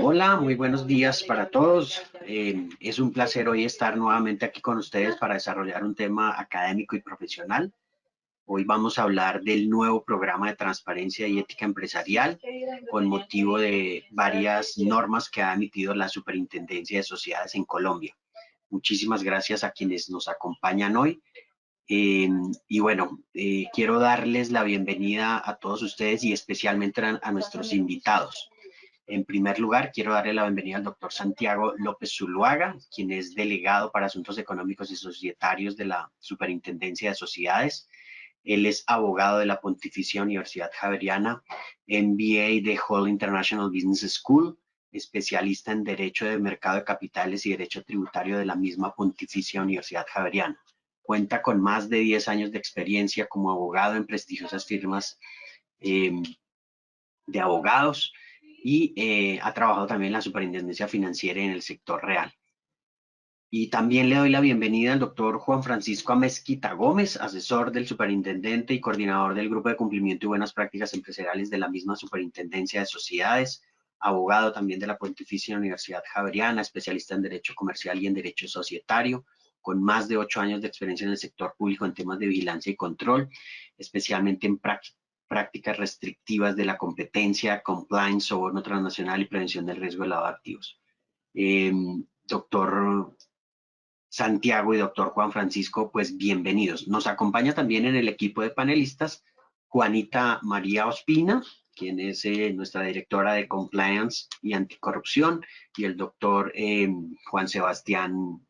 Hola, muy buenos días para todos. Es un placer hoy estar nuevamente aquí con ustedes para desarrollar un tema académico y profesional. Hoy vamos a hablar del nuevo programa de transparencia y ética empresarial con motivo de varias normas que ha emitido la Superintendencia de Sociedades en Colombia. Muchísimas gracias a quienes nos acompañan hoy. Y bueno, quiero darles la bienvenida a todos ustedes y especialmente a nuestros invitados. En primer lugar, quiero darle la bienvenida al doctor Santiago López Zuluaga, quien es delegado para Asuntos Económicos y Societarios de la Superintendencia de Sociedades. Él es abogado de la Pontificia Universidad Javeriana, MBA de Hall International Business School, especialista en Derecho de Mercado de Capitales y Derecho Tributario de la misma Pontificia Universidad Javeriana. Cuenta con más de 10 años de experiencia como abogado en prestigiosas firmas eh, de abogados y ha trabajado también en la superintendencia financiera y en el sector real. Y también le doy la bienvenida al doctor Juan Francisco Amezquita Gómez, asesor del superintendente y coordinador del Grupo de Cumplimiento y Buenas Prácticas Empresariales de la misma Superintendencia de Sociedades, abogado también de la Pontificia Universidad Javeriana, especialista en Derecho Comercial y en Derecho Societario, con más de 8 años de experiencia en el sector público en temas de vigilancia y control, especialmente en prácticas restrictivas de la competencia, compliance, soborno transnacional y prevención del riesgo de lavado de activos. Doctor Santiago y doctor Juan Francisco, pues bienvenidos. Nos acompaña también en el equipo de panelistas Juanita María Ospina, quien es nuestra directora de Compliance y Anticorrupción, y el doctor Juan Sebastián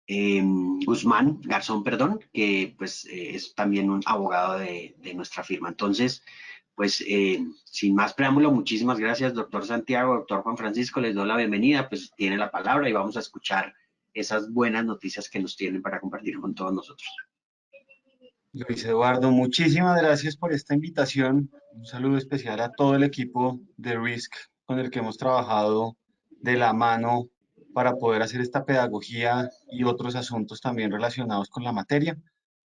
Guzmán Garzón, perdón, que pues es también un abogado de nuestra firma. Entonces, pues sin más preámbulo, muchísimas gracias, doctor Santiago, doctor Juan Francisco, les doy la bienvenida, pues tiene la palabra y vamos a escuchar esas buenas noticias que nos tienen para compartir con todos nosotros. Luis Eduardo, muchísimas gracias por esta invitación. Un saludo especial a todo el equipo de Risk con el que hemos trabajado de la mano para poder hacer esta pedagogía y otros asuntos también relacionados con la materia.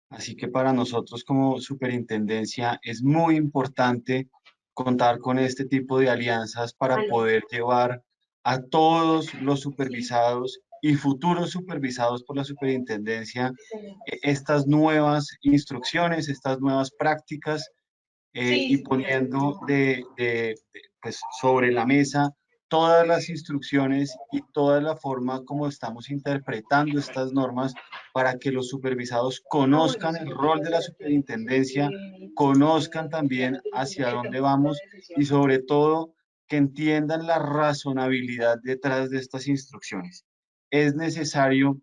Así que para nosotros como superintendencia es muy importante contar con este tipo de alianzas para poder llevar a todos los supervisados y futuros supervisados por la superintendencia estas nuevas instrucciones, estas nuevas prácticas y poniendo pues, sobre la mesa todas las instrucciones y toda la forma como estamos interpretando estas normas para que los supervisados conozcan el rol de la superintendencia, conozcan también hacia dónde vamos y sobre todo que entiendan la razonabilidad detrás de estas instrucciones. Es necesario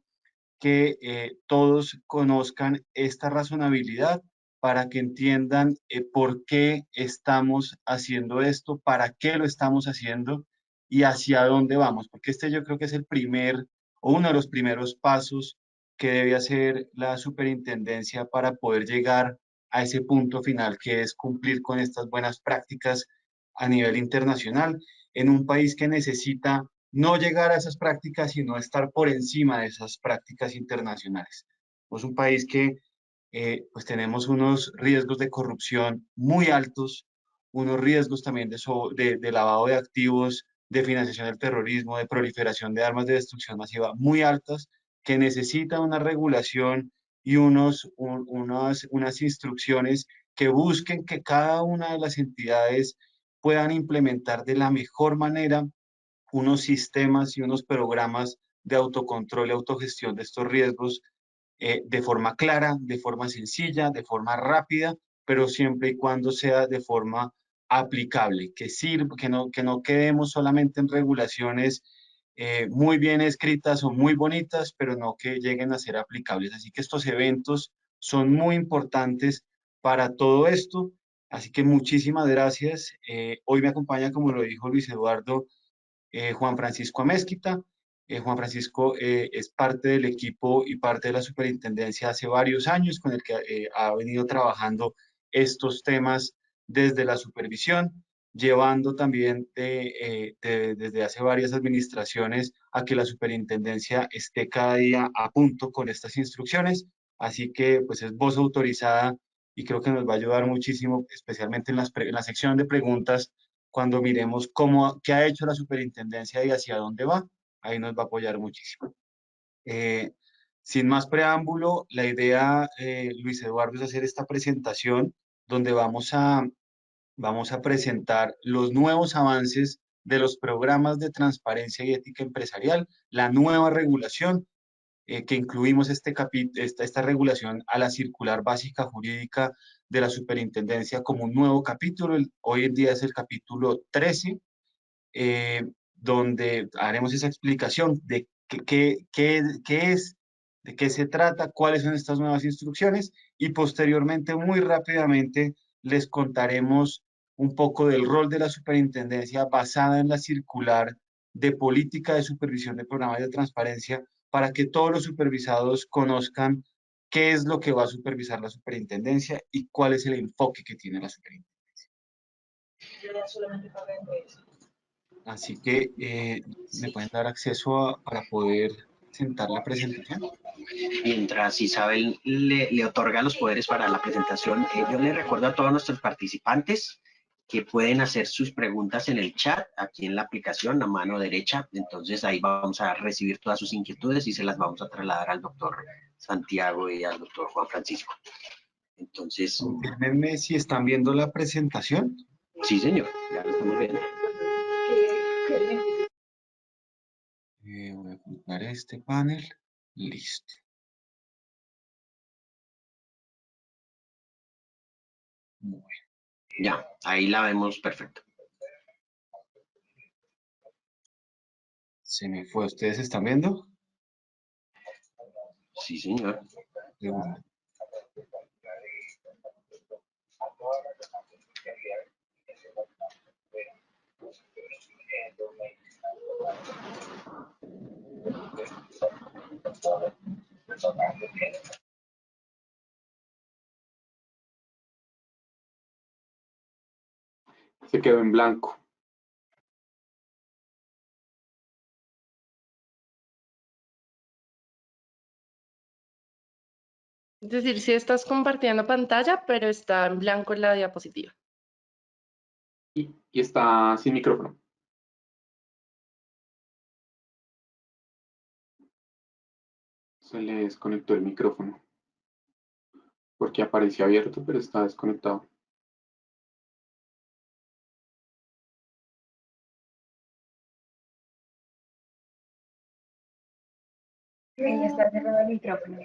que todos conozcan esta razonabilidad para que entiendan por qué estamos haciendo esto, para qué lo estamos haciendo y hacia dónde vamos, porque este yo creo que es el primer o uno de los primeros pasos que debe hacer la superintendencia para poder llegar a ese punto final que es cumplir con estas buenas prácticas a nivel internacional en un país que necesita no llegar a esas prácticas, sino estar por encima de esas prácticas internacionales. Es un país que pues tenemos unos riesgos de corrupción muy altos, unos riesgos también de lavado de activos, de financiación del terrorismo, de proliferación de armas de destrucción masiva muy altas, que necesitan una regulación y unas instrucciones que busquen que cada una de las entidades puedan implementar de la mejor manera unos sistemas y unos programas de autocontrol y autogestión de estos riesgos de forma clara, de forma sencilla, de forma rápida, pero siempre y cuando sea de forma aplicable, que sirva, que no quedemos solamente en regulaciones muy bien escritas o muy bonitas, pero no que lleguen a ser aplicables. Así que estos eventos son muy importantes para todo esto. Así que muchísimas gracias. Hoy me acompaña, como lo dijo Luis Eduardo, Juan Francisco Amezquita. Juan Francisco es parte del equipo y parte de la superintendencia hace varios años con el que ha venido trabajando estos temas desde la supervisión, llevando también desde hace varias administraciones a que la superintendencia esté cada día a punto con estas instrucciones. Así que pues es voz autorizada y creo que nos va a ayudar muchísimo, especialmente en la sección de preguntas cuando miremos qué ha hecho la superintendencia y hacia dónde va. Ahí nos va a apoyar muchísimo. Sin más preámbulo, la idea, Luis Eduardo, es hacer esta presentación donde vamos a presentar los nuevos avances de los programas de transparencia y ética empresarial, la nueva regulación, que incluimos esta regulación a la circular básica jurídica de la superintendencia como un nuevo capítulo. Hoy en día es el capítulo 13, donde haremos esa explicación de qué es, de qué se trata, cuáles son estas nuevas instrucciones, y posteriormente, muy rápidamente, les contaremos un poco del rol de la superintendencia basada en la circular de política de supervisión de programas de transparencia, para que todos los supervisados conozcan qué es lo que va a supervisar la superintendencia y cuál es el enfoque que tiene la superintendencia. Así que me pueden dar acceso para poder presentar la presentación. Mientras Isabel le otorga los poderes para la presentación, yo le recuerdo a todos nuestros participantes que pueden hacer sus preguntas en el chat, aquí en la aplicación, a mano derecha. Entonces ahí vamos a recibir todas sus inquietudes y se las vamos a trasladar al doctor Santiago y al doctor Juan Francisco. Entonces... Confírmenme si están viendo la presentación. Sí, señor, ya lo estamos viendo. Voy a colocar este panel. Listo. Muy bien. Ya, ahí la vemos perfecto. Se me fue. ¿Ustedes están viendo? Sí, señor. Segundo. Se quedó en blanco. Es decir, si estás compartiendo pantalla, pero está en blanco la diapositiva. Y está sin micrófono. Se le desconectó el micrófono. Porque aparecía abierto, pero está desconectado. Ahí está cerrado el micrófono.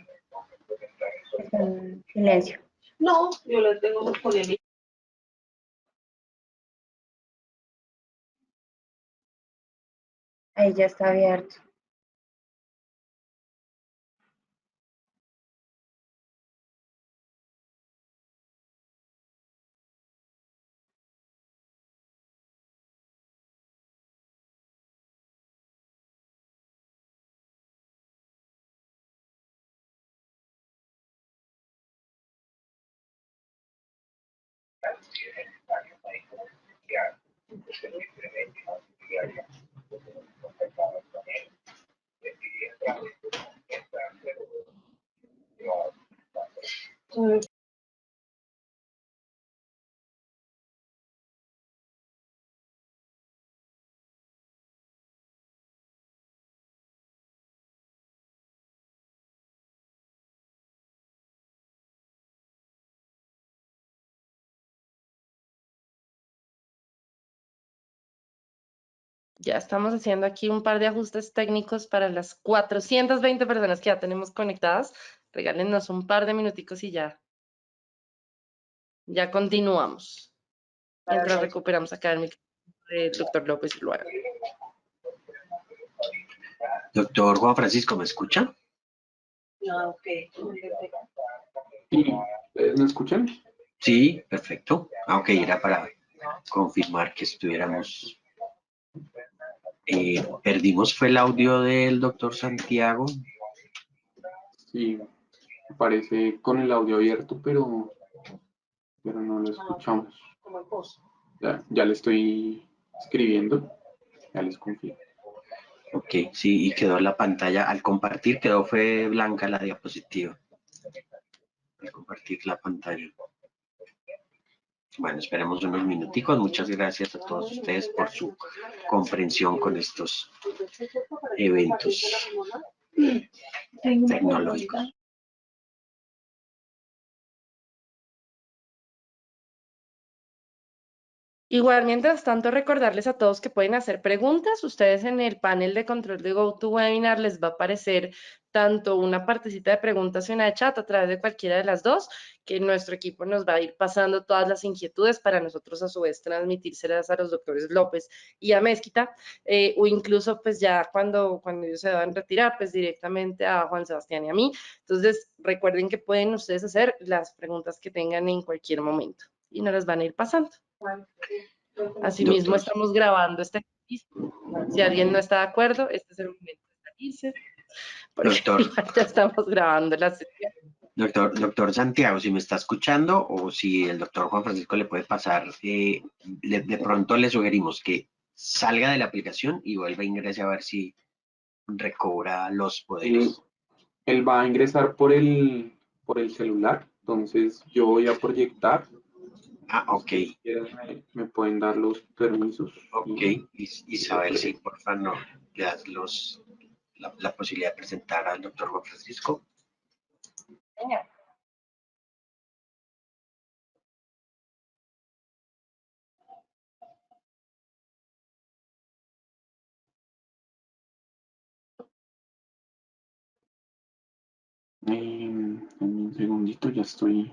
Está en silencio. No, yo le tengo por el... Ahí ya está abierto. Ya estamos haciendo aquí un par de ajustes técnicos para las 420 personas que ya tenemos conectadas. Regálenos un par de minuticos y ya continuamos. Mientras recuperamos acá el micrófono del doctor López y luego. Doctor Juan Francisco, ¿me escucha? Ah, ok. ¿Y me escuchan? Sí, perfecto. Ok, era para confirmar que estuviéramos... perdimos fue el audio del doctor Santiago. Sí, aparece con el audio abierto, pero no lo escuchamos. Como el post. Ya le estoy escribiendo. Ya les confío. Ok, sí, y quedó la pantalla, al compartir fue blanca la diapositiva. Al compartir la pantalla. Bueno, esperemos unos minuticos. Muchas gracias a todos ustedes por su comprensión con estos eventos tecnológicos. Igual, mientras tanto, recordarles a todos que pueden hacer preguntas. Ustedes en el panel de control de GoToWebinar les va a aparecer tanto una partecita de preguntas y una de chat a través de cualquiera de las dos, que nuestro equipo nos va a ir pasando todas las inquietudes para nosotros a su vez transmitírselas a los doctores López y a Mezquita, o incluso pues ya cuando ellos se van a retirar, pues directamente a Juan Sebastián y a mí. Entonces, recuerden que pueden ustedes hacer las preguntas que tengan en cualquier momento y nos las van a ir pasando. Asimismo, Doctor. estamos grabando este ejercicio. Si alguien no está de acuerdo, este es el momento de salirse, porque Doctor. igual ya estamos grabando la sesión. Doctor Santiago, si me está escuchando o si el doctor Juan Francisco le puede pasar, de pronto le sugerimos que salga de la aplicación y vuelva a ingresar a ver si recobra los poderes. Él va a ingresar por el celular, entonces yo voy a proyectar. Ah, ok. Si quieren, me pueden dar los permisos. Ok, y saber si por favor no le das la posibilidad de presentar al doctor Juan Francisco. Señor. Un segundito, ya estoy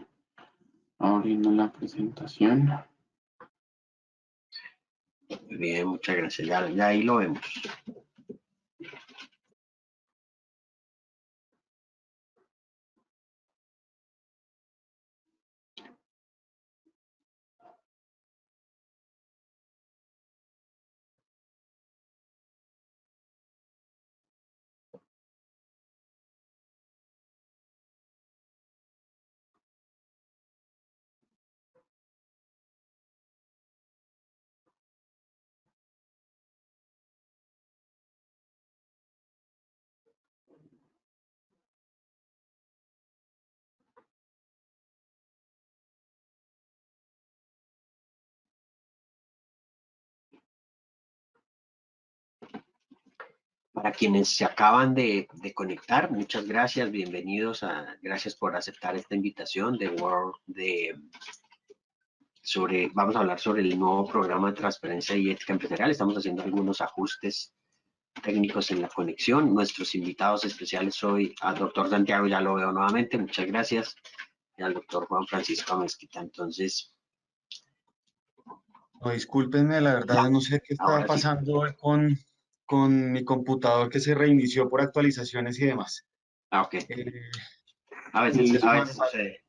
abriendo la presentación. Muy bien, muchas gracias. Ya ahí lo vemos. Para quienes se acaban de conectar, muchas gracias, bienvenidos gracias por aceptar esta invitación vamos a hablar sobre el nuevo programa de transparencia y ética empresarial. Estamos haciendo algunos ajustes técnicos en la conexión. Nuestros invitados especiales hoy al doctor Santiago, ya lo veo nuevamente, muchas gracias, y al doctor Juan Francisco Mezquita. Entonces, No, discúlpenme, la verdad no sé qué estaba ahora sí. pasando hoy con mi computador que se reinició por actualizaciones y demás. Ah, ok. Eh, A entonces, veces sucede.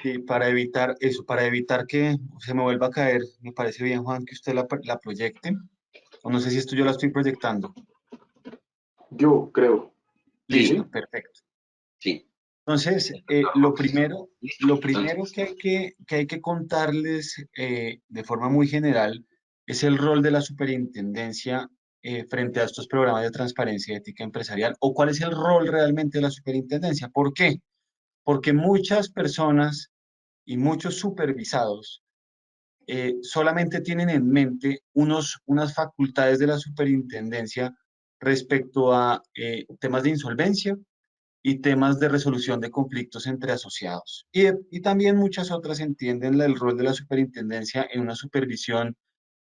sí, para evitar eso, para evitar que se me vuelva a caer, me parece bien, Juan, que usted la proyecte. O no sé si esto yo la estoy proyectando. Yo creo. Sí, Listo, perfecto. sí. Entonces, lo primero que hay que contarles de forma muy general es el rol de la superintendencia frente a estos programas de transparencia y ética empresarial, o cuál es el rol realmente de la superintendencia. ¿Por qué? Porque muchas personas y muchos supervisados solamente tienen en mente unas facultades de la superintendencia respecto a temas de insolvencia y temas de resolución de conflictos entre asociados. Y también muchas otras entienden el rol de la superintendencia en una supervisión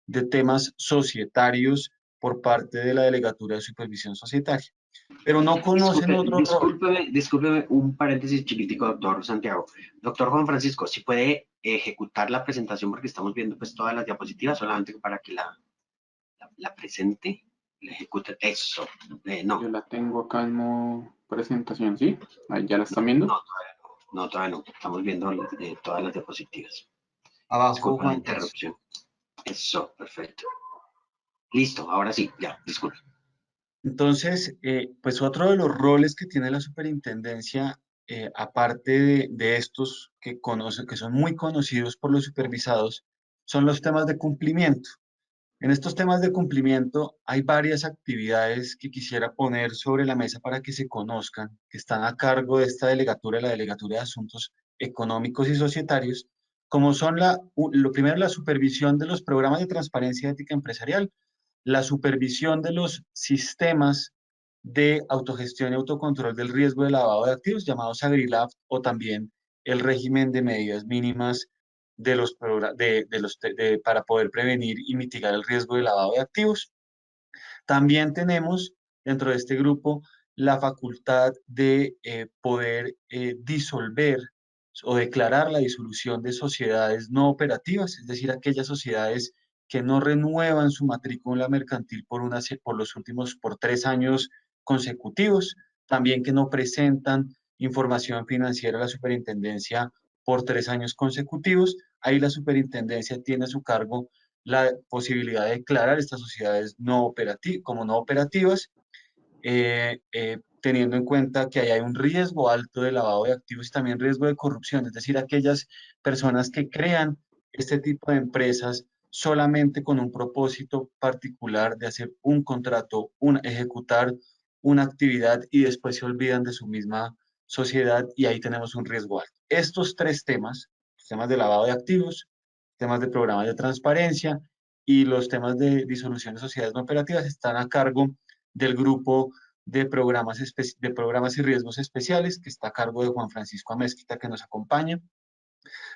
de temas societarios por parte de la Delegatura de Supervisión Societaria, pero no conocen otro rol. Discúlpeme un paréntesis chiquitico, doctor Santiago. Doctor Juan Francisco, si puede ejecutar la presentación porque estamos viendo pues todas las diapositivas, solamente para que la presente, la ejecute. Eso. No. Yo la tengo acá en modo presentación, ¿sí? Ahí ya la están viendo. No, todavía no. Estamos viendo todas las diapositivas. Abajo, Disculpa la Juan. interrupción. Eso, perfecto. Listo, ahora sí, ya, disculpe. Entonces, pues otro de los roles que tiene la superintendencia, aparte de estos que son muy conocidos por los supervisados, son los temas de cumplimiento. En estos temas de cumplimiento hay varias actividades que quisiera poner sobre la mesa para que se conozcan, que están a cargo de esta delegatura, la Delegatura de Asuntos Económicos y Societarios, como son lo primero, la supervisión de los programas de transparencia ética empresarial, la supervisión de los sistemas de autogestión y autocontrol del riesgo de lavado de activos, llamados AgriLab, o también el régimen de medidas mínimas para poder prevenir y mitigar el riesgo de lavado de activos. También tenemos dentro de este grupo la facultad de poder disolver o declarar la disolución de sociedades no operativas, es decir, aquellas sociedades que no renuevan su matrícula mercantil por 3 años consecutivos, también que no presentan información financiera a la superintendencia por 3 años consecutivos. Ahí la superintendencia tiene a su cargo la posibilidad de declarar estas sociedades como no operativas, teniendo en cuenta que ahí hay un riesgo alto de lavado de activos y también riesgo de corrupción, es decir, aquellas personas que crean este tipo de empresas solamente con un propósito particular de hacer un contrato, ejecutar una actividad y después se olvidan de su misma sociedad y ahí tenemos un riesgo alto. Estos 3 temas, los temas de lavado de activos, temas de programas de transparencia y los temas de disolución de sociedades no operativas están a cargo del grupo de programas y riesgos especiales, que está a cargo de Juan Francisco Amezquita, que nos acompaña.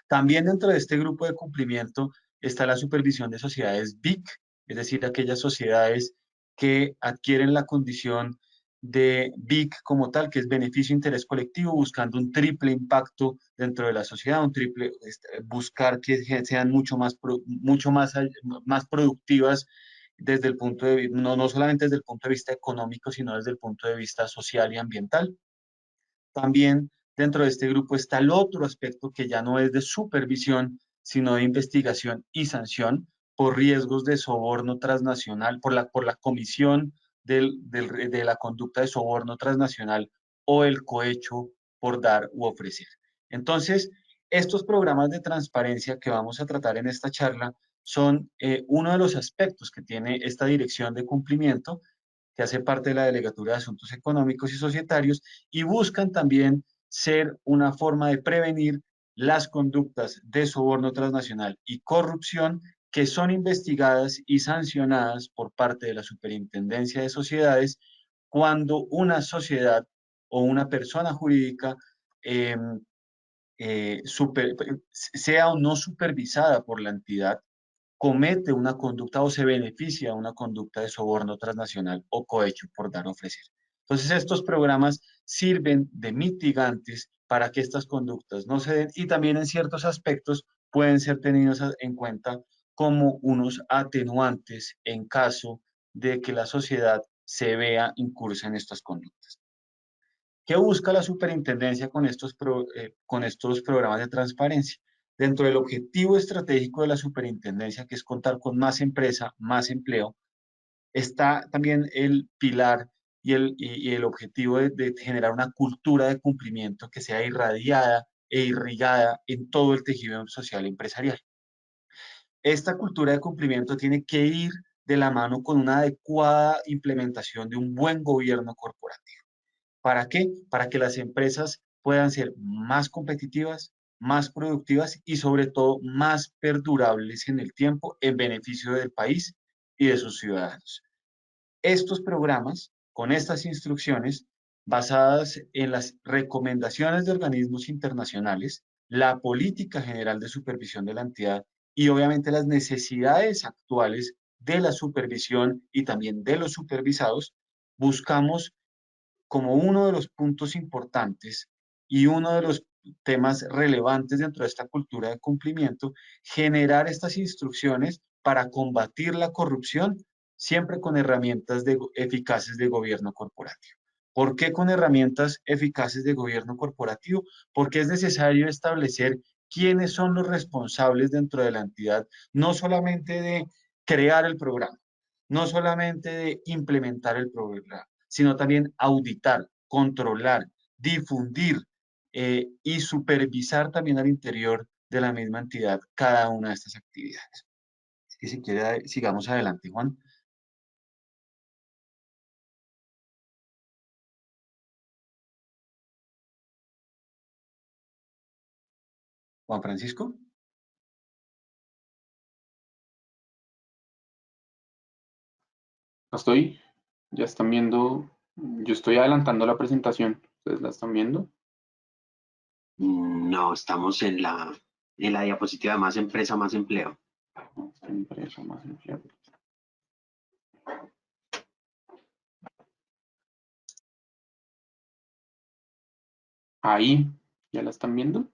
También dentro de este grupo de cumplimiento está la supervisión de sociedades BIC, es decir, aquellas sociedades que adquieren la condición de BIC como tal, que es beneficio e interés colectivo, buscando un triple impacto dentro de la sociedad, buscar que sean más productivas desde el punto de vista, no solamente desde el punto de vista económico, sino desde el punto de vista social y ambiental. También dentro de este grupo está el otro aspecto que ya no es de supervisión, sino de investigación y sanción por riesgos de soborno transnacional, por la comisión de la conducta de soborno transnacional o el cohecho por dar u ofrecer. Entonces, estos programas de transparencia que vamos a tratar en esta charla son uno de los aspectos que tiene esta dirección de cumplimiento, que hace parte de la Delegatura de Asuntos Económicos y Societarios, y buscan también ser una forma de prevenir las conductas de soborno transnacional y corrupción que son investigadas y sancionadas por parte de la Superintendencia de Sociedades cuando una sociedad o una persona jurídica eh, sea o no supervisada por la entidad, comete una conducta o se beneficia de una conducta de soborno transnacional o cohecho por dar o ofrecer. Entonces, estos programas sirven de mitigantes para que estas conductas no se den y también en ciertos aspectos pueden ser tenidos en cuenta como unos atenuantes en caso de que la sociedad se vea incursa en estas conductas. ¿Qué busca la superintendencia con estos programas de transparencia? Dentro del objetivo estratégico de la superintendencia, que es contar con más empresa, más empleo, está también el pilar y el objetivo de generar una cultura de cumplimiento que sea irradiada e irrigada en todo el tejido social empresarial. Esta cultura de cumplimiento tiene que ir de la mano con una adecuada implementación de un buen gobierno corporativo. ¿Para qué? Para que las empresas puedan ser más competitivas, más productivas y sobre todo más perdurables en el tiempo en beneficio del país y de sus ciudadanos. Estos programas, con estas instrucciones, basadas en las recomendaciones de organismos internacionales, la política general de supervisión de la entidad y obviamente las necesidades actuales de la supervisión y también de los supervisados, buscamos como uno de los puntos importantes y uno de los temas relevantes dentro de esta cultura de cumplimiento, generar estas instrucciones para combatir la corrupción, siempre con herramientas eficaces de gobierno corporativo. ¿Por qué con herramientas eficaces de gobierno corporativo? Porque es necesario establecer quiénes son los responsables dentro de la entidad, no solamente de crear el programa, no solamente de implementar el programa, sino también auditar, controlar, difundir y supervisar también al interior de la misma entidad cada una de estas actividades. Así que si quiere, sigamos adelante, Juan. Juan Francisco. Estoy, ya están viendo, yo estoy adelantando la presentación. ¿Ustedes la están viendo? No, estamos en la diapositiva más empresa, más empleo. Empresa más empleo. Ahí, ¿ya la están viendo?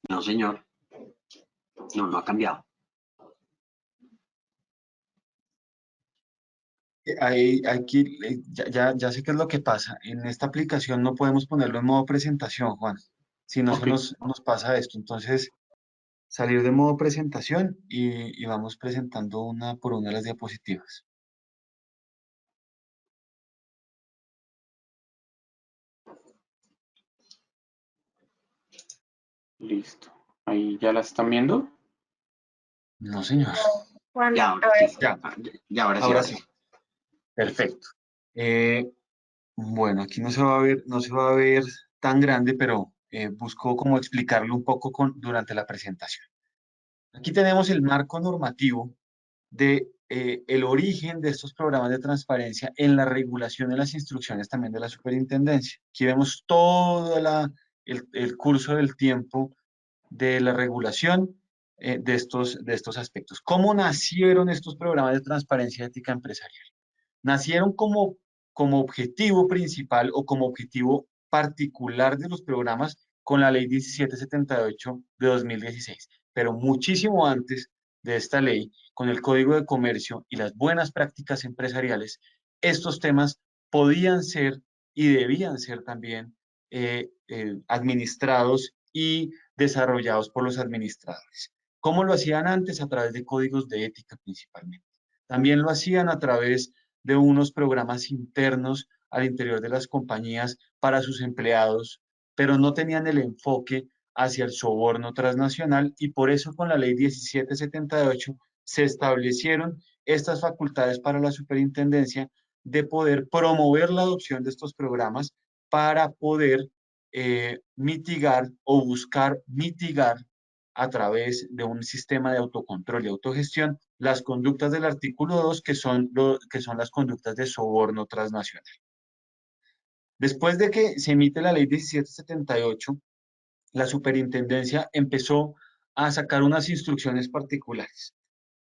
No, señor. No, no ha cambiado. Aquí, ya sé qué es lo que pasa. En esta aplicación no podemos ponerlo en modo presentación, Juan. Si no Ok, nos pasa esto. Entonces, salir de modo presentación y vamos presentando una por una las diapositivas. listo. Ahí ya la están viendo. No, señor. Juan, Ya, ahora ahora sí. sí. Ya, Ya, ahora sí, ahora ahora sí. sí. Perfecto. Bueno, aquí no se va a ver, no se va a ver tan grande, pero busco como explicarlo un poco durante la presentación. Aquí tenemos el marco normativo de el origen de estos programas de transparencia en la regulación de las instrucciones también de la superintendencia. Aquí vemos todo el curso del tiempo de la regulación de estos aspectos. ¿Cómo nacieron estos programas de transparencia ética empresarial? Nacieron como objetivo principal o como objetivo particular de los programas con la ley 1778 de 2016, pero muchísimo antes de esta ley, con el Código de Comercio y las buenas prácticas empresariales, estos temas podían ser y debían ser también administrados y desarrollados por los administradores. ¿Cómo lo hacían antes? A través de códigos de ética principalmente. También lo hacían a través de unos programas internos al interior de las compañías para sus empleados, pero no tenían el enfoque hacia el soborno transnacional y por eso con la ley 1778 se establecieron estas facultades para la superintendencia de poder promover la adopción de estos programas para poder mitigar o buscar mitigar a través de un sistema de autocontrol y autogestión las conductas del artículo 2, que son las conductas de soborno transnacional. Después de que se emite la ley 1778, la superintendencia empezó a sacar unas instrucciones particulares.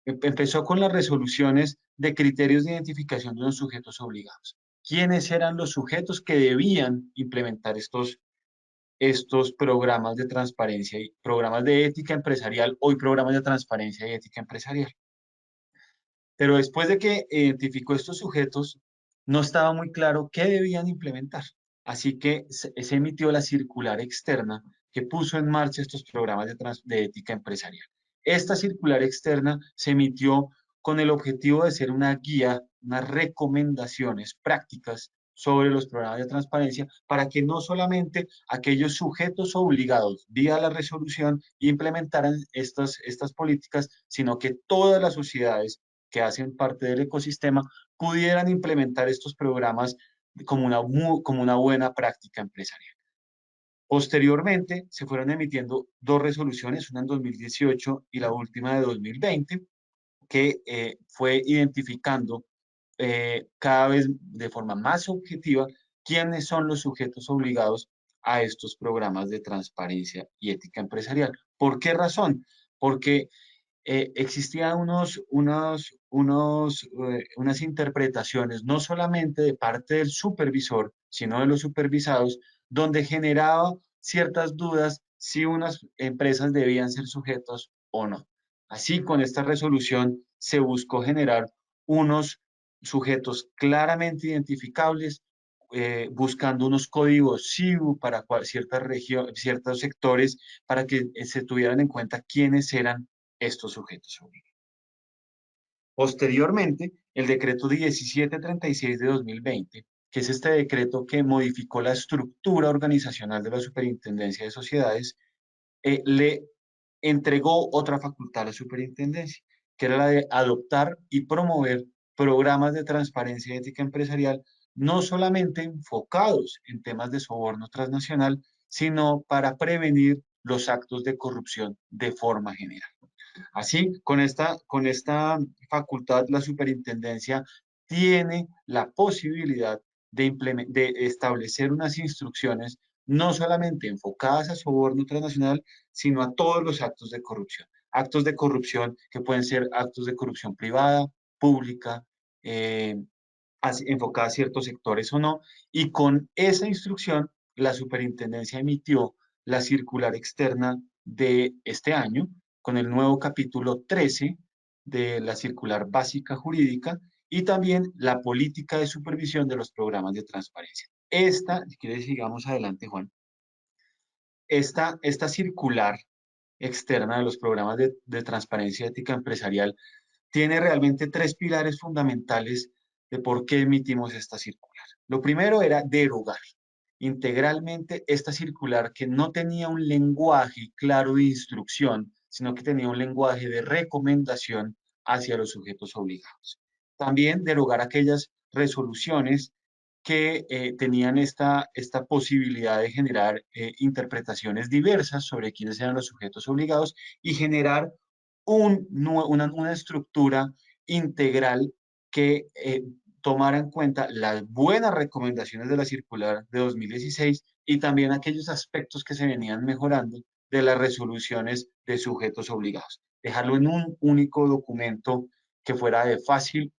Empezó con las resoluciones de criterios de identificación de los sujetos obligados. ¿Quiénes eran los sujetos que debían implementar estos programas de transparencia y programas de ética empresarial, hoy programas de transparencia y ética empresarial? Pero después de que identificó estos sujetos, no estaba muy claro qué debían implementar. Así que se emitió la circular externa que puso en marcha estos programas de ética empresarial. Esta circular externa se emitió con el objetivo de ser una guía, unas recomendaciones prácticas sobre los programas de transparencia para que no solamente aquellos sujetos obligados vía la resolución implementaran estas políticas, sino que todas las sociedades que hacen parte del ecosistema pudieran implementar estos programas como una buena práctica empresarial. Posteriormente, se fueron emitiendo dos resoluciones, una en 2018 y la última de 2020, que fue identificando cada vez de forma más objetiva quiénes son los sujetos obligados a estos programas de transparencia y ética empresarial. ¿Por qué razón? Porque existían unas interpretaciones, no solamente de parte del supervisor, sino de los supervisados, donde generaba ciertas dudas si unas empresas debían ser sujetos o no. Así, con esta resolución se buscó generar unos sujetos claramente identificables, buscando unos códigos SIU para ciertos sectores, para que se tuvieran en cuenta quiénes eran estos sujetos obligados. Posteriormente, el decreto 1736 de 2020, que es este decreto que modificó la estructura organizacional de la Superintendencia de Sociedades, le entregó otra facultad a la superintendencia, que era la de adoptar y promover programas de transparencia y ética empresarial, no solamente enfocados en temas de soborno transnacional, sino para prevenir los actos de corrupción de forma general. Así, con esta facultad, la superintendencia tiene la posibilidad de establecer unas instrucciones no solamente enfocadas a soborno transnacional, sino a todos los actos de corrupción. Actos de corrupción que pueden ser actos de corrupción privada, pública, enfocada a ciertos sectores o no. Y con esa instrucción, la superintendencia emitió la circular externa de este año, con el nuevo capítulo 13 de la circular básica jurídica y también la política de supervisión de los programas de transparencia. Si quieres, sigamos adelante, Juan. Esta circular externa de los programas de transparencia ética empresarial tiene realmente tres pilares fundamentales de por qué emitimos esta circular. Lo primero era derogar integralmente esta circular que no tenía un lenguaje claro de instrucción, sino que tenía un lenguaje de recomendación hacia los sujetos obligados. También derogar aquellas resoluciones que tenían esta posibilidad de generar interpretaciones diversas sobre quiénes eran los sujetos obligados y generar una estructura integral que tomara en cuenta las buenas recomendaciones de la circular de 2016 y también aquellos aspectos que se venían mejorando de las resoluciones de sujetos obligados. Dejarlo en un único documento que fuera de fácil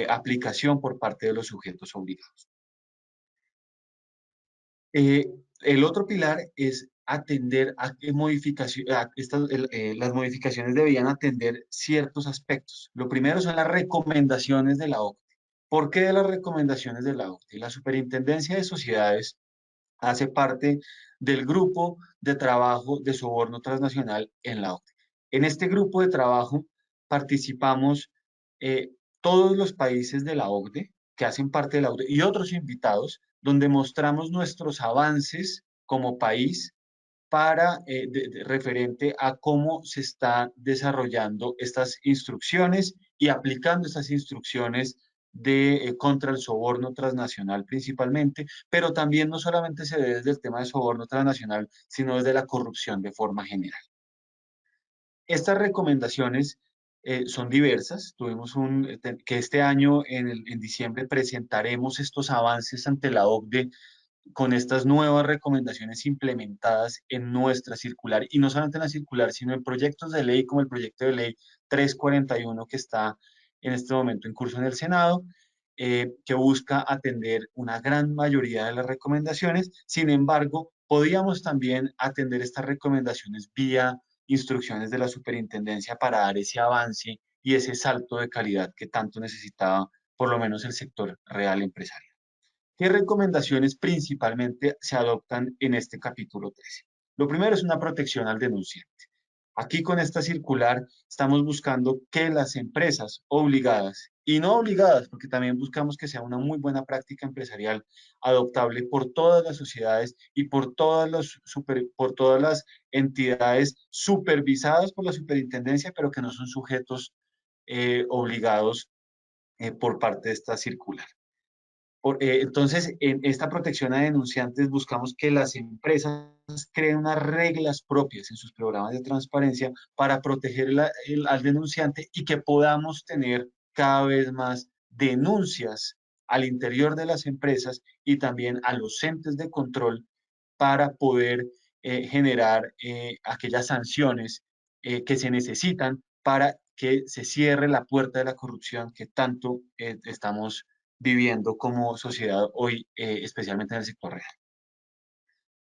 aplicación por parte de los sujetos obligados. El otro pilar es atender a qué las modificaciones debían atender ciertos aspectos. Lo primero son las recomendaciones de la OCDE. ¿Por qué de las recomendaciones de la OCDE? La Superintendencia de Sociedades hace parte del grupo de trabajo de soborno transnacional en la OCDE. En este grupo de trabajo participamos todos los países de la OCDE que hacen parte de la OCDE y otros invitados, donde mostramos nuestros avances como país para referente a cómo se está desarrollando estas instrucciones y aplicando estas instrucciones contra el soborno transnacional principalmente, pero también no solamente se ve desde el tema de soborno transnacional, sino desde la corrupción de forma general. Estas recomendaciones son diversas. Que este año, en diciembre, presentaremos estos avances ante la OCDE con estas nuevas recomendaciones implementadas en nuestra circular, y no solamente en la circular, sino en proyectos de ley como el proyecto de ley 341 que está en este momento en curso en el Senado, que busca atender una gran mayoría de las recomendaciones. Sin embargo, podíamos también atender estas recomendaciones vía instrucciones de la superintendencia para dar ese avance y ese salto de calidad que tanto necesitaba, por lo menos el sector real empresarial. ¿Qué recomendaciones principalmente se adoptan en este capítulo 13? Lo primero es una protección al denunciante. Aquí con esta circular estamos buscando que las empresas obligadas y no obligadas, porque también buscamos que sea una muy buena práctica empresarial adoptable por todas las sociedades y por todas las entidades supervisadas por la superintendencia, pero que no son sujetos obligados por parte de esta circular. Entonces, en esta protección a denunciantes buscamos que las empresas creen unas reglas propias en sus programas de transparencia para proteger al denunciante y que podamos tener cada vez más denuncias al interior de las empresas y también a los entes de control para poder generar aquellas sanciones que se necesitan para que se cierre la puerta de la corrupción que tanto estamos viviendo como sociedad hoy, especialmente en el sector real.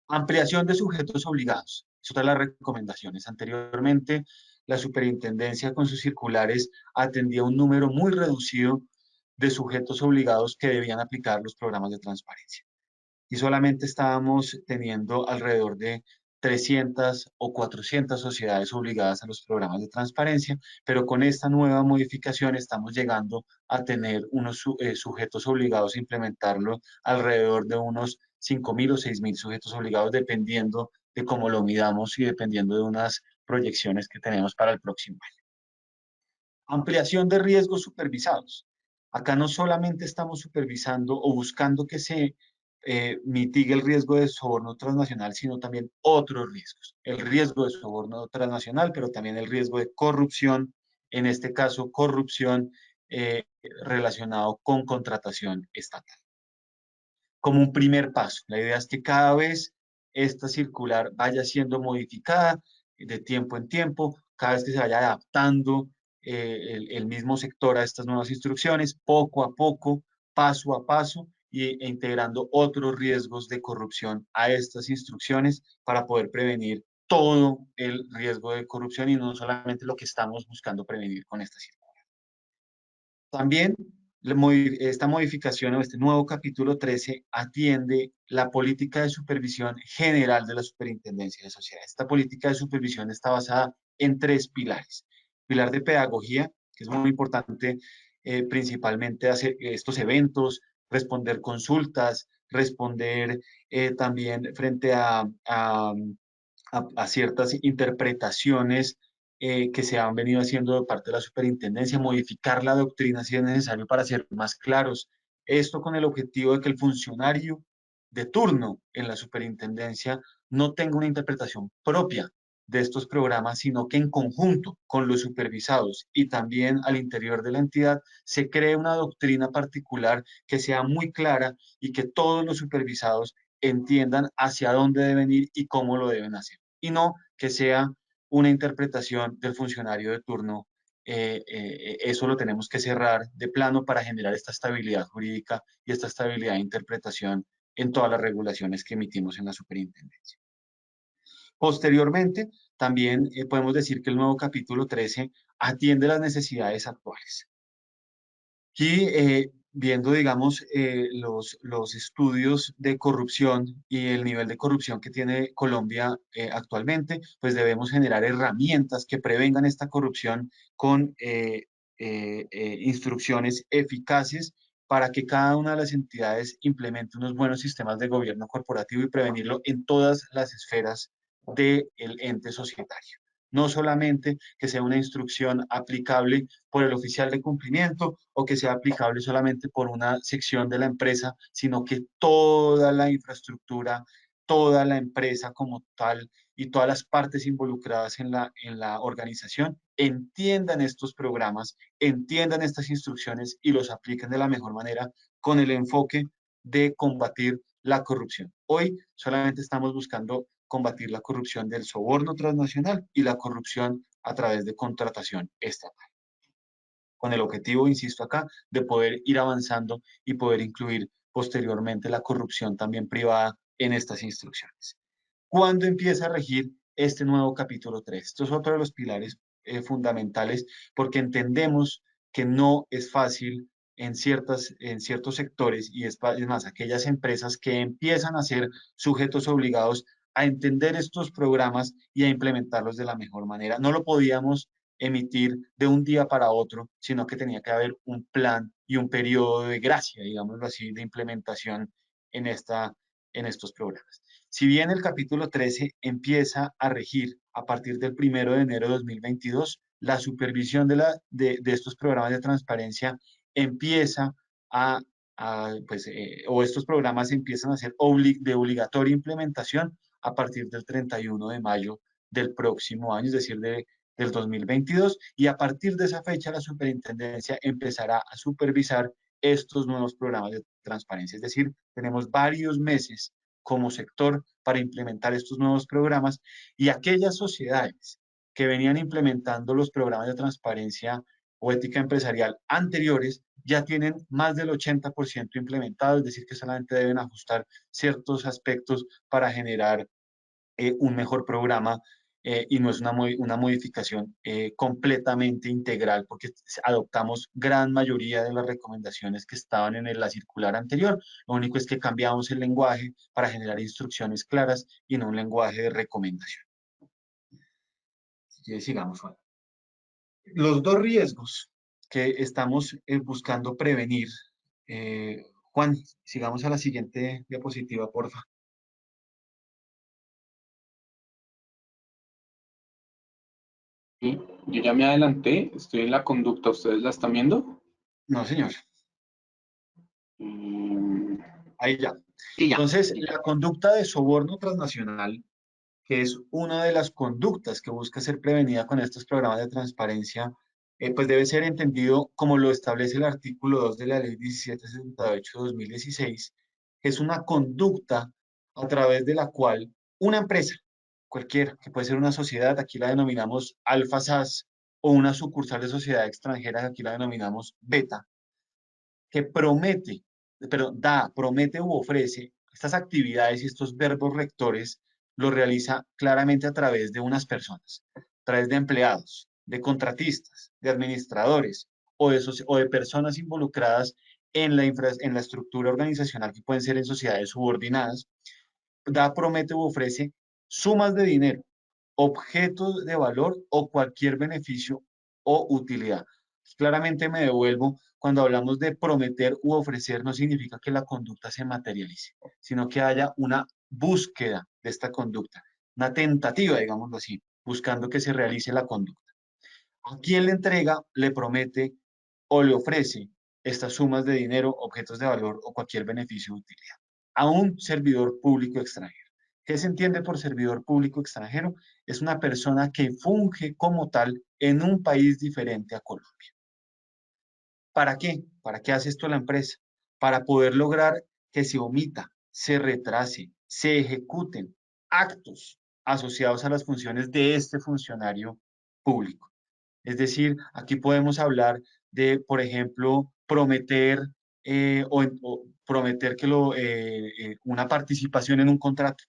Ampliación de sujetos obligados. Es otra de las recomendaciones. Anteriormente, la superintendencia con sus circulares atendía un número muy reducido de sujetos obligados que debían aplicar los programas de transparencia. Y solamente estábamos teniendo alrededor de 300 o 400 sociedades obligadas a los programas de transparencia, pero con esta nueva modificación estamos llegando a tener unos sujetos obligados a implementarlo alrededor de unos 5.000 o 6.000 sujetos obligados, dependiendo de cómo lo midamos y dependiendo de unas proyecciones que tenemos para el próximo año. Ampliación de riesgos supervisados. Acá no solamente estamos supervisando o buscando que se mitigue el riesgo de soborno transnacional, sino también otros riesgos. El riesgo de soborno transnacional, pero también el riesgo de corrupción, en este caso corrupción relacionado con contratación estatal. Como un primer paso, la idea es que cada vez esta circular vaya siendo modificada de tiempo en tiempo, cada vez que se vaya adaptando el mismo sector a estas nuevas instrucciones, poco a poco, paso a paso, e integrando otros riesgos de corrupción a estas instrucciones para poder prevenir todo el riesgo de corrupción y no solamente lo que estamos buscando prevenir con esta circular. También esta modificación o este nuevo capítulo 13 atiende la política de supervisión general de la Superintendencia de Sociedades. Esta política de supervisión está basada en 3 pilares. Pilar de pedagogía, que es muy importante, principalmente hacer estos eventos, responder consultas, responder también frente a ciertas interpretaciones que se han venido haciendo de parte de la superintendencia, modificar la doctrina si es necesario para ser más claros. Esto con el objetivo de que el funcionario de turno en la superintendencia no tenga una interpretación propia de estos programas, sino que en conjunto con los supervisados y también al interior de la entidad se cree una doctrina particular que sea muy clara y que todos los supervisados entiendan hacia dónde deben ir y cómo lo deben hacer. Y no que sea una interpretación del funcionario de turno. Eso lo tenemos que cerrar de plano para generar esta estabilidad jurídica y esta estabilidad de interpretación en todas las regulaciones que emitimos en la superintendencia. Posteriormente, también podemos decir que el nuevo capítulo 13 atiende las necesidades actuales. Aquí, viendo, digamos, los estudios de corrupción y el nivel de corrupción que tiene Colombia actualmente, pues debemos generar herramientas que prevengan esta corrupción con instrucciones eficaces para que cada una de las entidades implemente unos buenos sistemas de gobierno corporativo y prevenirlo en todas las esferas del ente societario. No solamente que sea una instrucción aplicable por el oficial de cumplimiento o que sea aplicable solamente por una sección de la empresa, sino que toda la infraestructura, toda la empresa como tal y todas las partes involucradas en la organización entiendan estos programas, entiendan estas instrucciones y los apliquen de la mejor manera con el enfoque de combatir la corrupción. Hoy solamente estamos buscando combatir la corrupción del soborno transnacional y la corrupción a través de contratación estatal. Con el objetivo, insisto acá, de poder ir avanzando y poder incluir posteriormente la corrupción también privada en estas instrucciones. ¿Cuándo empieza a regir este nuevo capítulo 3? Esto es otro de los pilares fundamentales porque entendemos que no es fácil en ciertos sectores y es más, aquellas empresas que empiezan a ser sujetos obligados a entender estos programas y a implementarlos de la mejor manera. No lo podíamos emitir de un día para otro, sino que tenía que haber un plan y un periodo de gracia, digámoslo así, de implementación en estos programas. Si bien el capítulo 13 empieza a regir a partir del 1 de enero de 2022, la supervisión de estos programas de transparencia empieza o estos programas empiezan a ser de obligatoria implementación a partir del 31 de mayo del próximo año, es decir, del 2022, y a partir de esa fecha la superintendencia empezará a supervisar estos nuevos programas de transparencia. Es decir, tenemos varios meses como sector para implementar estos nuevos programas y aquellas sociedades que venían implementando los programas de transparencia o ética empresarial anteriores ya tienen más del 80% implementado, es decir, que solamente deben ajustar ciertos aspectos para generar un mejor programa y no es una modificación completamente integral porque adoptamos gran mayoría de las recomendaciones que estaban en la circular anterior. Lo único es que cambiamos el lenguaje para generar instrucciones claras y no un lenguaje de recomendación. Sigamos, Juan. Los 2 riesgos que estamos buscando prevenir. Juan, sigamos a la siguiente diapositiva, porfa. Sí, yo ya me adelanté, estoy en la conducta, ¿ustedes la están viendo? No, señor. Mm, Ahí ya. Sí, ya. Entonces, Sí, ya. la conducta de soborno transnacional, que es una de las conductas que busca ser prevenida con estos programas de transparencia, pues debe ser entendido como lo establece el artículo 2 de la Ley 1778 de 2016, que es una conducta a través de la cual una empresa, cualquiera, que puede ser una sociedad, aquí la denominamos Alfa SAS, o una sucursal de sociedad extranjera, aquí la denominamos Beta, que promete, pero promete u ofrece estas actividades y estos verbos rectores, lo realiza claramente a través de unas personas, a través de empleados, de contratistas, de administradores o de personas involucradas en en la estructura organizacional que pueden ser en sociedades subordinadas. Promete u ofrece sumas de dinero, objetos de valor o cualquier beneficio o utilidad. Claramente me devuelvo, cuando hablamos de prometer u ofrecer, no significa que la conducta se materialice, sino que haya una búsqueda de esta conducta, una tentativa, digámoslo así, buscando que se realice la conducta. ¿A quién le entrega, le promete o le ofrece estas sumas de dinero, objetos de valor o cualquier beneficio o utilidad? A un servidor público extranjero. ¿Qué se entiende por servidor público extranjero? Es una persona que funge como tal en un país diferente a Colombia. ¿Para qué? ¿Para qué hace esto la empresa? Para poder lograr que se omita, se retrase, se ejecuten actos asociados a las funciones de este funcionario público. Es decir, aquí podemos hablar de, por ejemplo, prometer o prometer que una participación en un contrato,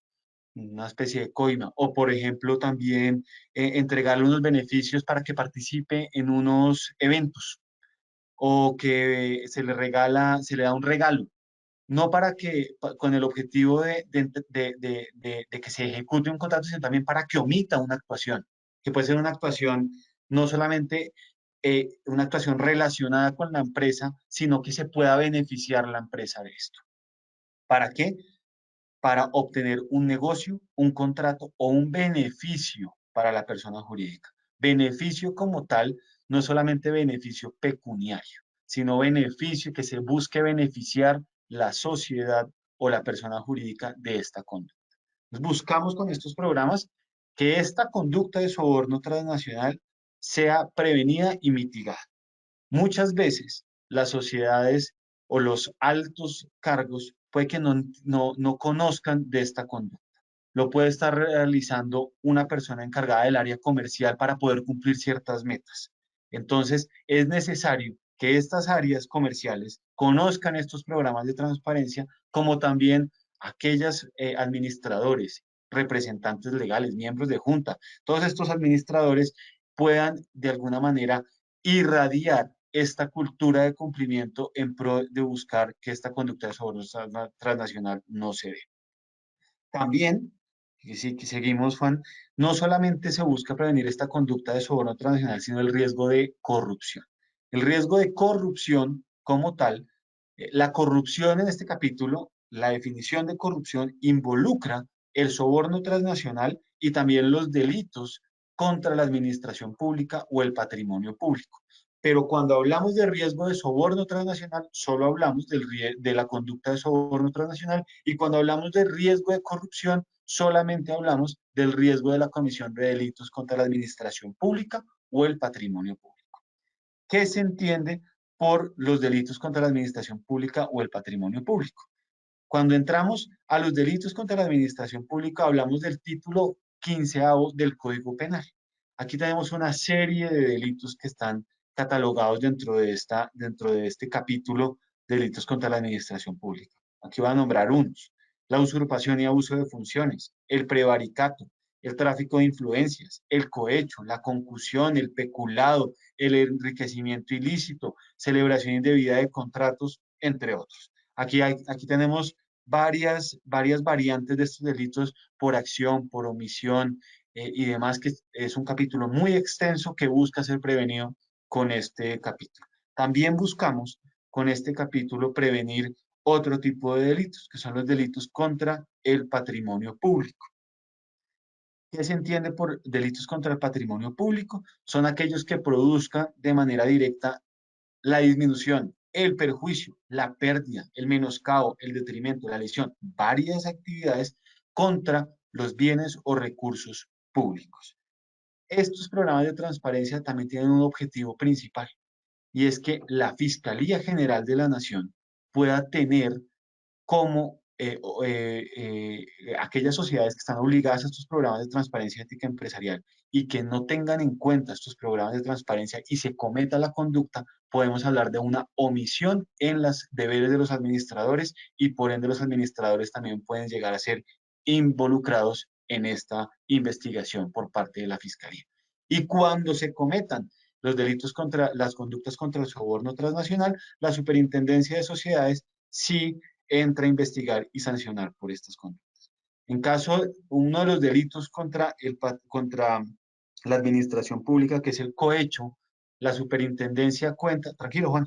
una especie de coima, o por ejemplo también entregarle unos beneficios para que participe en unos eventos, o que se le da un regalo, no para que, con el objetivo de que se ejecute un contrato, sino también para que omita una actuación, que puede ser una actuación no solamente una actuación relacionada con la empresa, sino que se pueda beneficiar la empresa de esto. ¿Para qué? Para obtener un negocio, un contrato o un beneficio para la persona jurídica. Beneficio como tal, no es solamente beneficio pecuniario, sino beneficio que se busque beneficiar la sociedad o la persona jurídica de esta conducta. Entonces, buscamos con estos programas que esta conducta de soborno transnacional sea prevenida y mitigada. Muchas veces las sociedades o los altos cargos puede que no conozcan de esta conducta. Lo puede estar realizando una persona encargada del área comercial para poder cumplir ciertas metas. Entonces, es necesario que estas áreas comerciales conozcan estos programas de transparencia, como también aquellos administradores, representantes legales, miembros de junta, todos estos administradores puedan de alguna manera irradiar esta cultura de cumplimiento en pro de buscar que esta conducta de soborno transnacional no se dé. También, que seguimos, Juan, no solamente se busca prevenir esta conducta de soborno transnacional, sino el riesgo de corrupción. El riesgo de corrupción como tal, la corrupción en este capítulo, la definición de corrupción involucra el soborno transnacional y también los delitos contra la administración pública o el patrimonio público. Pero cuando hablamos de riesgo de soborno transnacional, solo hablamos de la conducta de soborno transnacional, y cuando hablamos de riesgo de corrupción, solamente hablamos del riesgo de la comisión de delitos contra la administración pública o el patrimonio público. ¿Qué se entiende por los delitos contra la administración pública o el patrimonio público? Cuando entramos a los delitos contra la administración pública, hablamos del título 15º del Código Penal. Aquí tenemos una serie de delitos que están catalogados dentro de este capítulo de delitos contra la administración pública. Aquí voy a nombrar unos: la usurpación y abuso de funciones, el prevaricato, el tráfico de influencias, el cohecho, la concusión, el peculado, el enriquecimiento ilícito, celebración indebida de contratos, entre otros. Aquí tenemos varias variantes de estos delitos por acción, por omisión y demás, que es un capítulo muy extenso que busca ser prevenido con este capítulo. También buscamos con este capítulo prevenir otro tipo de delitos, que son los delitos contra el patrimonio público. ¿Qué se entiende por delitos contra el patrimonio público? Son aquellos que produzcan de manera directa la disminución, el perjuicio, la pérdida, el menoscabo, el detrimento, la lesión, varias actividades contra los bienes o recursos públicos. Estos programas de transparencia también tienen un objetivo principal, y es que la Fiscalía General de la Nación pueda tener como aquellas sociedades que están obligadas a estos programas de transparencia ética empresarial y que no tengan en cuenta estos programas de transparencia y se cometa la conducta, podemos hablar de una omisión en los deberes de los administradores y por ende los administradores también pueden llegar a ser involucrados en esta investigación por parte de la Fiscalía. Y cuando se cometan los delitos contra las conductas contra el soborno transnacional, la Superintendencia de Sociedades sí entra a investigar y sancionar por estas conductas. En caso, uno de los delitos contra la administración pública, que es el cohecho, la superintendencia cuenta, tranquilo Juan,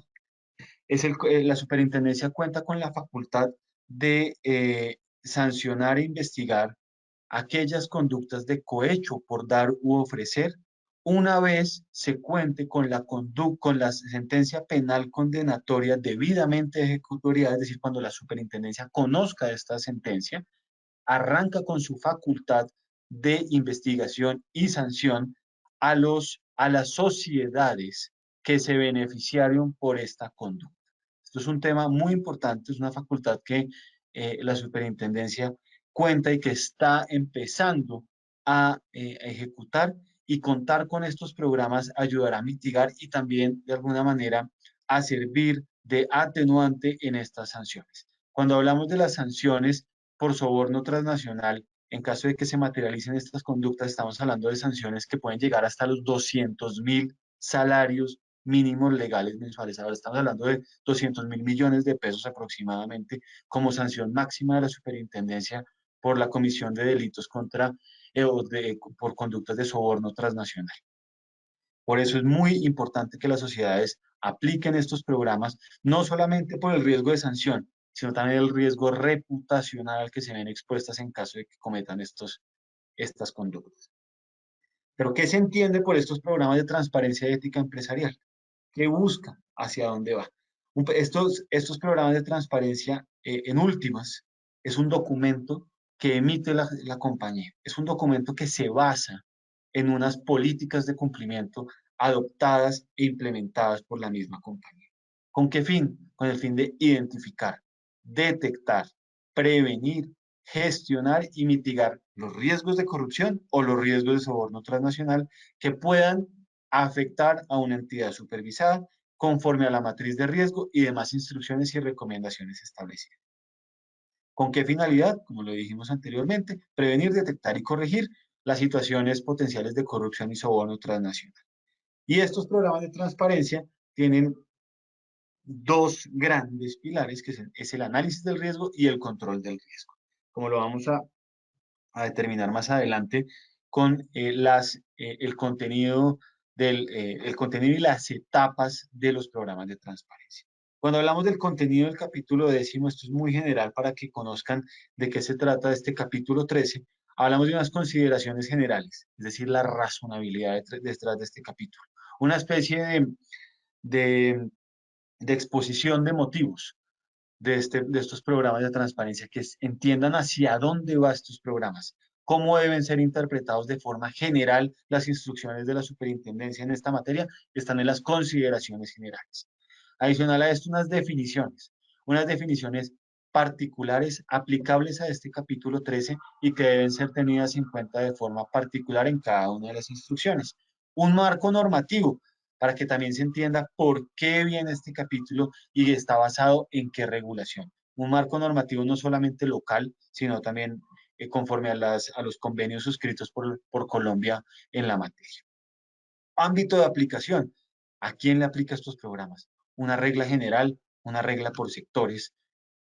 la superintendencia cuenta con la facultad de sancionar e investigar aquellas conductas de cohecho por dar u ofrecer una vez se cuente con la sentencia penal condenatoria debidamente ejecutoriada, es decir, cuando la superintendencia conozca esta sentencia, arranca con su facultad de investigación y sanción a las sociedades que se beneficiaron por esta conducta. Esto es un tema muy importante, es una facultad que la superintendencia cuenta y que está empezando a ejecutar, y contar con estos programas ayudará a mitigar y también de alguna manera a servir de atenuante en estas sanciones. Cuando hablamos de las sanciones por soborno transnacional, en caso de que se materialicen estas conductas, estamos hablando de sanciones que pueden llegar hasta los 200.000 salarios mínimos legales mensuales. Ahora estamos hablando de 200.000 millones de pesos aproximadamente como sanción máxima de la superintendencia por la comisión de delitos por conductas de soborno transnacional. Por eso es muy importante que las sociedades apliquen estos programas, no solamente por el riesgo de sanción, sino también el riesgo reputacional al que se ven expuestas en caso de que cometan estas conductas. Pero ¿qué se entiende por estos programas de transparencia y ética empresarial? ¿Qué busca? ¿Hacia dónde va? Estos programas de transparencia, en últimas, es un documento que emite la compañía. Es un documento que se basa en unas políticas de cumplimiento adoptadas e implementadas por la misma compañía. ¿Con qué fin? Con el fin de identificar, detectar, prevenir, gestionar y mitigar los riesgos de corrupción o los riesgos de soborno transnacional que puedan afectar a una entidad supervisada conforme a la matriz de riesgo y demás instrucciones y recomendaciones establecidas. ¿Con qué finalidad? Como lo dijimos anteriormente, prevenir, detectar y corregir las situaciones potenciales de corrupción y soborno transnacional. Y estos programas de transparencia tienen dos grandes pilares, que es el análisis del riesgo y el control del riesgo. Como lo vamos a determinar más adelante con el contenido y las etapas de los programas de transparencia. Cuando hablamos del contenido del capítulo 10, esto es muy general para que conozcan de qué se trata este capítulo 13, hablamos de unas consideraciones generales, es decir, la razonabilidad detrás de este capítulo. Una especie de exposición de motivos de estos programas de transparencia, que entiendan hacia dónde van estos programas, cómo deben ser interpretados de forma general las instrucciones de la superintendencia en esta materia, están en las consideraciones generales. Adicional a esto, unas definiciones particulares aplicables a este capítulo 13 y que deben ser tenidas en cuenta de forma particular en cada una de las instrucciones. Un marco normativo para que también se entienda por qué viene este capítulo y está basado en qué regulación. Un marco normativo no solamente local, sino también conforme a los convenios suscritos por Colombia en la materia. Ámbito de aplicación. ¿A quién le aplica estos programas? Una regla general, una regla por sectores.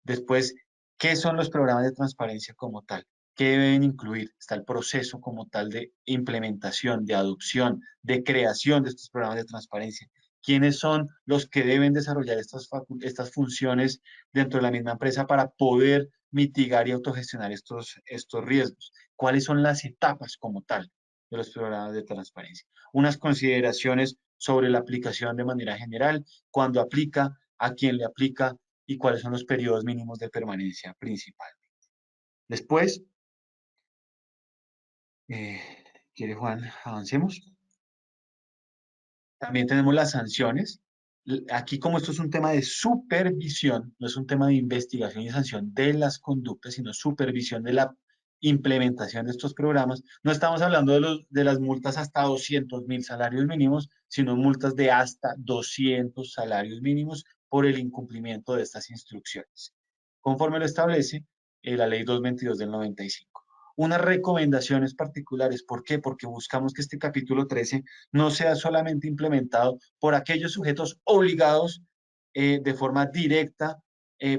Después, ¿qué son los programas de transparencia como tal? ¿Qué deben incluir? Está el proceso como tal de implementación, de adopción, de creación de estos programas de transparencia. ¿Quiénes son los que deben desarrollar estas funciones dentro de la misma empresa para poder mitigar y autogestionar estos riesgos? ¿Cuáles son las etapas como tal de los programas de transparencia? Unas consideraciones sobre la aplicación de manera general, cuándo aplica, a quién le aplica y cuáles son los periodos mínimos de permanencia principalmente. Después, ¿quiere Juan? Avancemos. También tenemos las sanciones. Aquí, como esto es un tema de supervisión, no es un tema de investigación y sanción de las conductas, sino supervisión de la implementación de estos programas, no estamos hablando de las multas hasta 200.000 salarios mínimos, sino multas de hasta 200 salarios mínimos por el incumplimiento de estas instrucciones, conforme lo establece la Ley 222 del 95. Unas recomendaciones particulares, ¿por qué? Porque buscamos que este capítulo 13 no sea solamente implementado por aquellos sujetos obligados de forma directa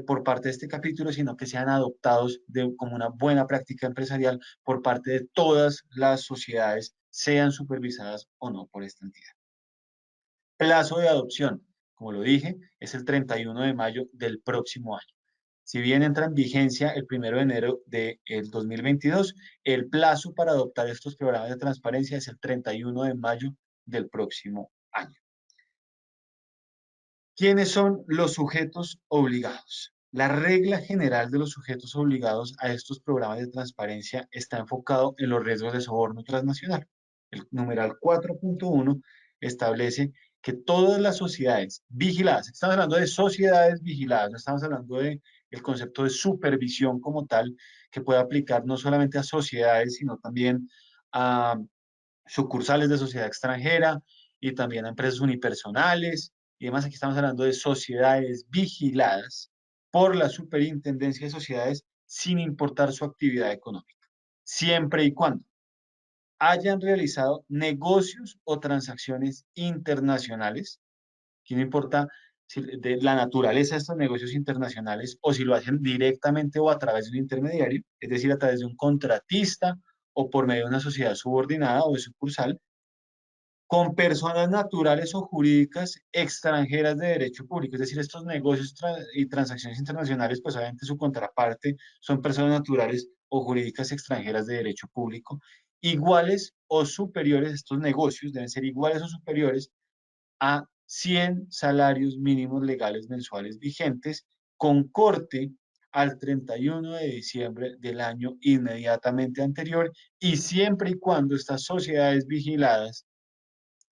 por parte de este capítulo, sino que sean adoptados como una buena práctica empresarial por parte de todas las sociedades, sean supervisadas o no por esta entidad. Plazo de adopción, como lo dije, es el 31 de mayo del próximo año. Si bien entra en vigencia el 1 de enero del 2022, el plazo para adoptar estos programas de transparencia es el 31 de mayo del próximo año. ¿Quiénes son los sujetos obligados? La regla general de los sujetos obligados a estos programas de transparencia está enfocado en los riesgos de soborno transnacional. El numeral 4.1 establece que todas las sociedades vigiladas, estamos hablando de sociedades vigiladas, no estamos hablando del concepto de supervisión como tal, que puede aplicar no solamente a sociedades, sino también a sucursales de sociedad extranjera y también a empresas unipersonales y demás. Aquí estamos hablando de sociedades vigiladas por la Superintendencia de Sociedades sin importar su actividad económica, siempre y cuando hayan realizado negocios o transacciones internacionales, que no importa de la naturaleza de estos negocios internacionales o si lo hacen directamente o a través de un intermediario, es decir, a través de un contratista o por medio de una sociedad subordinada o de sucursal, con personas naturales o jurídicas extranjeras de derecho público. Es decir, estos negocios y transacciones internacionales, pues obviamente su contraparte son personas naturales o jurídicas extranjeras de derecho público, iguales o superiores, estos negocios deben ser iguales o superiores a 100 salarios mínimos legales mensuales vigentes, con corte al 31 de diciembre del año inmediatamente anterior, y siempre y cuando estas sociedades vigiladas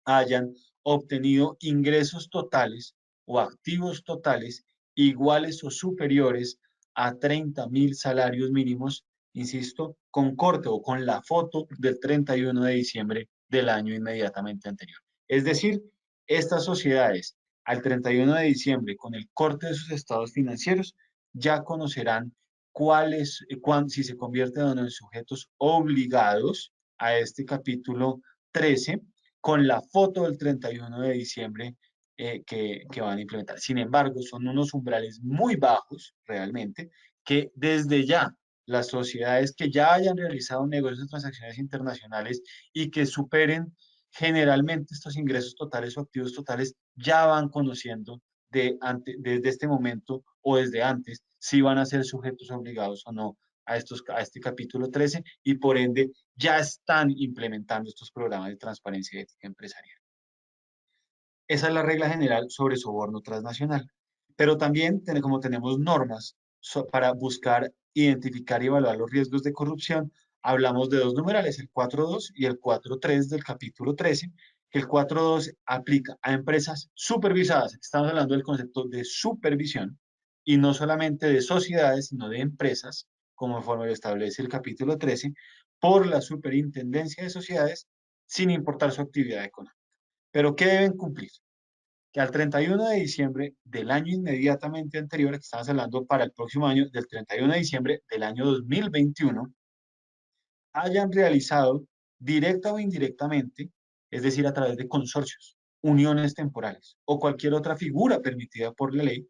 hayan obtenido ingresos totales o activos totales iguales o superiores a 30.000 salarios mínimos, insisto, con corte o con la foto del 31 de diciembre del año inmediatamente anterior. Es decir, estas sociedades al 31 de diciembre, con el corte de sus estados financieros, ya conocerán si se convierten o no en sujetos obligados a este capítulo 13, con la foto del 31 de diciembre que van a implementar. Sin embargo, son unos umbrales muy bajos, realmente, que desde ya las sociedades que ya hayan realizado negocios de transacciones internacionales y que superen generalmente estos ingresos totales o activos totales, ya van conociendo desde este momento o desde antes si van a ser sujetos obligados o no a este capítulo 13 y por ende ya están implementando estos programas de transparencia y ética empresarial. Esa es la regla general sobre soborno transnacional. Pero también, como tenemos normas para buscar, identificar y evaluar los riesgos de corrupción, hablamos de dos numerales, el 4.2 y el 4.3 del capítulo 13, que el 4.2 aplica a empresas supervisadas. Estamos hablando del concepto de supervisión y no solamente de sociedades, sino de empresas, conforme lo establece el capítulo 13, por la Superintendencia de Sociedades, sin importar su actividad económica. ¿Pero qué deben cumplir? Que al 31 de diciembre del año inmediatamente anterior, que estamos hablando para el próximo año, del 31 de diciembre del año 2021, hayan realizado directa o indirectamente, es decir, a través de consorcios, uniones temporales o cualquier otra figura permitida por la ley,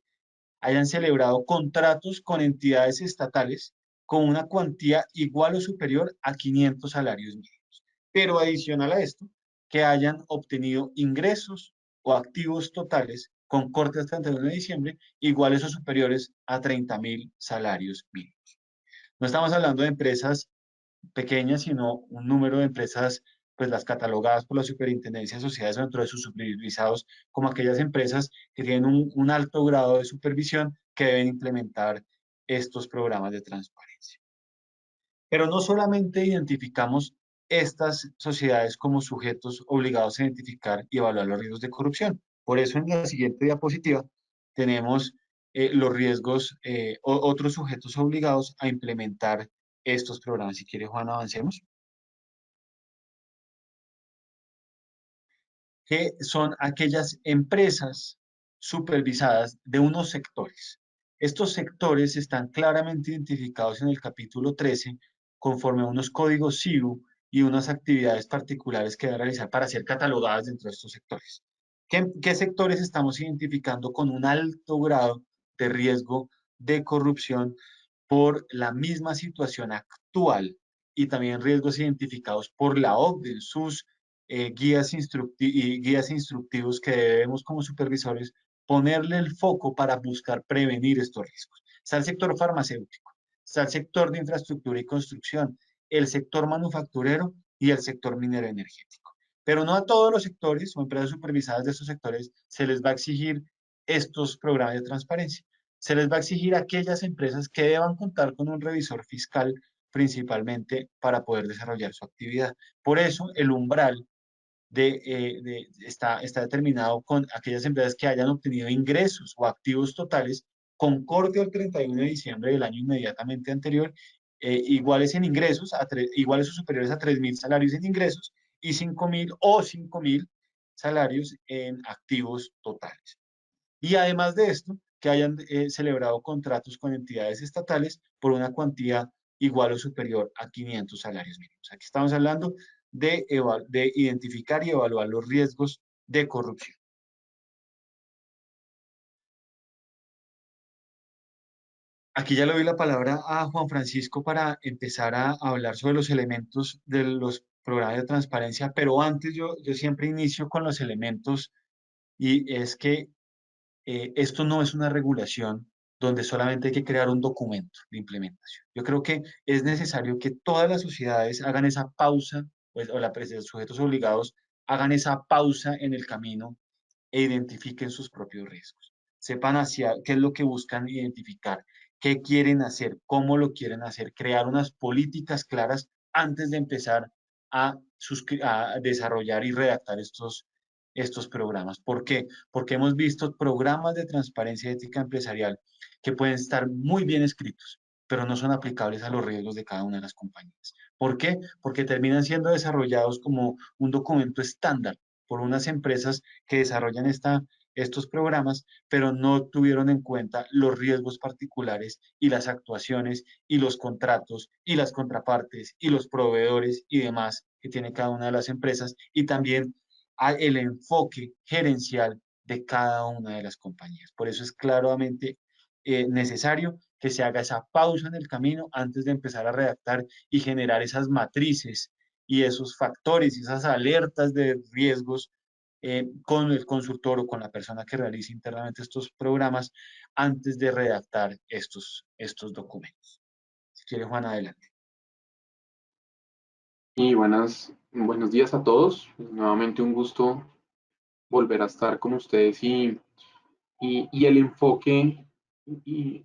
hayan celebrado contratos con entidades estatales con una cuantía igual o superior a 500 salarios mínimos. Pero adicional a esto, que hayan obtenido ingresos o activos totales con corte hasta el 31 de diciembre iguales o superiores a 30.000 salarios mínimos. No estamos hablando de empresas pequeñas, sino un número de empresas pues las catalogadas por la Superintendencia de Sociedades dentro de sus supervisados como aquellas empresas que tienen un alto grado de supervisión que deben implementar estos programas de transparencia. Pero no solamente identificamos estas sociedades como sujetos obligados a identificar y evaluar los riesgos de corrupción. Por eso en la siguiente diapositiva tenemos los riesgos, otros sujetos obligados a implementar estos programas. Si quiere, Juan, avancemos. Que son aquellas empresas supervisadas de unos sectores. Estos sectores están claramente identificados en el capítulo 13 conforme a unos códigos CIU y unas actividades particulares que deben realizar para ser catalogadas dentro de estos sectores. ¿Qué sectores estamos identificando con un alto grado de riesgo de corrupción por la misma situación actual y también riesgos identificados por la OCDE en sus guías instructivos que debemos como supervisores ponerle el foco para buscar prevenir estos riesgos? Está el sector farmacéutico, está el sector de infraestructura y construcción, el sector manufacturero y el sector minero energético. Pero no a todos los sectores o empresas supervisadas de estos sectores se les va a exigir estos programas de transparencia. Se les va a exigir a aquellas empresas que deban contar con un revisor fiscal principalmente para poder desarrollar su actividad. Por eso el umbral está determinado con aquellas empresas que hayan obtenido ingresos o activos totales concorde al 31 de diciembre del año inmediatamente anterior, iguales en ingresos, iguales o superiores a 3.000 salarios en ingresos y 5.000 o 5.000 salarios en activos totales. Y además de esto, que hayan celebrado contratos con entidades estatales por una cuantía igual o superior a 500 salarios mínimos. Aquí estamos hablando de identificar y evaluar los riesgos de corrupción. Aquí ya le doy la palabra a Juan Francisco para empezar a hablar sobre los elementos de los programas de transparencia, pero antes yo siempre inicio con los elementos y es que esto no es una regulación donde solamente hay que crear un documento de implementación. Yo creo que es necesario que todas las sociedades hagan esa pausa, pues, o los sujetos obligados hagan esa pausa en el camino e identifiquen sus propios riesgos. Sepan hacia qué es lo que buscan identificar, qué quieren hacer, cómo lo quieren hacer, crear unas políticas claras antes de empezar a desarrollar y redactar estos programas. ¿Por qué? Porque hemos visto programas de transparencia y ética empresarial que pueden estar muy bien escritos, pero no son aplicables a los riesgos de cada una de las compañías. ¿Por qué? Porque terminan siendo desarrollados como un documento estándar por unas empresas que desarrollan estos programas, pero no tuvieron en cuenta los riesgos particulares y las actuaciones y los contratos y las contrapartes y los proveedores y demás que tiene cada una de las empresas y también el enfoque gerencial de cada una de las compañías. Por eso es claramente necesario que se haga esa pausa en el camino antes de empezar a redactar y generar esas matrices y esos factores y esas alertas de riesgos con el consultor o con la persona que realiza internamente estos programas antes de redactar estos documentos. Si quiere, Juan, adelante. Y buenos días a todos. Nuevamente un gusto volver a estar con ustedes y el enfoque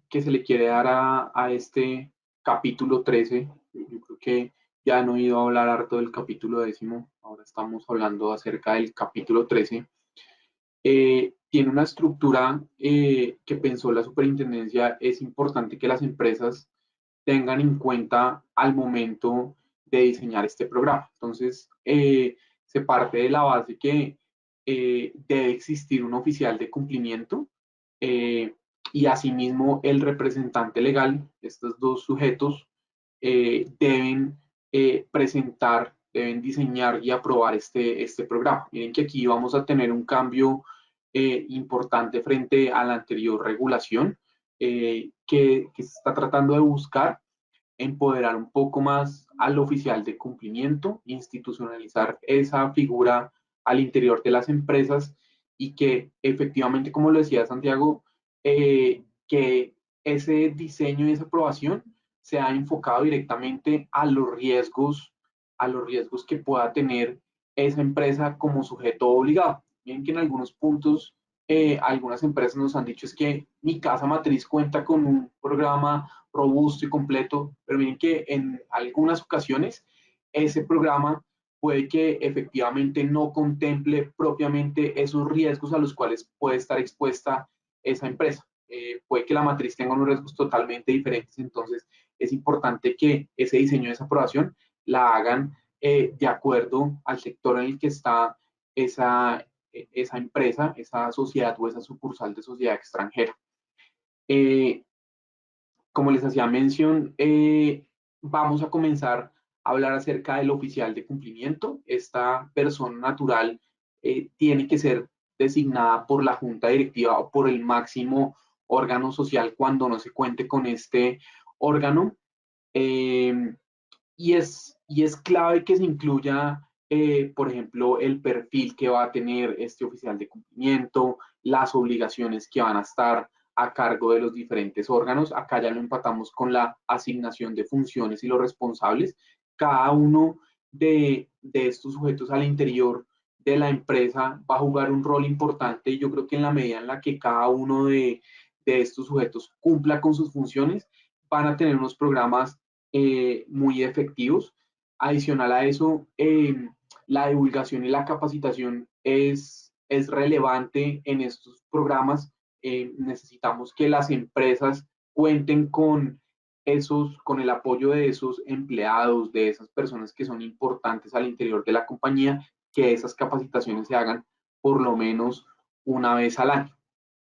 que se le quiere dar a este capítulo 13. Yo creo que ya han oído hablar harto del capítulo 10, ahora estamos hablando acerca del capítulo 13. Tiene una estructura que pensó la superintendencia. Es importante que las empresas tengan en cuenta al momento de diseñar este programa. Entonces, se parte de la base que debe existir un oficial de cumplimiento y asimismo el representante legal. Estos dos sujetos deben presentar, deben diseñar y aprobar este programa. Miren que aquí vamos a tener un cambio importante frente a la anterior regulación que se está tratando de buscar empoderar un poco más al oficial de cumplimiento, institucionalizar esa figura al interior de las empresas y que efectivamente, como lo decía Santiago, que ese diseño y esa aprobación se ha enfocado directamente a los riesgos que pueda tener esa empresa como sujeto obligado. Miren que en algunos puntos algunas empresas nos han dicho es que mi casa matriz cuenta con un programa robusto y completo, pero miren que en algunas ocasiones ese programa puede que efectivamente no contemple propiamente esos riesgos a los cuales puede estar expuesta esa empresa. Puede que la matriz tenga unos riesgos totalmente diferentes, entonces es importante que ese diseño de esa aprobación la hagan de acuerdo al sector en el que está esa empresa, esa sociedad o esa sucursal de sociedad extranjera. Como les hacía mención, vamos a comenzar a hablar acerca del oficial de cumplimiento. Esta persona natural tiene que ser designada por la junta directiva o por el máximo órgano social cuando no se cuente con este órgano. Y es clave que se incluya, por ejemplo, el perfil que va a tener este oficial de cumplimiento, las obligaciones que van a estar a cargo de los diferentes órganos. Acá ya lo empatamos con la asignación de funciones y los responsables. Cada uno de estos sujetos al interior de la empresa va a jugar un rol importante y yo creo que en la medida en la que cada uno de estos sujetos cumpla con sus funciones, van a tener unos programas muy efectivos. Adicional a eso, la divulgación y la capacitación es relevante en estos programas. Necesitamos que las empresas cuenten con con el apoyo de esos empleados, de esas personas que son importantes al interior de la compañía, que esas capacitaciones se hagan por lo menos una vez al año.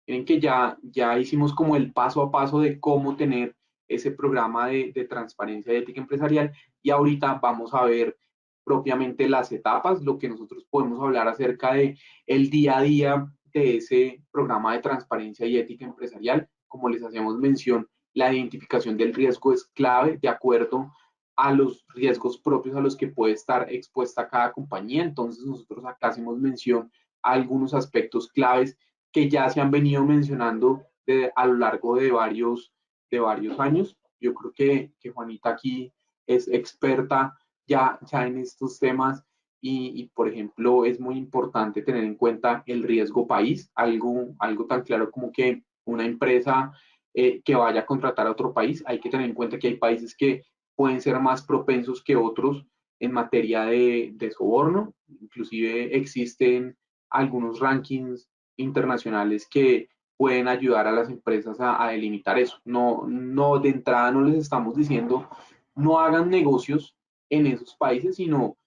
Miren que ya hicimos como el paso a paso de cómo tener ese programa de transparencia y ética empresarial y ahorita vamos a ver propiamente las etapas, lo que nosotros podemos hablar acerca de el día a día de ese programa de transparencia y ética empresarial. Como les hacíamos mención, la identificación del riesgo es clave de acuerdo a los riesgos propios a los que puede estar expuesta cada compañía. Entonces nosotros acá hacemos mención a algunos aspectos claves que ya se han venido mencionando a lo largo de varios años. Yo creo que Juanita aquí es experta ya en estos temas y, por ejemplo, es muy importante tener en cuenta el riesgo país, algo tan claro como que una empresa que vaya a contratar a otro país, hay que tener en cuenta que hay países que pueden ser más propensos que otros en materia de soborno, inclusive existen algunos rankings internacionales que pueden ayudar a las empresas a delimitar eso. No, de entrada no les estamos diciendo no hagan negocios en esos países, sino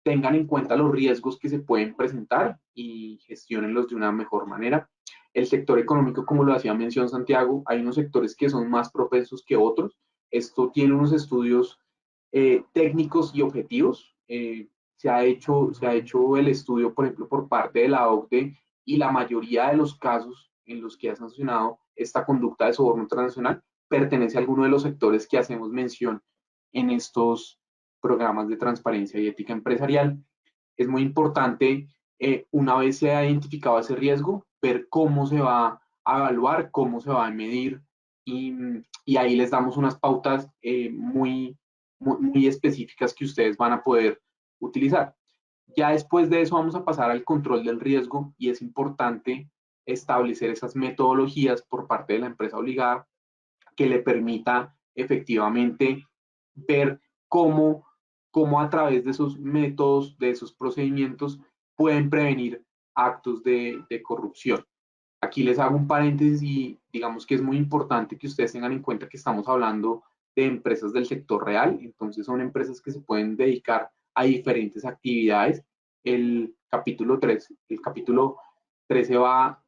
tengan en cuenta los riesgos que se pueden presentar y gestionenlos de una mejor manera. El sector económico, como lo hacía mención Santiago, hay unos sectores que son más propensos que otros. Esto tiene unos estudios técnicos y objetivos. Se ha hecho el estudio, por ejemplo, por parte de la OCDE y la mayoría de los casos en los que ha sancionado esta conducta de soborno transnacional pertenece a alguno de los sectores que hacemos mención en estos programas de transparencia y ética empresarial. Es muy importante, una vez se ha identificado ese riesgo, ver cómo se va a evaluar, cómo se va a medir y ahí les damos unas pautas muy específicas que ustedes van a poder utilizar. Ya después de eso vamos a pasar al control del riesgo y es importante establecer esas metodologías por parte de la empresa obligada que le permita efectivamente ver cómo a través de esos métodos, de esos procedimientos, pueden prevenir actos de corrupción. Aquí les hago un paréntesis y digamos que es muy importante que ustedes tengan en cuenta que estamos hablando de empresas del sector real, entonces son empresas que se pueden dedicar a diferentes actividades. El capítulo 13 va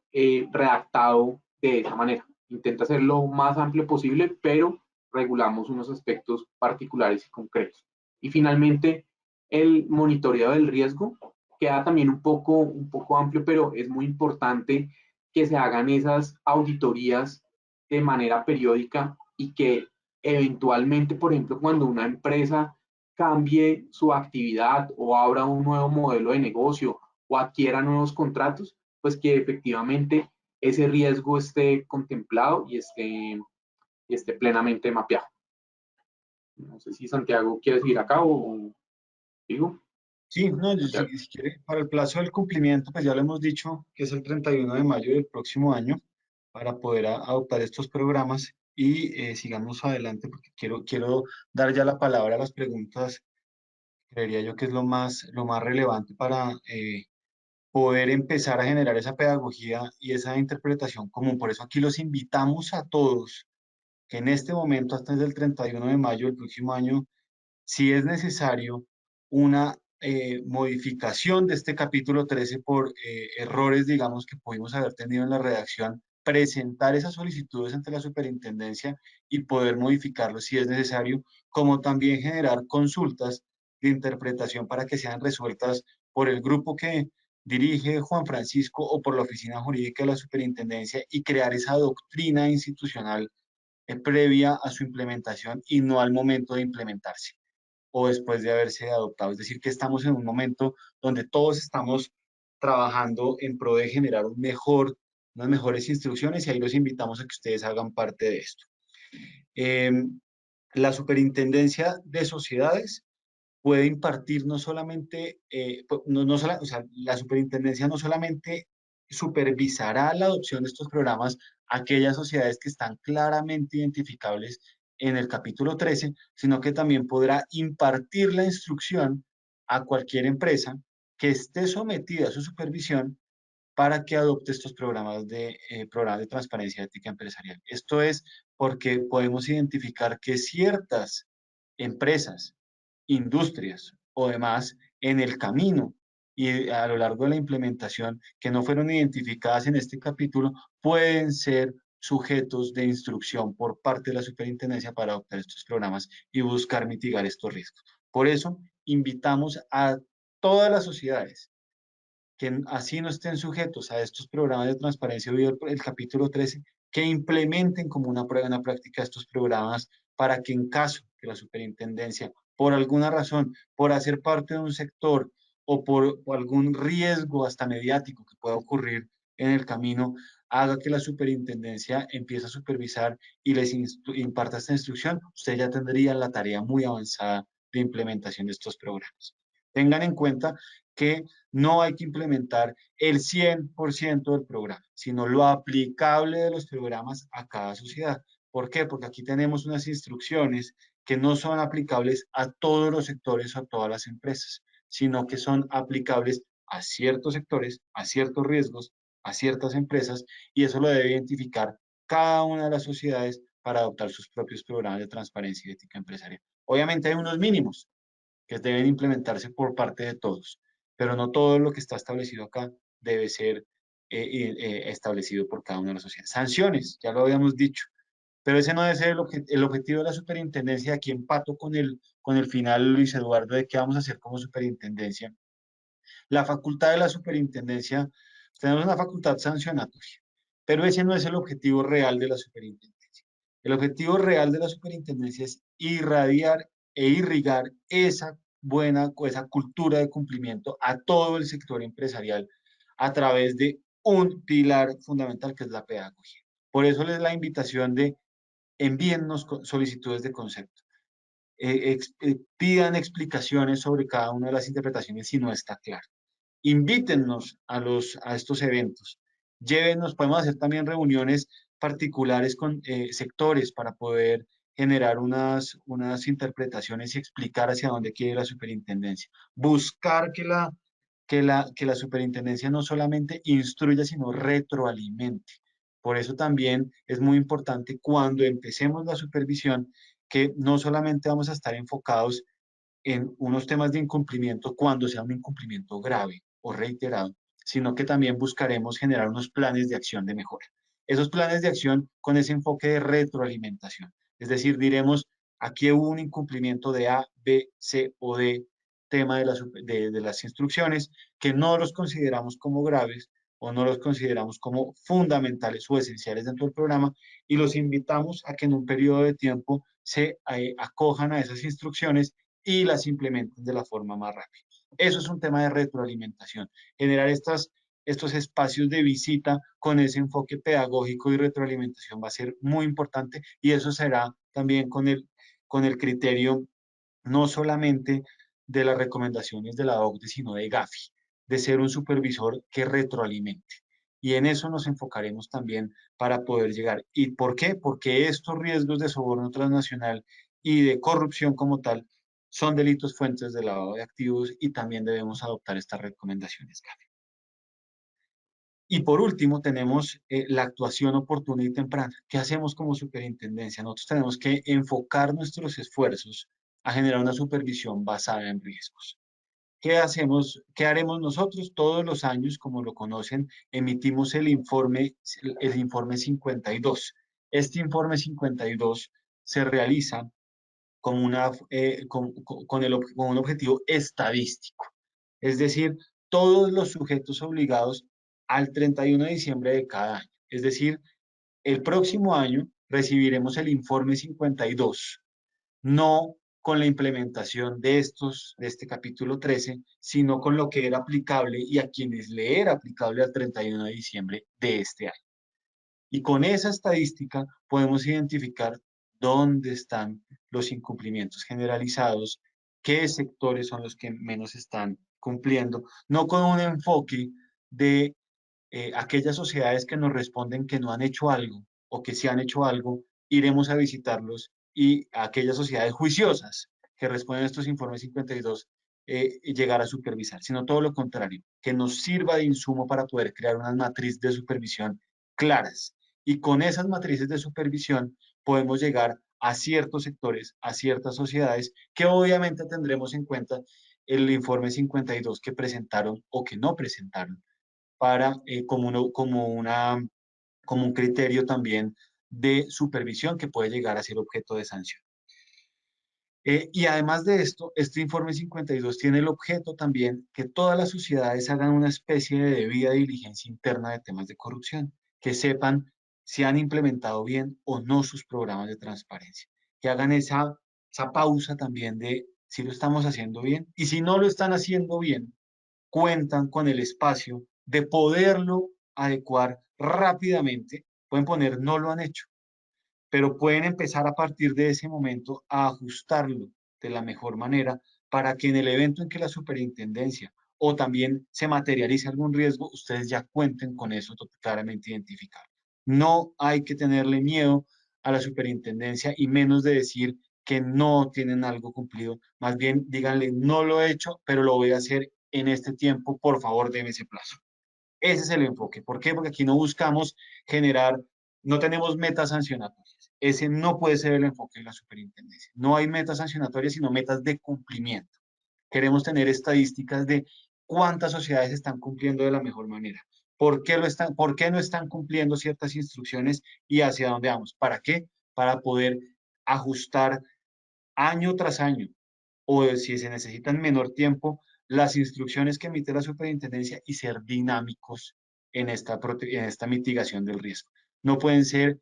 redactado de esa manera. Intenta ser lo más amplio posible, pero regulamos unos aspectos particulares y concretos. Y finalmente, el monitoreo del riesgo queda también un poco amplio, pero es muy importante que se hagan esas auditorías de manera periódica y que eventualmente, por ejemplo, cuando una empresa cambie su actividad o abra un nuevo modelo de negocio o adquiera nuevos contratos, pues que efectivamente ese riesgo esté contemplado y esté plenamente mapeado. No sé si Santiago quiere seguir acá o digo. Sí, no, si quiere, para el plazo del cumplimiento, pues ya lo hemos dicho que es el 31 de mayo del próximo año para poder adoptar estos programas y sigamos adelante porque quiero dar ya la palabra a las preguntas. Creería yo que es lo más relevante para poder empezar a generar esa pedagogía y esa interpretación común. Por eso aquí los invitamos a todos que en este momento, hasta desde el 31 de mayo del próximo año, si es necesario una modificación de este capítulo 13 por errores, digamos, que pudimos haber tenido en la redacción, presentar esas solicitudes ante la superintendencia y poder modificarlo si es necesario, como también generar consultas de interpretación para que sean resueltas por el grupo que dirige Juan Francisco o por la oficina jurídica de la superintendencia y crear esa doctrina institucional previa a su implementación y no al momento de implementarse o después de haberse adoptado. Es decir, que estamos en un momento donde todos estamos trabajando en pro de generar unas mejores instrucciones y ahí los invitamos a que ustedes hagan parte de esto. La Superintendencia de Sociedades puede impartir no solamente, o sea, la superintendencia no solamente supervisará la adopción de estos programas a aquellas sociedades que están claramente identificables en el capítulo 13, sino que también podrá impartir la instrucción a cualquier empresa que esté sometida a su supervisión para que adopte estos programas de transparencia ética empresarial. Esto es porque podemos identificar que ciertas empresas, industrias o demás en el camino y a lo largo de la implementación que no fueron identificadas en este capítulo pueden ser sujetos de instrucción por parte de la superintendencia para adoptar estos programas y buscar mitigar estos riesgos. Por eso, invitamos a todas las sociedades que así no estén sujetos a estos programas de transparencia, el capítulo 13, que implementen como una prueba en la práctica estos programas para que en caso que la superintendencia, por alguna razón, por hacer parte de un sector o por algún riesgo hasta mediático que pueda ocurrir en el camino, haga que la superintendencia empiece a supervisar y les imparta esta instrucción, usted ya tendría la tarea muy avanzada de implementación de estos programas. Tengan en cuenta que no hay que implementar el 100% del programa, sino lo aplicable de los programas a cada sociedad. ¿Por qué? Porque aquí tenemos unas instrucciones que no son aplicables a todos los sectores o a todas las empresas, sino que son aplicables a ciertos sectores, a ciertos riesgos, a ciertas empresas, y eso lo debe identificar cada una de las sociedades para adoptar sus propios programas de transparencia y ética empresarial. Obviamente hay unos mínimos que deben implementarse por parte de todos, pero no todo lo que está establecido acá debe ser establecido por cada una de las sociedades. Sanciones, ya lo habíamos dicho, pero ese no debe ser el objetivo de la superintendencia. Aquí empato con el final, Luis Eduardo, de qué vamos a hacer como superintendencia. La facultad de la superintendencia, tenemos una facultad sancionatoria, pero ese no es el objetivo real de la superintendencia. El objetivo real de la superintendencia es irradiar e irrigar esa esa cultura de cumplimiento a todo el sector empresarial a través de un pilar fundamental que es la pedagogía. Por eso les la invitación de envíennos solicitudes de concepto. Pidan explicaciones sobre cada una de las interpretaciones si no está claro. Invítennos a estos eventos. Llévenos, podemos hacer también reuniones particulares con sectores para poder generar unas interpretaciones y explicar hacia dónde quiere la superintendencia. Buscar que la superintendencia no solamente instruya, sino retroalimente. Por eso también es muy importante cuando empecemos la supervisión que no solamente vamos a estar enfocados en unos temas de incumplimiento cuando sea un incumplimiento grave o reiterado, sino que también buscaremos generar unos planes de acción de mejora. Esos planes de acción con ese enfoque de retroalimentación. Es decir, diremos, aquí hubo un incumplimiento de A, B, C o D tema de las instrucciones que no los consideramos como graves o no los consideramos como fundamentales o esenciales dentro del programa y los invitamos a que en un periodo de tiempo se acojan a esas instrucciones y las implementen de la forma más rápida. Eso es un tema de retroalimentación, generar estos espacios de visita con ese enfoque pedagógico y retroalimentación va a ser muy importante y eso será también con el criterio no solamente de las recomendaciones de la OCDE, sino de Gafi, de ser un supervisor que retroalimente. Y en eso nos enfocaremos también para poder llegar. ¿Y por qué? Porque estos riesgos de soborno transnacional y de corrupción como tal son delitos fuentes de lavado de activos y también debemos adoptar estas recomendaciones, Gafi. Y por último, tenemos la actuación oportuna y temprana. ¿Qué hacemos como superintendencia? Nosotros tenemos que enfocar nuestros esfuerzos a generar una supervisión basada en riesgos. ¿Qué hacemos? ¿Qué haremos nosotros? Todos los años, como lo conocen, emitimos el informe 52. Este informe 52 se realiza con un objetivo estadístico. Es decir, todos los sujetos obligados al 31 de diciembre de cada año. Es decir, el próximo año recibiremos el informe 52, no con la implementación de este capítulo 13, sino con lo que era aplicable y a quienes le era aplicable al 31 de diciembre de este año. Y con esa estadística podemos identificar dónde están los incumplimientos generalizados, qué sectores son los que menos están cumpliendo, no con un enfoque de aquellas sociedades que nos responden que no han hecho algo o que si han hecho algo, iremos a visitarlos, y aquellas sociedades juiciosas que responden a estos informes 52, llegar a supervisar, sino todo lo contrario, que nos sirva de insumo para poder crear una matriz de supervisión claras. Y con esas matrices de supervisión podemos llegar a ciertos sectores, a ciertas sociedades, que obviamente tendremos en cuenta el informe 52 que presentaron o que no presentaron, para como un criterio también de supervisión que puede llegar a ser objeto de sanción. Y además de esto, este informe 52 tiene el objeto también que todas las sociedades hagan una especie de debida diligencia interna de temas de corrupción, que sepan si han implementado bien o no sus programas de transparencia, que hagan esa pausa también de si lo estamos haciendo bien, y si no lo están haciendo bien, cuentan con el espacio de poderlo adecuar rápidamente. Pueden poner no lo han hecho, pero pueden empezar a partir de ese momento a ajustarlo de la mejor manera para que en el evento en que la superintendencia o también se materialice algún riesgo, ustedes ya cuenten con eso claramente identificado. No hay que tenerle miedo a la superintendencia y menos de decir que no tienen algo cumplido. Más bien díganle, no lo he hecho, pero lo voy a hacer en este tiempo, por favor, déme ese plazo. Ese es el enfoque. ¿Por qué? Porque aquí no buscamos generar, no tenemos metas sancionatorias. Ese no puede ser el enfoque de la superintendencia. No hay metas sancionatorias, sino metas de cumplimiento. Queremos tener estadísticas de cuántas sociedades están cumpliendo de la mejor manera. ¿Por qué no están cumpliendo ciertas instrucciones y hacia dónde vamos? ¿Para qué? Para poder ajustar año tras año, o si se necesita en menor tiempo, las instrucciones que emite la superintendencia y ser dinámicos en esta mitigación del riesgo. No pueden ser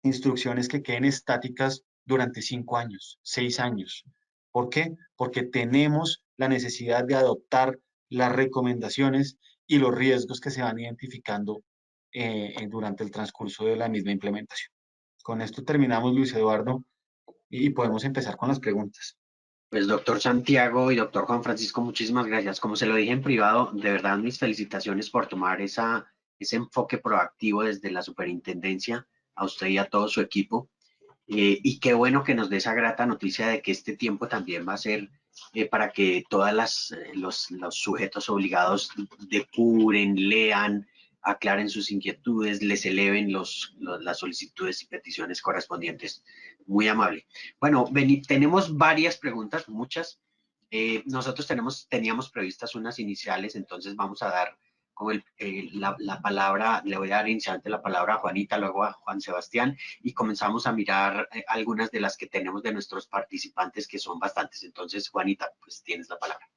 instrucciones que queden estáticas durante 5 años, 6 años. ¿Por qué? Porque tenemos la necesidad de adoptar las recomendaciones y los riesgos que se van identificando durante el transcurso de la misma implementación. Con esto terminamos, Luis Eduardo, y podemos empezar con las preguntas. Pues doctor Santiago y doctor Juan Francisco, muchísimas gracias. Como se lo dije en privado, de verdad mis felicitaciones por tomar ese enfoque proactivo desde la superintendencia, a usted y a todo su equipo. Y qué bueno que nos dé esa grata noticia de que este tiempo también va a ser para que todos los sujetos obligados depuren, lean, aclaren sus inquietudes, les eleven las solicitudes y peticiones correspondientes. Muy amable. Bueno, tenemos varias preguntas, muchas. Nosotros teníamos previstas unas iniciales, entonces vamos a dar con la palabra, le voy a dar inicialmente la palabra a Juanita, luego a Juan Sebastián, y comenzamos a mirar algunas de las que tenemos de nuestros participantes, que son bastantes. Entonces, Juanita, pues tienes la palabra.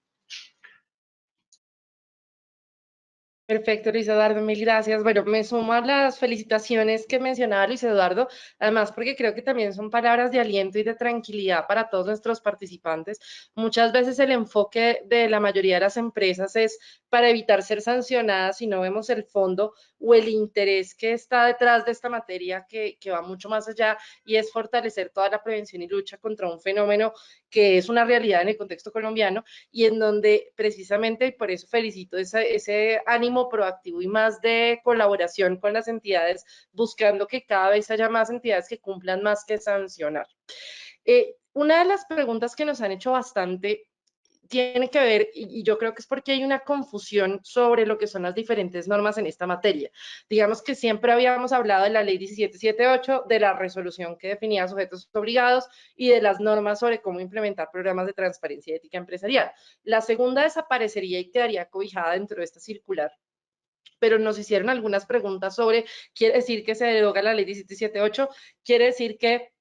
Perfecto, Luis Eduardo, mil gracias. Bueno, me sumo a las felicitaciones que mencionaba Luis Eduardo, además porque creo que también son palabras de aliento y de tranquilidad para todos nuestros participantes. Muchas veces el enfoque de la mayoría de las empresas es para evitar ser sancionadas y no vemos el fondo o el interés que está detrás de esta materia que va mucho más allá, y es fortalecer toda la prevención y lucha contra un fenómeno que es una realidad en el contexto colombiano y en donde precisamente, y por eso felicito ese ánimo proactivo y más de colaboración con las entidades, buscando que cada vez haya más entidades que cumplan más que sancionar. Una de las preguntas que nos han hecho bastante tiene que ver, y yo creo que es porque hay una confusión sobre lo que son las diferentes normas en esta materia. Digamos que siempre habíamos hablado de la ley 1778, de la resolución que definía sujetos obligados y de las normas sobre cómo implementar programas de transparencia y ética empresarial. La segunda desaparecería y quedaría cobijada dentro de esta circular, pero nos hicieron algunas preguntas sobre, ¿quiere decir que se deroga la ley 1778? ¿Quiere decir que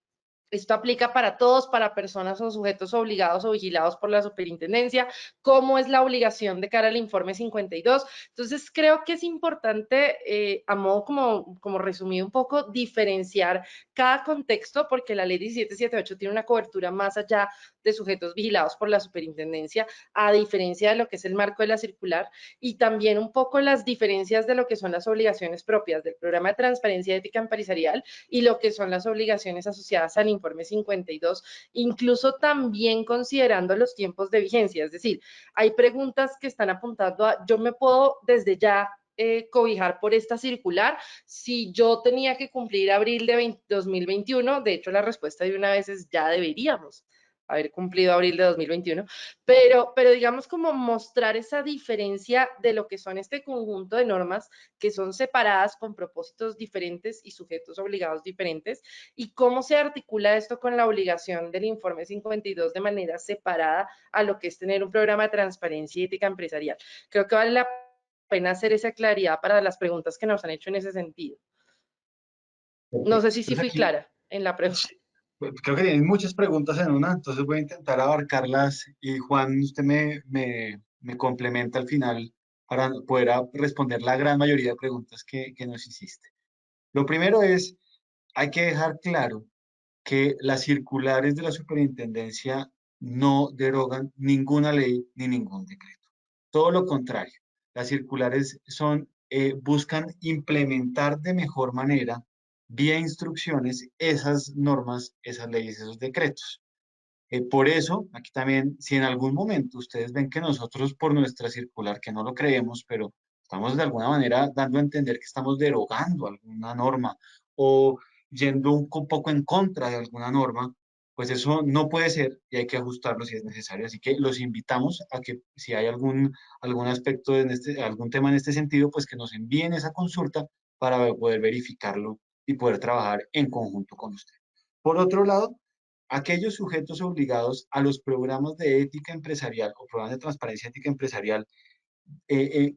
esto aplica para todos, para personas o sujetos obligados o vigilados por la superintendencia? ¿Cómo es la obligación de cara al informe 52? Entonces, creo que es importante, a modo como resumir un poco, diferenciar cada contexto, porque la ley 1778 tiene una cobertura más allá de sujetos vigilados por la superintendencia, a diferencia de lo que es el marco de la circular, y también un poco las diferencias de lo que son las obligaciones propias del programa de transparencia y ética empresarial y lo que son las obligaciones asociadas al informe 52, incluso también considerando los tiempos de vigencia. Es decir, hay preguntas que están apuntando a, yo me puedo desde ya cobijar por esta circular. Si yo tenía que cumplir abril de 2021, de hecho la respuesta de una vez es ya deberíamos haber cumplido abril de 2021, pero digamos como mostrar esa diferencia de lo que son este conjunto de normas que son separadas con propósitos diferentes y sujetos obligados diferentes, y cómo se articula esto con la obligación del informe 52 de manera separada a lo que es tener un programa de transparencia y ética empresarial. Creo que vale la pena hacer esa claridad para las preguntas que nos han hecho en ese sentido. No sé si sí fui clara en la pregunta. Creo que tienen muchas preguntas en una, entonces voy a intentar abarcarlas y Juan, usted me complementa al final para poder responder la gran mayoría de preguntas que nos hiciste. Lo primero es, hay que dejar claro que las circulares de la superintendencia no derogan ninguna ley ni ningún decreto. Todo lo contrario, las circulares buscan implementar de mejor manera, vía instrucciones, esas normas, esas leyes, esos decretos. Por eso, aquí también, si en algún momento ustedes ven que nosotros por nuestra circular, que no lo creemos, pero estamos de alguna manera dando a entender que estamos derogando alguna norma o yendo un poco en contra de alguna norma, pues eso no puede ser y hay que ajustarlo si es necesario. Así que los invitamos a que si hay algún aspecto, algún tema en este sentido, pues que nos envíen esa consulta para poder verificarlo y poder trabajar en conjunto con usted. Por otro lado, aquellos sujetos obligados a los programas de ética empresarial o programas de transparencia ética empresarial,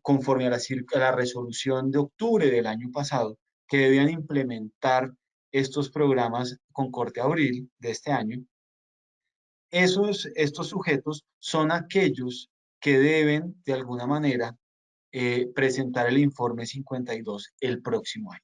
conforme a la resolución de octubre del año pasado, que debían implementar estos programas con corte a abril de este año, estos sujetos son aquellos que deben, de alguna manera, presentar el informe 52 el próximo año.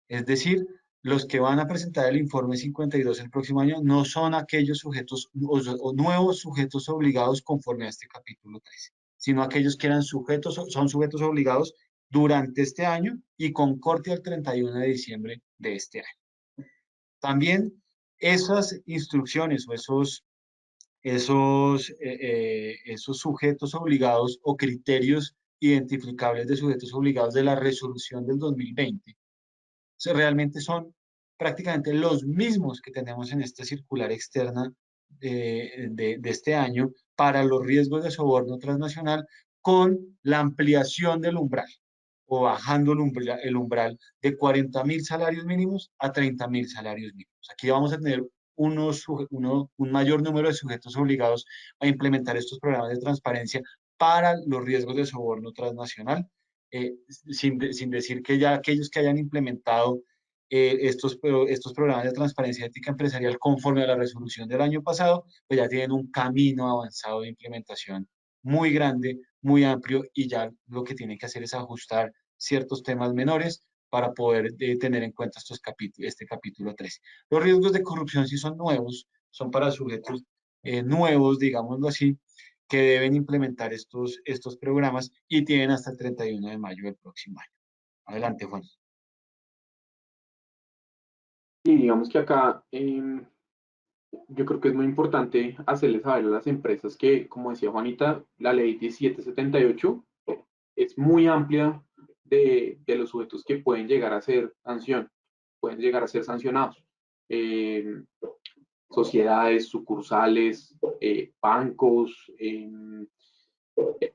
Es decir, los que van a presentar el informe 52 el próximo año no son aquellos sujetos o nuevos sujetos obligados conforme a este capítulo 13, sino aquellos que son sujetos obligados durante este año y con corte al 31 de diciembre de este año. También esas instrucciones o esos sujetos obligados o criterios identificables de sujetos obligados de la resolución del 2020 realmente son prácticamente los mismos que tenemos en esta circular externa de este año para los riesgos de soborno transnacional, con la ampliación del umbral o bajando el umbral de 40.000 salarios mínimos a 30.000 salarios mínimos. Aquí vamos a tener un mayor número de sujetos obligados a implementar estos programas de transparencia para los riesgos de soborno transnacional, sin decir que ya aquellos que hayan implementado estos programas de transparencia ética empresarial conforme a la resolución del año pasado, pues ya tienen un camino avanzado de implementación muy grande, muy amplio, y ya lo que tienen que hacer es ajustar ciertos temas menores para poder tener en cuenta este capítulo 13. Los riesgos de corrupción sí son nuevos, son para sujetos nuevos, digámoslo así, que deben implementar estos programas y tienen hasta el 31 de mayo del próximo año. Adelante, Juan. Y digamos que acá yo creo que es muy importante hacerles saber a las empresas que, como decía Juanita, la ley 1778 es muy amplia de los sujetos que pueden llegar a ser pueden llegar a ser sancionados. Eh, Sociedades, sucursales, bancos,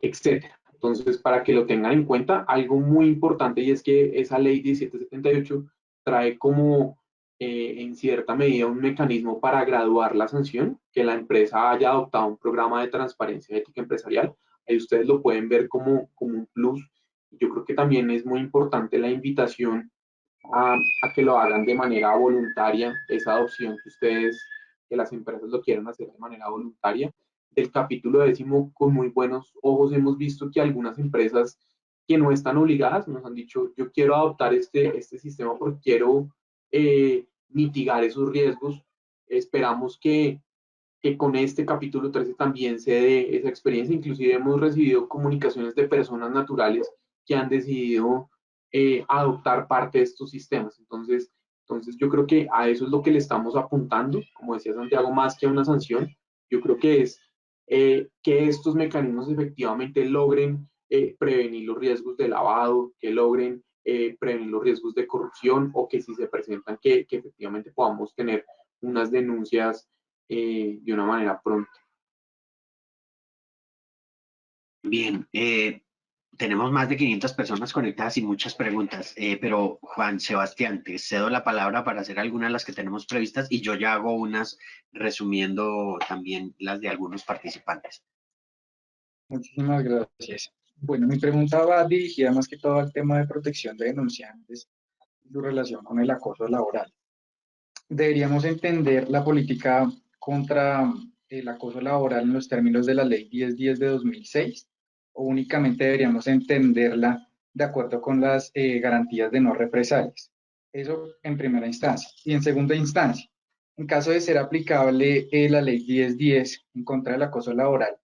etcétera. Entonces, para que lo tengan en cuenta, algo muy importante y es que esa ley 1778 trae como en cierta medida un mecanismo para graduar la sanción, que la empresa haya adoptado un programa de transparencia ética empresarial. Ahí ustedes lo pueden ver como un plus. Yo creo que también es muy importante la invitación a que lo hagan de manera voluntaria, esa adopción que las empresas lo quieran hacer de manera voluntaria. Del capítulo 10, con muy buenos ojos, hemos visto que algunas empresas que no están obligadas nos han dicho, yo quiero adoptar este sistema porque quiero mitigar esos riesgos. Esperamos que con este capítulo 13 también se dé esa experiencia. Inclusive hemos recibido comunicaciones de personas naturales que han decidido adoptar parte de estos sistemas. Entonces, yo creo que a eso es lo que le estamos apuntando, como decía Santiago, más que a una sanción. Yo creo que es que estos mecanismos efectivamente logren prevenir los riesgos de lavado, que logren prevenir los riesgos de corrupción o que si se presentan que efectivamente podamos tener unas denuncias de una manera pronta. Bien, tenemos más de 500 personas conectadas y muchas preguntas, pero Juan Sebastián, te cedo la palabra para hacer algunas de las que tenemos previstas y yo ya hago unas resumiendo también las de algunos participantes. Muchísimas gracias. Bueno, mi pregunta va dirigida más que todo al tema de protección de denunciantes y su relación con el acoso laboral. Deberíamos entender la política contra el acoso laboral en los términos de la Ley 1010 de 2006 o únicamente deberíamos entenderla de acuerdo con las garantías de no represalias. Eso en primera instancia. Y en segunda instancia, en caso de ser aplicable la Ley 1010 en contra del acoso laboral,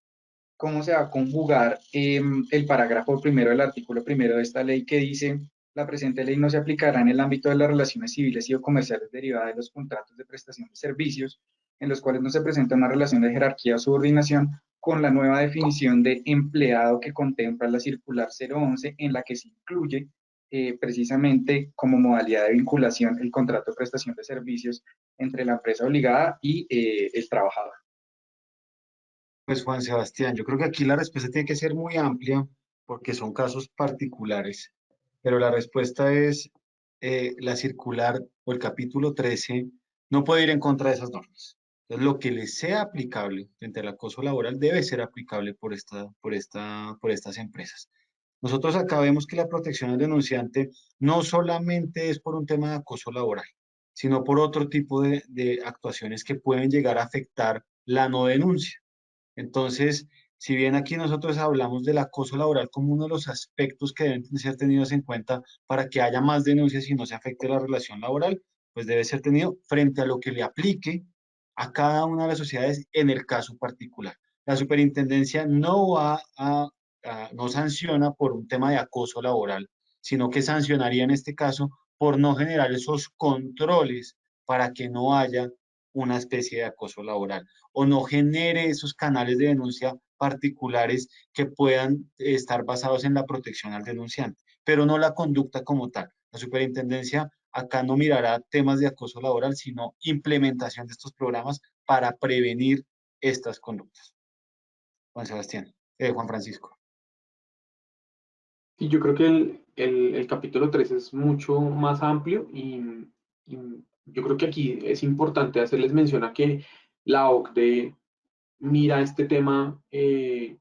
¿cómo se va a conjugar el parágrafo primero del artículo primero de esta ley que dice: la presente ley no se aplicará en el ámbito de las relaciones civiles y o comerciales derivadas de los contratos de prestación de servicios, en los cuales no se presenta una relación de jerarquía o subordinación, con la nueva definición de empleado que contempla la circular 011, en la que se incluye precisamente como modalidad de vinculación el contrato de prestación de servicios entre la empresa obligada y el trabajador? Pues Juan Sebastián, yo creo que aquí la respuesta tiene que ser muy amplia porque son casos particulares, pero la respuesta es la circular o el capítulo 13 no puede ir en contra de esas normas. Entonces, lo que les sea aplicable frente al acoso laboral debe ser aplicable por estas empresas. Nosotros acá vemos que la protección al denunciante no solamente es por un tema de acoso laboral, sino por otro tipo de actuaciones que pueden llegar a afectar la no denuncia. Entonces, si bien aquí nosotros hablamos del acoso laboral como uno de los aspectos que deben ser tenidos en cuenta para que haya más denuncias y no se afecte la relación laboral, pues debe ser tenido frente a lo que le aplique a cada una de las sociedades en el caso particular. La superintendencia no sanciona por un tema de acoso laboral, sino que sancionaría en este caso por no generar esos controles para que no haya una especie de acoso laboral o no genere esos canales de denuncia particulares que puedan estar basados en la protección al denunciante, pero no la conducta como tal. La superintendencia acá no mirará temas de acoso laboral, sino implementación de estos programas para prevenir estas conductas. Juan Sebastián, Juan Francisco. Y yo creo que el capítulo 3 es mucho más amplio y yo creo que aquí es importante hacerles mención a que la OCDE mira este tema de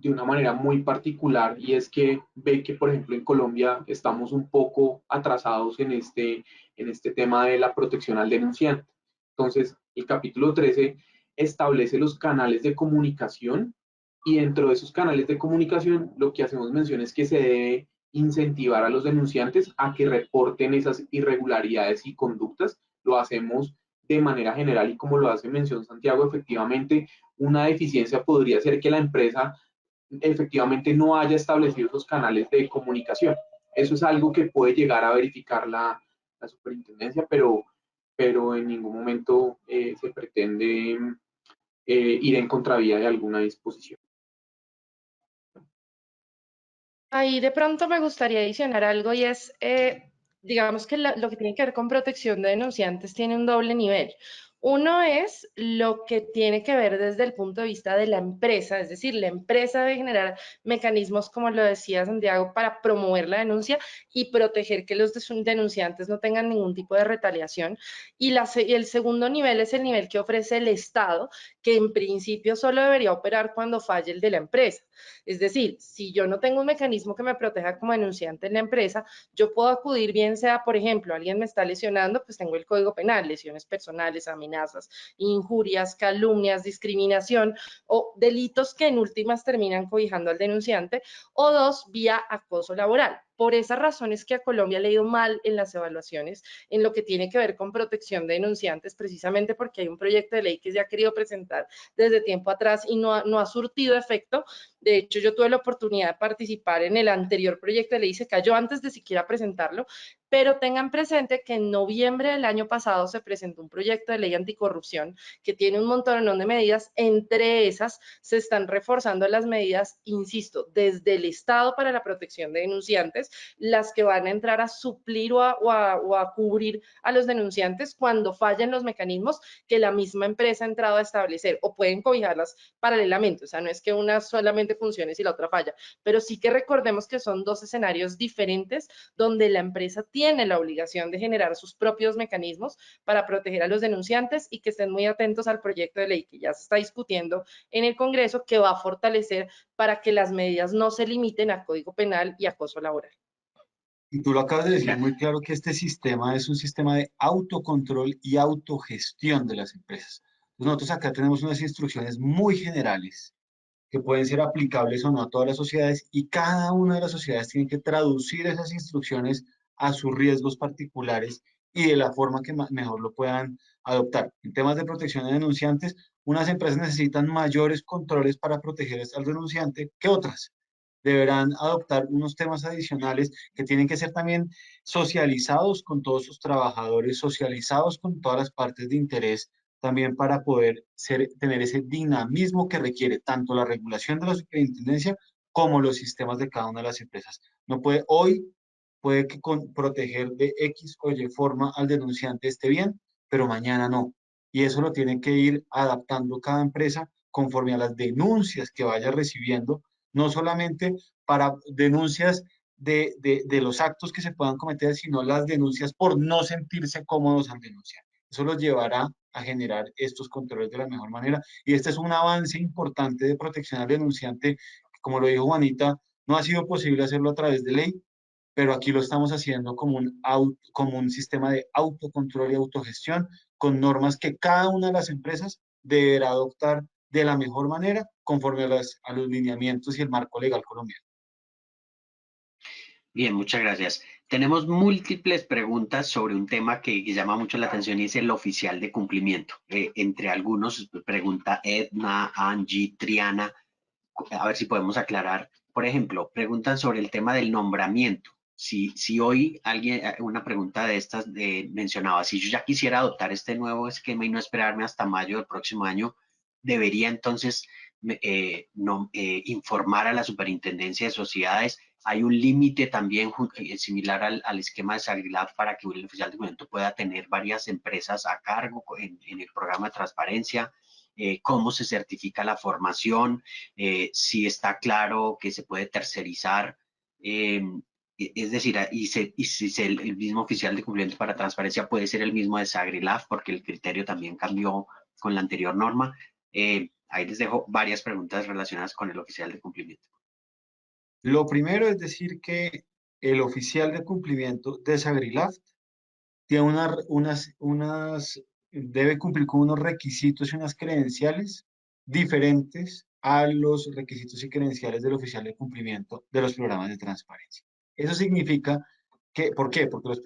una manera muy particular y es que ve que, por ejemplo, en Colombia estamos un poco atrasados en este tema de la protección al denunciante. Entonces, el capítulo 13 establece los canales de comunicación y dentro de esos canales de comunicación lo que hacemos mención es que se debe incentivar a los denunciantes a que reporten esas irregularidades y conductas. Lo hacemos de manera general y como lo hace mención Santiago, efectivamente una deficiencia podría ser que la empresa efectivamente no haya establecido esos canales de comunicación. Eso es algo que puede llegar a verificar la superintendencia, pero pero en ningún momento se pretende ir en contravía de alguna disposición. Ahí de pronto me gustaría adicionar algo y es, digamos que lo que tiene que ver con protección de denunciantes tiene un doble nivel. Uno es lo que tiene que ver desde el punto de vista de la empresa, es decir, la empresa debe generar mecanismos, como lo decía Santiago, para promover la denuncia y proteger que los denunciantes no tengan ningún tipo de retaliación. Y el segundo nivel es el nivel que ofrece el Estado, que en principio solo debería operar cuando falle el de la empresa. Es decir, si yo no tengo un mecanismo que me proteja como denunciante en la empresa, yo puedo acudir, bien sea, por ejemplo, alguien me está lesionando, pues tengo el Código Penal, lesiones personales, amenazas, injurias, calumnias, discriminación o delitos que en últimas terminan cobijando al denunciante, o dos, vía acoso laboral. Por esas razones que a Colombia le ha ido mal en las evaluaciones en lo que tiene que ver con protección de denunciantes, precisamente porque hay un proyecto de ley que se ha querido presentar desde tiempo atrás y no ha surtido efecto. De hecho, yo tuve la oportunidad de participar en el anterior proyecto de ley, se cayó antes de siquiera presentarlo, pero tengan presente que en noviembre del año pasado se presentó un proyecto de ley anticorrupción que tiene un montón de medidas. Entre esas se están reforzando las medidas, insisto, desde el Estado para la protección de denunciantes, las que van a entrar a suplir o a cubrir a los denunciantes cuando fallen los mecanismos que la misma empresa ha entrado a establecer, o pueden cobijarlas paralelamente. O sea, no es que una solamente funcione si la otra falla, pero sí que recordemos que son dos escenarios diferentes donde la empresa tiene la obligación de generar sus propios mecanismos para proteger a los denunciantes, y que estén muy atentos al proyecto de ley que ya se está discutiendo en el Congreso, que va a fortalecer para que las medidas no se limiten a Código Penal y acoso laboral. Y tú lo acabas de decir muy Gracias. claro, que este sistema es un sistema de autocontrol y autogestión de las empresas. Entonces, nosotros acá tenemos unas instrucciones muy generales que pueden ser aplicables o no a todas las sociedades, y cada una de las sociedades tiene que traducir esas instrucciones a sus riesgos particulares y de la forma que mejor lo puedan adoptar. En temas de protección de denunciantes, unas empresas necesitan mayores controles para proteger al denunciante que otras. Deberán adoptar unos temas adicionales que tienen que ser también socializados con todos sus trabajadores, socializados con todas las partes de interés, también para poder tener ese dinamismo que requiere tanto la regulación de la superintendencia como los sistemas de cada una de las empresas. No puede, hoy puede que con proteger de X o Y forma al denunciante esté bien, pero mañana no. Y eso lo tiene que ir adaptando cada empresa conforme a las denuncias que vaya recibiendo, no solamente para denuncias de los actos que se puedan cometer, sino las denuncias por no sentirse cómodos al denunciar. Eso los llevará a generar estos controles de la mejor manera. Y este es un avance importante de protección al denunciante, que, como lo dijo Juanita, no ha sido posible hacerlo a través de ley, pero aquí lo estamos haciendo como un sistema de autocontrol y autogestión, con normas que cada una de las empresas deberá adoptar de la mejor manera conforme a los lineamientos y el marco legal colombiano. Bien, muchas gracias. Tenemos múltiples preguntas sobre un tema que llama mucho la atención y es el oficial de cumplimiento. Entre algunos, pregunta Edna, Angie, Triana, a ver si podemos aclarar. Por ejemplo, preguntan sobre el tema del nombramiento. Si hoy alguien, una pregunta de estas mencionaba, si yo ya quisiera adoptar este nuevo esquema y no esperarme hasta mayo del próximo año, debería entonces informar a la Superintendencia de Sociedades. Hay un límite también similar al esquema de Sagrilab para que el oficial de cumplimiento pueda tener varias empresas a cargo en el programa de transparencia. Cómo se certifica la formación, si está claro que se puede tercerizar, es decir, si el mismo oficial de cumplimiento para transparencia puede ser el mismo de Sagrilab, porque el criterio también cambió con la anterior norma. Ahí les dejo varias preguntas relacionadas con el oficial de cumplimiento. Lo primero es decir que el oficial de cumplimiento de Sagrilab tiene debe cumplir con unos requisitos y unas credenciales diferentes a los requisitos y credenciales del oficial de cumplimiento de los programas de transparencia. Eso significa que, ¿por qué? Porque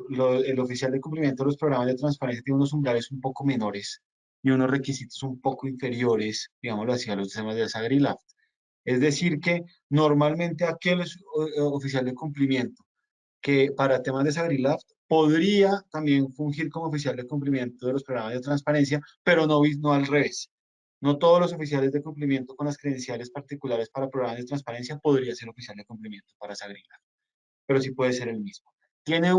el oficial de cumplimiento de los programas de transparencia tiene unos umbrales un poco menores y unos requisitos un poco inferiores, digámoslo así, a los temas de Sagrilab. Es decir, que normalmente aquel oficial de cumplimiento que para temas de Sagrilab podría también fungir como oficial de cumplimiento de los programas de transparencia, pero no al revés. No todos los oficiales de cumplimiento con las credenciales particulares para programas de transparencia podría ser oficial de cumplimiento para Sagrilab, pero sí puede ser el mismo. Tiene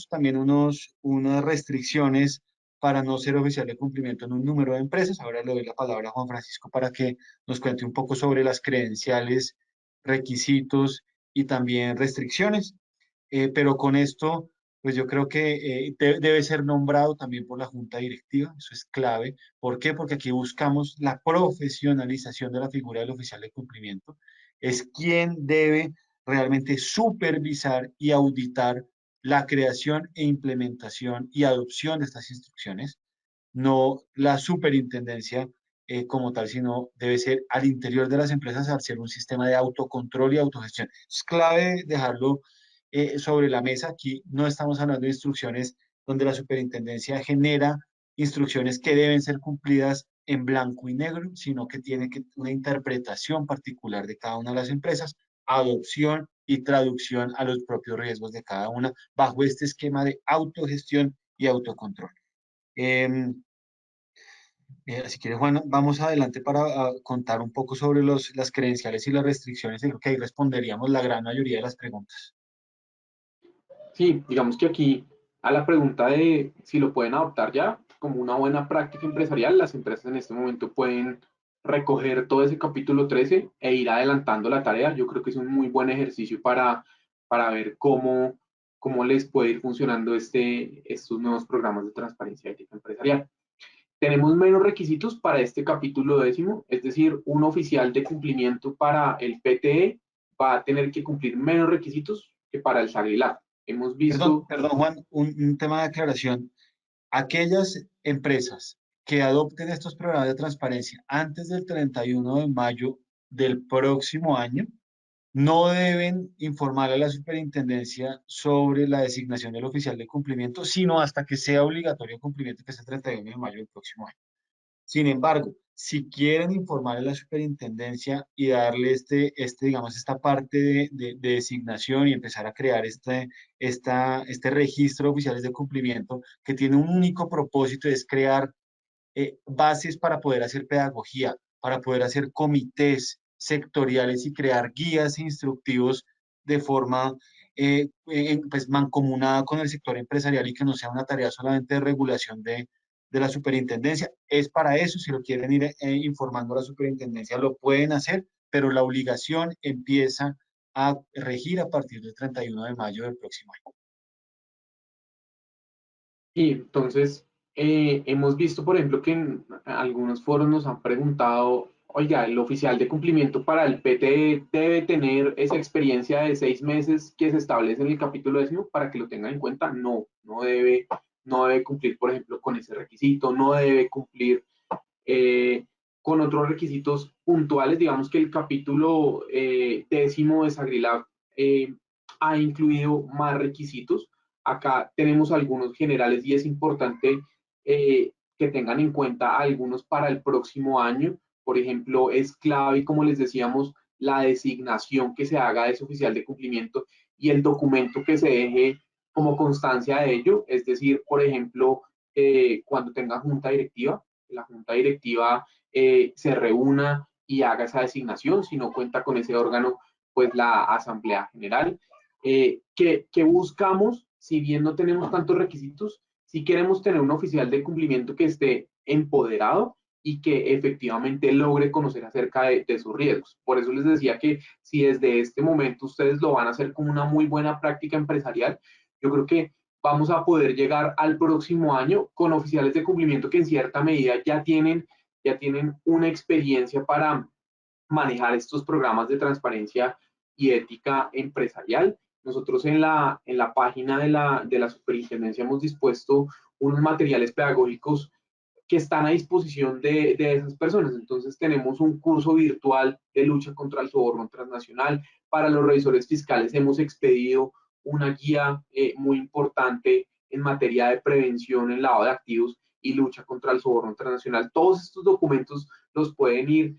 también unas restricciones para no ser oficial de cumplimiento en un número de empresas. Ahora le doy la palabra a Juan Francisco para que nos cuente un poco sobre las credenciales, requisitos y también restricciones. Pero con esto, pues yo creo que debe ser nombrado también por la Junta Directiva, eso es clave. ¿Por qué? Porque aquí buscamos la profesionalización de la figura del oficial de cumplimiento. Es quien debe realmente supervisar y auditar la creación e implementación y adopción de estas instrucciones, no la superintendencia como tal, sino debe ser al interior de las empresas al ser un sistema de autocontrol y autogestión. Es clave dejarlo sobre la mesa. Aquí no estamos hablando de instrucciones donde la superintendencia genera instrucciones que deben ser cumplidas en blanco y negro, sino que tiene que una interpretación particular de cada una de las empresas, adopción y traducción a los propios riesgos de cada una bajo este esquema de autogestión y autocontrol. Si quieres, Juan, vamos adelante para contar un poco sobre las credenciales y las restricciones. Y creo que ahí responderíamos la gran mayoría de las preguntas. Sí, digamos que aquí a la pregunta de si lo pueden adoptar ya como una buena práctica empresarial, las empresas en este momento pueden recoger todo ese capítulo 13 e ir adelantando la tarea. Yo creo que es un muy buen ejercicio para ver cómo les puede ir funcionando estos nuevos programas de transparencia ética empresarial. Tenemos menos requisitos para este capítulo 10, es decir, un oficial de cumplimiento para el PTE va a tener que cumplir menos requisitos que para el Sagrilab. Hemos visto... Perdón, Juan, un tema de aclaración. Aquellas empresas que adopten estos programas de transparencia antes del 31 de mayo del próximo año no deben informar a la superintendencia sobre la designación del oficial de cumplimiento, sino hasta que sea obligatorio el cumplimiento, que es el 31 de mayo del próximo año. Sin embargo, si quieren informar a la superintendencia y darle digamos, esta parte de designación y empezar a crear este registro de oficiales de cumplimiento que tiene un único propósito, es crear bases para poder hacer pedagogía, para poder hacer comités sectoriales y crear guías instructivos de forma pues mancomunada con el sector empresarial y que no sea una tarea solamente de regulación de la superintendencia. Es para eso, si lo quieren ir informando a la superintendencia, lo pueden hacer, pero la obligación empieza a regir a partir del 31 de mayo del próximo año. Y entonces, hemos visto, por ejemplo, que en algunos foros nos han preguntado, oiga, el oficial de cumplimiento para el PTE debe tener esa experiencia de 6 meses que se establece en el capítulo 10 para que lo tengan en cuenta. No debe cumplir, por ejemplo, con ese requisito, no debe cumplir con otros requisitos puntuales. Digamos que el capítulo 10 de Sagrilab ha incluido más requisitos. Acá tenemos algunos generales y es importante que tengan en cuenta algunos para el próximo año. Por ejemplo, es clave, como les decíamos, la designación que se haga de ese oficial de cumplimiento y el documento que se deje como constancia de ello. Es decir, por ejemplo, cuando tenga junta directiva, la junta directiva se reúna y haga esa designación. Si no cuenta con ese órgano, pues la Asamblea General. ¿Qué buscamos? Si bien no tenemos tantos requisitos, si queremos tener un oficial de cumplimiento que esté empoderado y que efectivamente logre conocer acerca de sus riesgos. Por eso les decía que si desde este momento ustedes lo van a hacer como una muy buena práctica empresarial, yo creo que vamos a poder llegar al próximo año con oficiales de cumplimiento que en cierta medida ya tienen una experiencia para manejar estos programas de transparencia y ética empresarial. Nosotros en la página de la superintendencia hemos dispuesto unos materiales pedagógicos que están a disposición de esas personas. Entonces tenemos un curso virtual de lucha contra el soborno transnacional. Para los revisores fiscales hemos expedido una guía muy importante en materia de prevención en lavado de activos y lucha contra el soborno transnacional. Todos estos documentos los pueden ir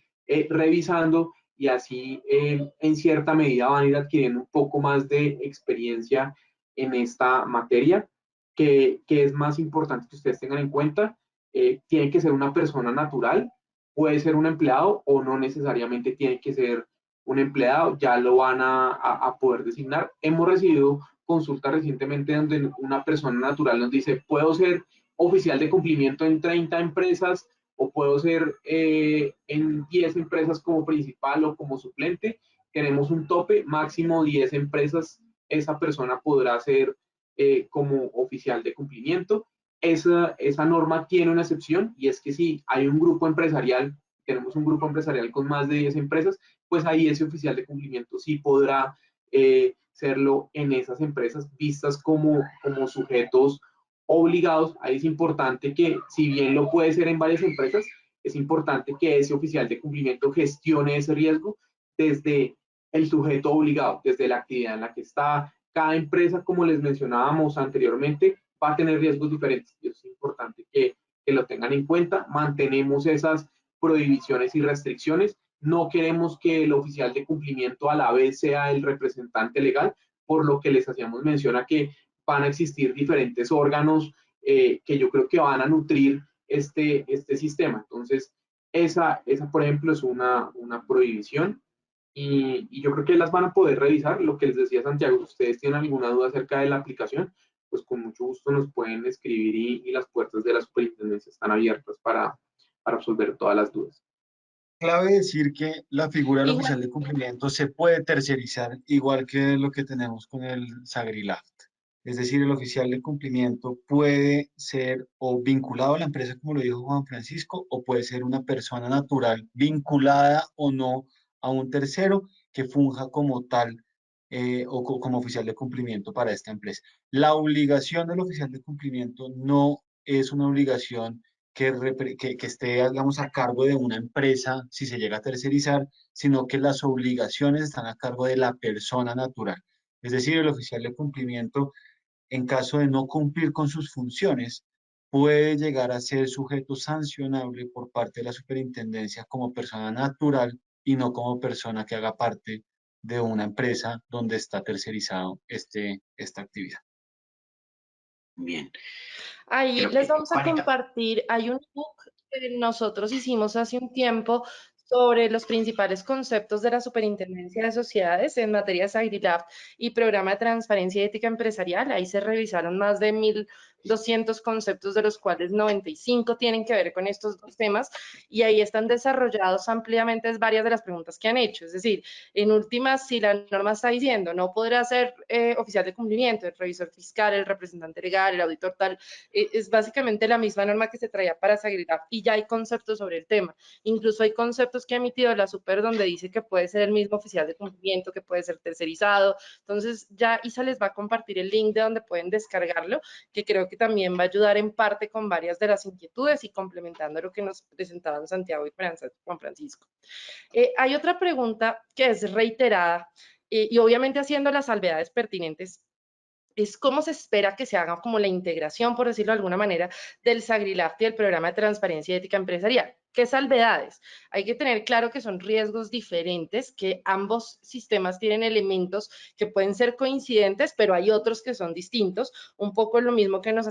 revisando y así en cierta medida van a ir adquiriendo un poco más de experiencia en esta materia. que es más importante que ustedes tengan en cuenta. Tiene que ser una persona natural, puede ser un empleado o no necesariamente tiene que ser un empleado, ya lo van a poder designar. Hemos recibido consultas recientemente donde una persona natural nos dice, puedo ser oficial de cumplimiento en 30 empresas o puedo ser en 10 empresas como principal o como suplente. Tenemos un tope, máximo 10 empresas, esa persona podrá ser como oficial de cumplimiento. Esa norma tiene una excepción, y es que si hay un grupo empresarial, tenemos un grupo empresarial con más de 10 empresas, pues ahí ese oficial de cumplimiento sí podrá serlo en esas empresas vistas como sujetos obligados. Ahí es importante que, si bien lo puede ser en varias empresas, es importante que ese oficial de cumplimiento gestione ese riesgo desde el sujeto obligado, desde la actividad en la que está. Cada empresa, como les mencionábamos anteriormente, va a tener riesgos diferentes, y es importante que lo tengan en cuenta. Mantenemos esas prohibiciones y restricciones. No queremos que el oficial de cumplimiento a la vez sea el representante legal, por lo que les hacíamos mención a que van a existir diferentes órganos que yo creo que van a nutrir este sistema. Entonces, esa por ejemplo, es una prohibición, y yo creo que las van a poder revisar. Lo que les decía Santiago, si ustedes tienen alguna duda acerca de la aplicación, pues con mucho gusto nos pueden escribir, y las puertas de la superintendencia están abiertas para resolver todas las dudas. Clave decir que la figura del Igual, oficial de cumplimiento se puede tercerizar, igual que lo que tenemos con el SAGRILAFT. Es decir, el oficial de cumplimiento puede ser o vinculado a la empresa, como lo dijo Juan Francisco, o puede ser una persona natural vinculada o no a un tercero que funja como tal como oficial de cumplimiento para esta empresa. La obligación del oficial de cumplimiento no es una obligación que esté, digamos, a cargo de una empresa si se llega a tercerizar, sino que las obligaciones están a cargo de la persona natural. Es decir, el oficial de cumplimiento, en caso de no cumplir con sus funciones, puede llegar a ser sujeto sancionable por parte de la superintendencia como persona natural y no como persona que haga parte de una empresa donde está tercerizado esta actividad. Bien. ahí Creo les que, vamos a Juanita, compartir, hay un book que nosotros hicimos hace un tiempo sobre los principales conceptos de la Superintendencia de Sociedades en materia de SAGRILAFT y Programa de Transparencia y Ética Empresarial. Ahí se revisaron más de 1.200 conceptos, de los cuales 95 tienen que ver con estos dos temas, y ahí están desarrollados ampliamente varias de las preguntas que han hecho. Es decir, en últimas, si la norma está diciendo no podrá ser oficial de cumplimiento, el revisor fiscal, el representante legal, el auditor tal, es básicamente la misma norma que se traía para SAGRILAFT, y ya hay conceptos sobre el tema. Incluso hay conceptos que ha emitido la Super donde dice que puede ser el mismo oficial de cumplimiento, que puede ser tercerizado. Entonces ya Isa les va a compartir el link de donde pueden descargarlo, que creo que también va a ayudar en parte con varias de las inquietudes y complementando lo que nos presentaban Santiago y Juan Francisco. Hay otra pregunta que es reiterada y obviamente haciendo las salvedades pertinentes, es cómo se espera que se haga como la integración, por decirlo de alguna manera, del SAGRILAFT y el Programa de Transparencia y Ética Empresarial. ¿Qué salvedades? Hay que tener claro que son riesgos diferentes, que ambos sistemas tienen elementos que pueden ser coincidentes, pero hay otros que son distintos. Un poco lo mismo que nos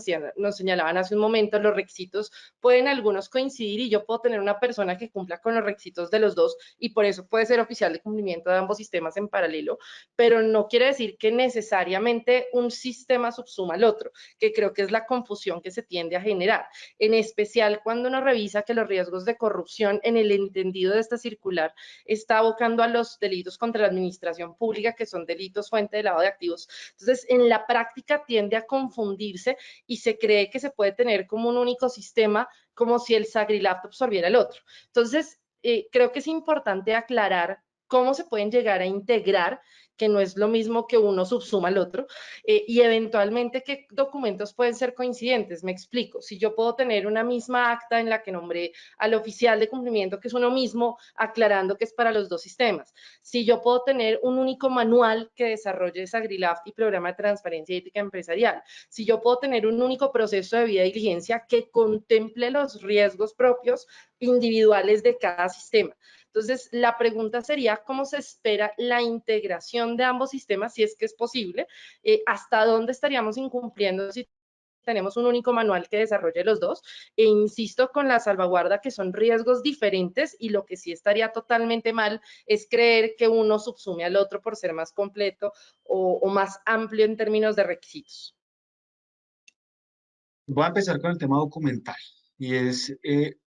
señalaban hace un momento, los requisitos pueden algunos coincidir, y yo puedo tener una persona que cumpla con los requisitos de los dos, y por eso puede ser oficial de cumplimiento de ambos sistemas en paralelo, pero no quiere decir que necesariamente un sistema subsuma al otro, que creo que es la confusión que se tiende a generar, en especial cuando uno revisa que los riesgos de corrupción, en el entendido de esta circular, está abocando a los delitos contra la administración pública, que son delitos fuente de lavado de activos. Entonces, en la práctica tiende a confundirse y se cree que se puede tener como un único sistema, como si el SAGRILAFT absorbiera el otro. Entonces, creo que es importante aclarar cómo se pueden llegar a integrar, que no es lo mismo que uno subsuma al otro, y eventualmente qué documentos pueden ser coincidentes. Me explico. Si yo puedo tener una misma acta en la que nombré al oficial de cumplimiento, que es uno mismo, aclarando que es para los dos sistemas. Si yo puedo tener un único manual que desarrolle SAGRILAFT y Programa de Transparencia y Ética Empresarial. Si yo puedo tener un único proceso de debida diligencia que contemple los riesgos propios individuales de cada sistema. Entonces, la pregunta sería, ¿cómo se espera la integración de ambos sistemas, si es que es posible? ¿Hasta dónde estaríamos incumpliendo si tenemos un único manual que desarrolle los dos, e insisto con la salvaguarda que son riesgos diferentes, y lo que sí estaría totalmente mal es creer que uno subsume al otro por ser más completo o más amplio en términos de requisitos. Voy a empezar con el tema documental y es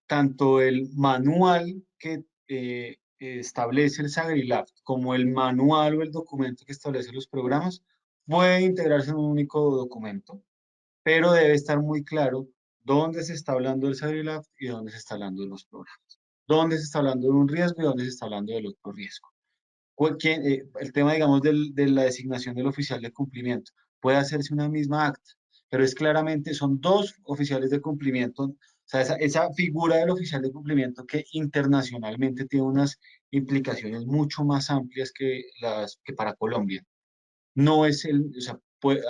tanto el manual que establece el SagriLab como el manual o el documento que establece los programas puede integrarse en un único documento, pero debe estar muy claro dónde se está hablando del SagriLab y dónde se está hablando de los programas, dónde se está hablando de un riesgo y dónde se está hablando del otro riesgo. El tema, digamos, de la designación del oficial de cumplimiento. Puede hacerse una misma acta, pero es claramente, son dos oficiales de cumplimiento. O sea, esa figura del oficial de cumplimiento que internacionalmente tiene unas implicaciones mucho más amplias que las que para Colombia. No es o sea,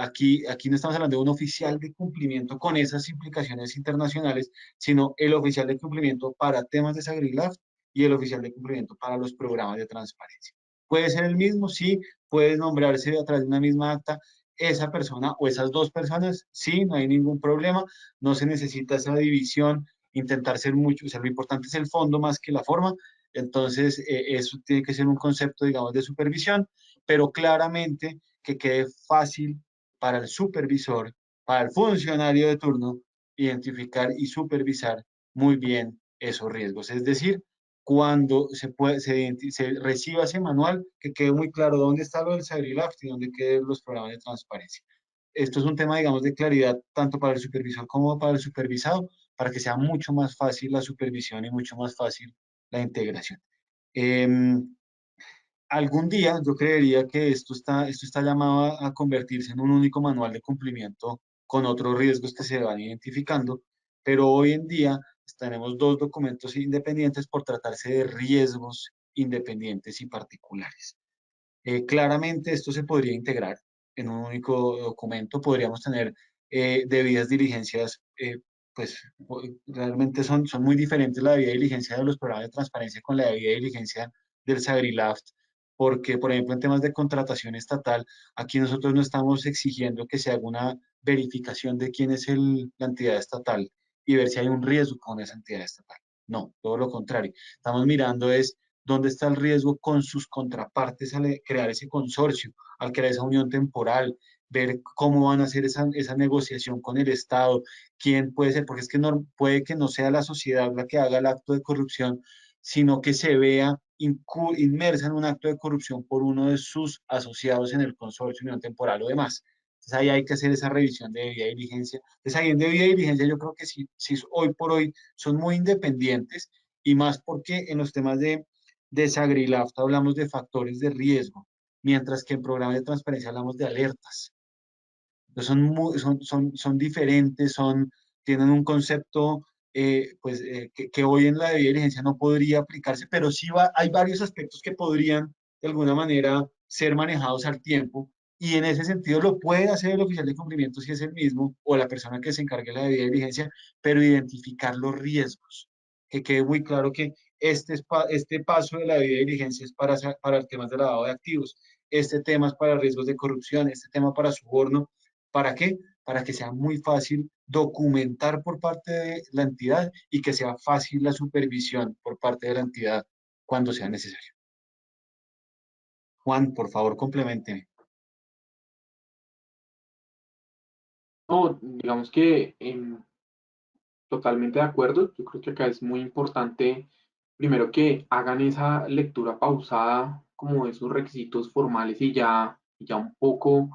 aquí no estamos hablando de un oficial de cumplimiento con esas implicaciones internacionales, sino el oficial de cumplimiento para temas de SagriLab y el oficial de cumplimiento para los programas de transparencia. Puede ser el mismo, sí, puede nombrarse a través de una misma acta esa persona o esas dos personas, sí, no hay ningún problema, no se necesita esa división, intentar ser mucho, o sea, lo importante es el fondo más que la forma, entonces eso tiene que ser un concepto, digamos, de supervisión, pero claramente que quede fácil para el supervisor, para el funcionario de turno, identificar y supervisar muy bien esos riesgos. Es decir, cuando se reciba ese manual, que quede muy claro dónde está lo del SagriLab y dónde queden los programas de transparencia. Esto es un tema, digamos, de claridad tanto para el supervisor como para el supervisado, para que sea mucho más fácil la supervisión y mucho más fácil la integración. Algún día yo creería que esto está llamado a convertirse en un único manual de cumplimiento con otros riesgos que se van identificando, pero hoy en día tenemos dos documentos independientes por tratarse de riesgos independientes y particulares. Claramente esto se podría integrar en un único documento, podríamos tener debidas diligencias, pues realmente son muy diferentes la debida diligencia de los programas de transparencia con la debida diligencia del SagriLab, porque por ejemplo en temas de contratación estatal, aquí nosotros no estamos exigiendo que se haga una verificación de quién es la entidad estatal y ver si hay un riesgo con esa entidad estatal. No, todo lo contrario. Estamos mirando es dónde está el riesgo con sus contrapartes al crear ese consorcio, al crear esa unión temporal, ver cómo van a hacer esa negociación con el Estado, quién puede ser, porque es que no, puede que no sea la sociedad la que haga el acto de corrupción, sino que se vea inmersa en un acto de corrupción por uno de sus asociados en el consorcio, unión temporal o demás. Entonces ahí hay que hacer esa revisión de debida diligencia. Entonces ahí en debida diligencia yo creo que sí, hoy por hoy son muy independientes y más porque en los temas de SagriLab hablamos de factores de riesgo, mientras que en programas de transparencia hablamos de alertas. Entonces son diferentes, tienen un concepto que hoy en la debida diligencia no podría aplicarse, pero sí hay varios aspectos que podrían de alguna manera ser manejados al tiempo y en ese sentido lo puede hacer el oficial de cumplimiento si es el mismo o la persona que se encargue de la debida diligencia, pero identificar los riesgos, que quede muy claro que este paso de la debida diligencia es para temas de lavado de activos, este tema es para riesgos de corrupción, este tema para soborno. ¿Para qué? Para que sea muy fácil documentar por parte de la entidad y que sea fácil la supervisión por parte de la entidad cuando sea necesario. Juan, por favor, complemente. No, digamos que totalmente de acuerdo. Yo creo que acá es muy importante, primero, que hagan esa lectura pausada como de esos requisitos formales y ya un poco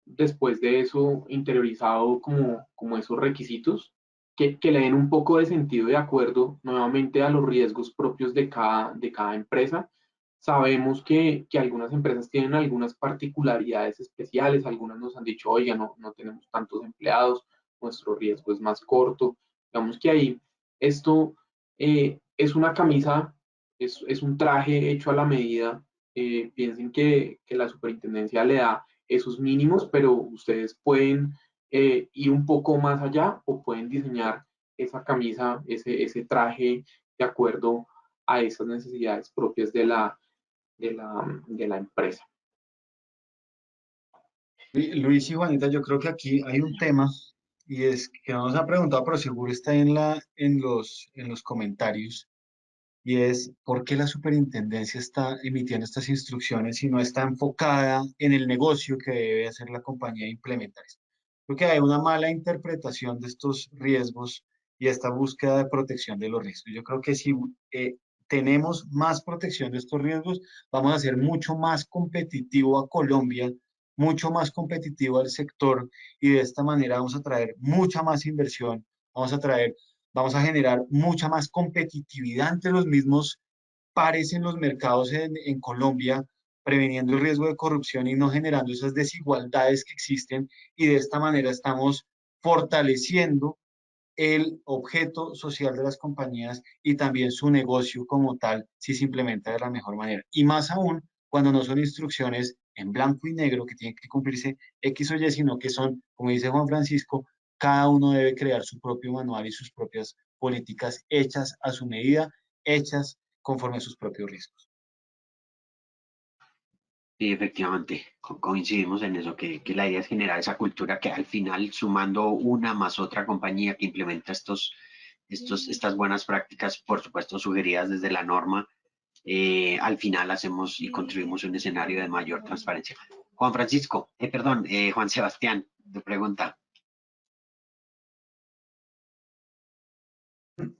después de eso interiorizado como esos requisitos, que le den un poco de sentido de acuerdo nuevamente a los riesgos propios de cada empresa. Sabemos que algunas empresas tienen algunas particularidades especiales, algunas nos han dicho, oiga, no tenemos tantos empleados, nuestro riesgo es más corto. Digamos que ahí esto es una camisa, es un traje hecho a la medida. Piensen que la superintendencia le da esos mínimos, pero ustedes pueden ir un poco más allá o pueden diseñar esa camisa, ese traje de acuerdo a esas necesidades propias de la empresa. Luis y Juanita, yo creo que aquí hay un tema y es que no nos ha preguntado, pero seguro está en los comentarios, y es ¿por qué la superintendencia está emitiendo estas instrucciones si no está enfocada en el negocio que debe hacer la compañía e implementar esto? Creo que hay una mala interpretación de estos riesgos y esta búsqueda de protección de los riesgos. Yo creo que si tenemos más protección de estos riesgos, vamos a hacer mucho más competitivo a Colombia, mucho más competitivo al sector, y de esta manera vamos a traer mucha más inversión, vamos a generar mucha más competitividad entre los mismos pares en los mercados en Colombia, preveniendo el riesgo de corrupción y no generando esas desigualdades que existen, y de esta manera estamos fortaleciendo el objeto social de las compañías y también su negocio como tal, si se implementa de la mejor manera. Y más aún cuando no son instrucciones en blanco y negro que tienen que cumplirse X o Y, sino que son, como dice Juan Francisco, cada uno debe crear su propio manual y sus propias políticas hechas a su medida, hechas conforme a sus propios riesgos. Sí, efectivamente, coincidimos en eso, que la idea es generar esa cultura que al final, sumando una más otra compañía que implementa estas buenas prácticas, por supuesto sugeridas desde la norma, al final hacemos y construimos un escenario de mayor transparencia. Juan Francisco, perdón, Juan Sebastián, te pregunta.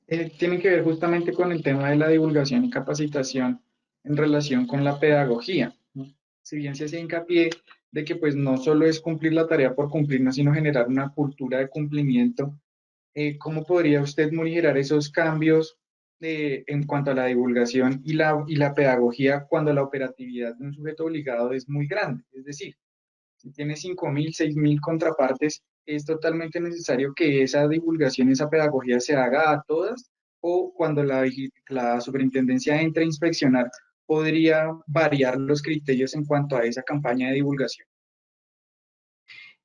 Tiene que ver justamente con el tema de la divulgación y capacitación en relación con la pedagogía, ¿no? Si bien se hace hincapié de que pues no solo es cumplir la tarea por cumplir, ¿no? Sino generar una cultura de cumplimiento, ¿cómo podría usted morigerar esos cambios en cuanto a la divulgación y la pedagogía cuando la operatividad de un sujeto obligado es muy grande? Es decir, si tiene 5.000, 6.000 contrapartes, es totalmente necesario que esa divulgación, esa pedagogía se haga a todas, o cuando la superintendencia entre a inspeccionar, podría variar los criterios en cuanto a esa campaña de divulgación.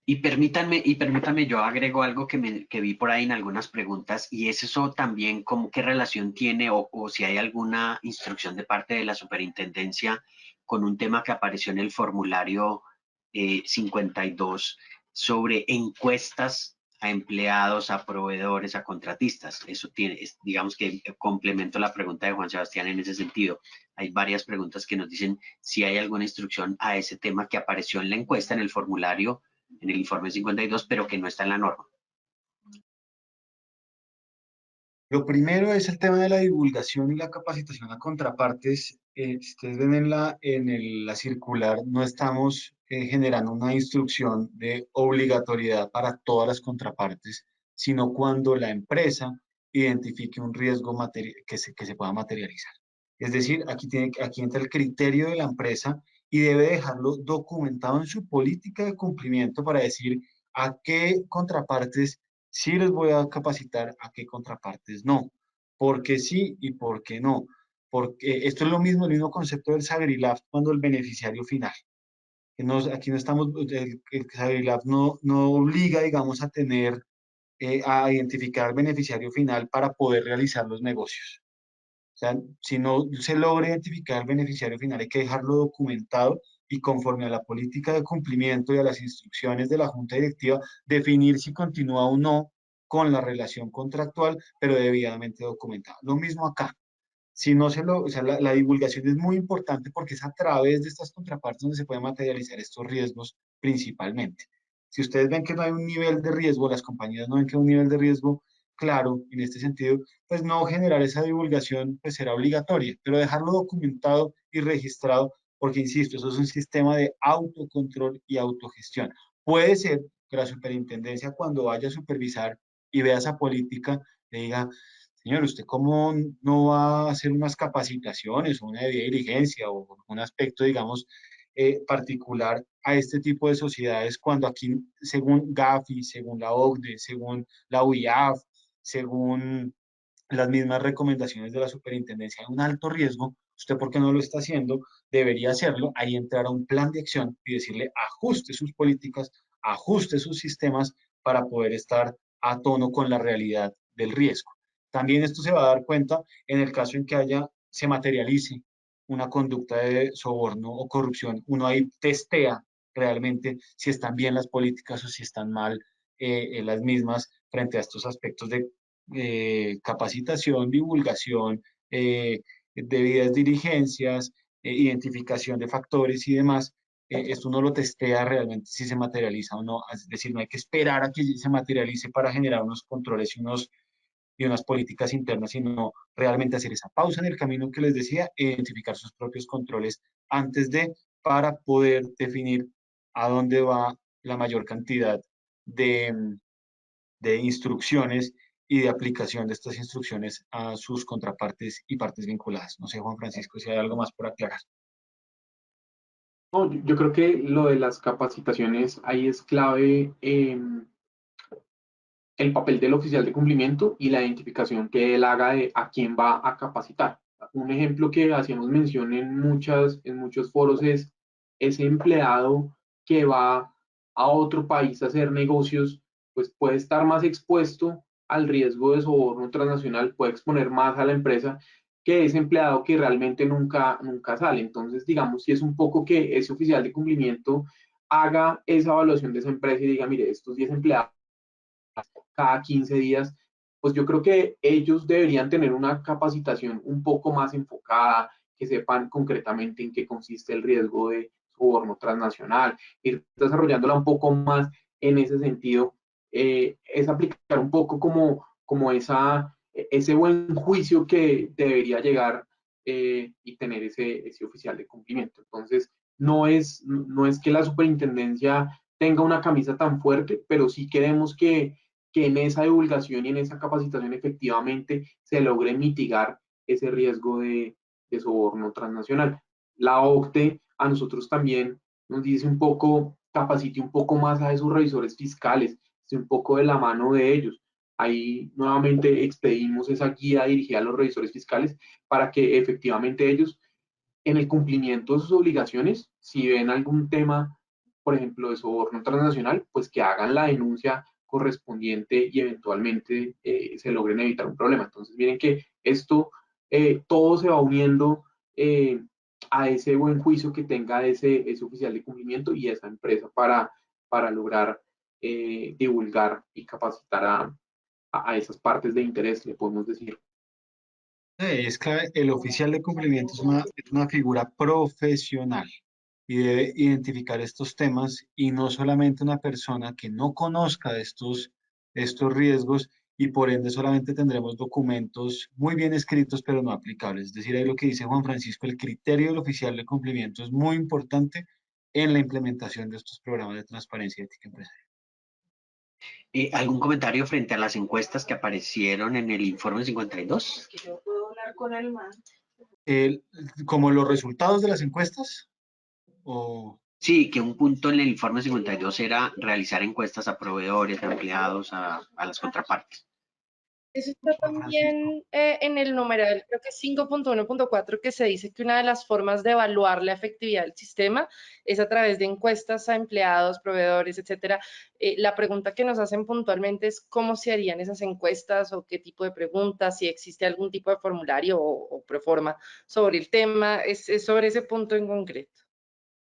Y permítanme, yo agrego algo que vi por ahí en algunas preguntas, y es eso también, como qué relación tiene o si hay alguna instrucción de parte de la superintendencia con un tema que apareció en el formulario 52 sobre encuestas a empleados, a proveedores, a contratistas. Eso tiene, digamos que complemento la pregunta de Juan Sebastián en ese sentido. Hay varias preguntas que nos dicen si hay alguna instrucción a ese tema que apareció en la encuesta, en el formulario, en el informe 52, pero que no está en la norma. Lo primero es el tema de la divulgación y la capacitación a contrapartes. Si ustedes ven la circular, no estamos generando una instrucción de obligatoriedad para todas las contrapartes, sino cuando la empresa identifique un riesgo que se pueda materializar. Es decir, aquí entra el criterio de la empresa y debe dejarlo documentado en su política de cumplimiento para decir a qué contrapartes sí les voy a capacitar, a qué contrapartes no. ¿Por qué sí y por qué no? Porque esto es lo mismo, el mismo concepto del Sagrilaf cuando el beneficiario final. Aquí no estamos, el Sagrilaf no obliga, digamos, a identificar al beneficiario final para poder realizar los negocios. O sea, si no se logra identificar al beneficiario final, hay que dejarlo documentado y conforme a la política de cumplimiento y a las instrucciones de la Junta Directiva, definir si continúa o no con la relación contractual, pero debidamente documentada. Lo mismo acá. Si no o sea, la divulgación es muy importante porque es a través de estas contrapartes donde se pueden materializar estos riesgos principalmente. Si ustedes ven que no hay un nivel de riesgo, las compañías no ven que hay un nivel de riesgo claro en este sentido, pues no generar esa divulgación pues será obligatoria, pero dejarlo documentado y registrado, porque insisto, eso es un sistema de autocontrol y autogestión. Puede ser que la superintendencia cuando vaya a supervisar y vea esa política le diga, señor, ¿usted cómo no va a hacer unas capacitaciones o una debida diligencia o un aspecto, digamos, particular a este tipo de sociedades cuando aquí, según Gafi, según la OCDE, según la UIAF, según las mismas recomendaciones de la superintendencia, hay un alto riesgo? ¿Usted por qué no lo está haciendo? Debería hacerlo. Ahí entrar a un plan de acción y decirle ajuste sus políticas, ajuste sus sistemas para poder estar a tono con la realidad del riesgo. También esto se va a dar cuenta en el caso en que se materialice una conducta de soborno o corrupción. Uno ahí testea realmente si están bien las políticas o si están mal las mismas frente a estos aspectos de capacitación, divulgación, debidas diligencias, identificación de factores y demás. Esto uno lo testea realmente si se materializa o no, es decir, no hay que esperar a que se materialice para generar unos controles y unas políticas internas, sino realmente hacer esa pausa en el camino que les decía, identificar sus propios controles antes de, para poder definir a dónde va la mayor cantidad de instrucciones y de aplicación de estas instrucciones a sus contrapartes y partes vinculadas. No sé, Juan Francisco, si hay algo más por aclarar. No, yo creo que lo de las capacitaciones ahí es clave, el papel del oficial de cumplimiento y la identificación que él haga de a quién va a capacitar. Un ejemplo que hacíamos mención en muchos foros es ese empleado que va a otro país a hacer negocios, pues puede estar más expuesto al riesgo de soborno transnacional, puede exponer más a la empresa que ese empleado que realmente nunca sale. Entonces, digamos, si es un poco que ese oficial de cumplimiento haga esa evaluación de esa empresa y diga, mire, estos 10 empleados cada 15 días, pues yo creo que ellos deberían tener una capacitación un poco más enfocada, que sepan concretamente en qué consiste el riesgo de soborno transnacional, ir desarrollándola un poco más en ese sentido, es aplicar un poco como ese buen juicio que debería llegar y tener ese oficial de cumplimiento. Entonces, no es que la superintendencia tenga una camisa tan fuerte, pero sí queremos que en esa divulgación y en esa capacitación efectivamente se logre mitigar ese riesgo de soborno transnacional. La OCDE a nosotros también nos dice un poco, capacite un poco más a esos revisores fiscales, esté un poco de la mano de ellos. Ahí nuevamente expedimos esa guía dirigida a los revisores fiscales para que efectivamente ellos, en el cumplimiento de sus obligaciones, si ven algún tema, por ejemplo, de soborno transnacional, pues que hagan la denuncia correspondiente y eventualmente se logren evitar un problema. Entonces, miren que esto todo se va uniendo a ese buen juicio que tenga ese oficial de cumplimiento y esa empresa para lograr divulgar y capacitar a esas partes de interés, le podemos decir. Es clave, el oficial de cumplimiento es una figura profesional y debe identificar estos temas y no solamente una persona que no conozca de estos riesgos y por ende solamente tendremos documentos muy bien escritos pero no aplicables. Es decir, ahí lo que dice Juan Francisco, el criterio del oficial de cumplimiento es muy importante en la implementación de estos programas de transparencia y ética empresarial. ¿Algún comentario frente a las encuestas que aparecieron en el informe 52? Es que yo puedo hablar con el man. Como los resultados de las encuestas, o... Sí, que un punto en el informe 52 era realizar encuestas a proveedores, a empleados, a las contrapartes. Eso está también en el numeral, creo que es 5.1.4, que se dice que una de las formas de evaluar la efectividad del sistema es a través de encuestas a empleados, proveedores, etcétera. La pregunta que nos hacen puntualmente es cómo se harían esas encuestas o qué tipo de preguntas, si existe algún tipo de formulario o proforma sobre el tema, es sobre ese punto en concreto.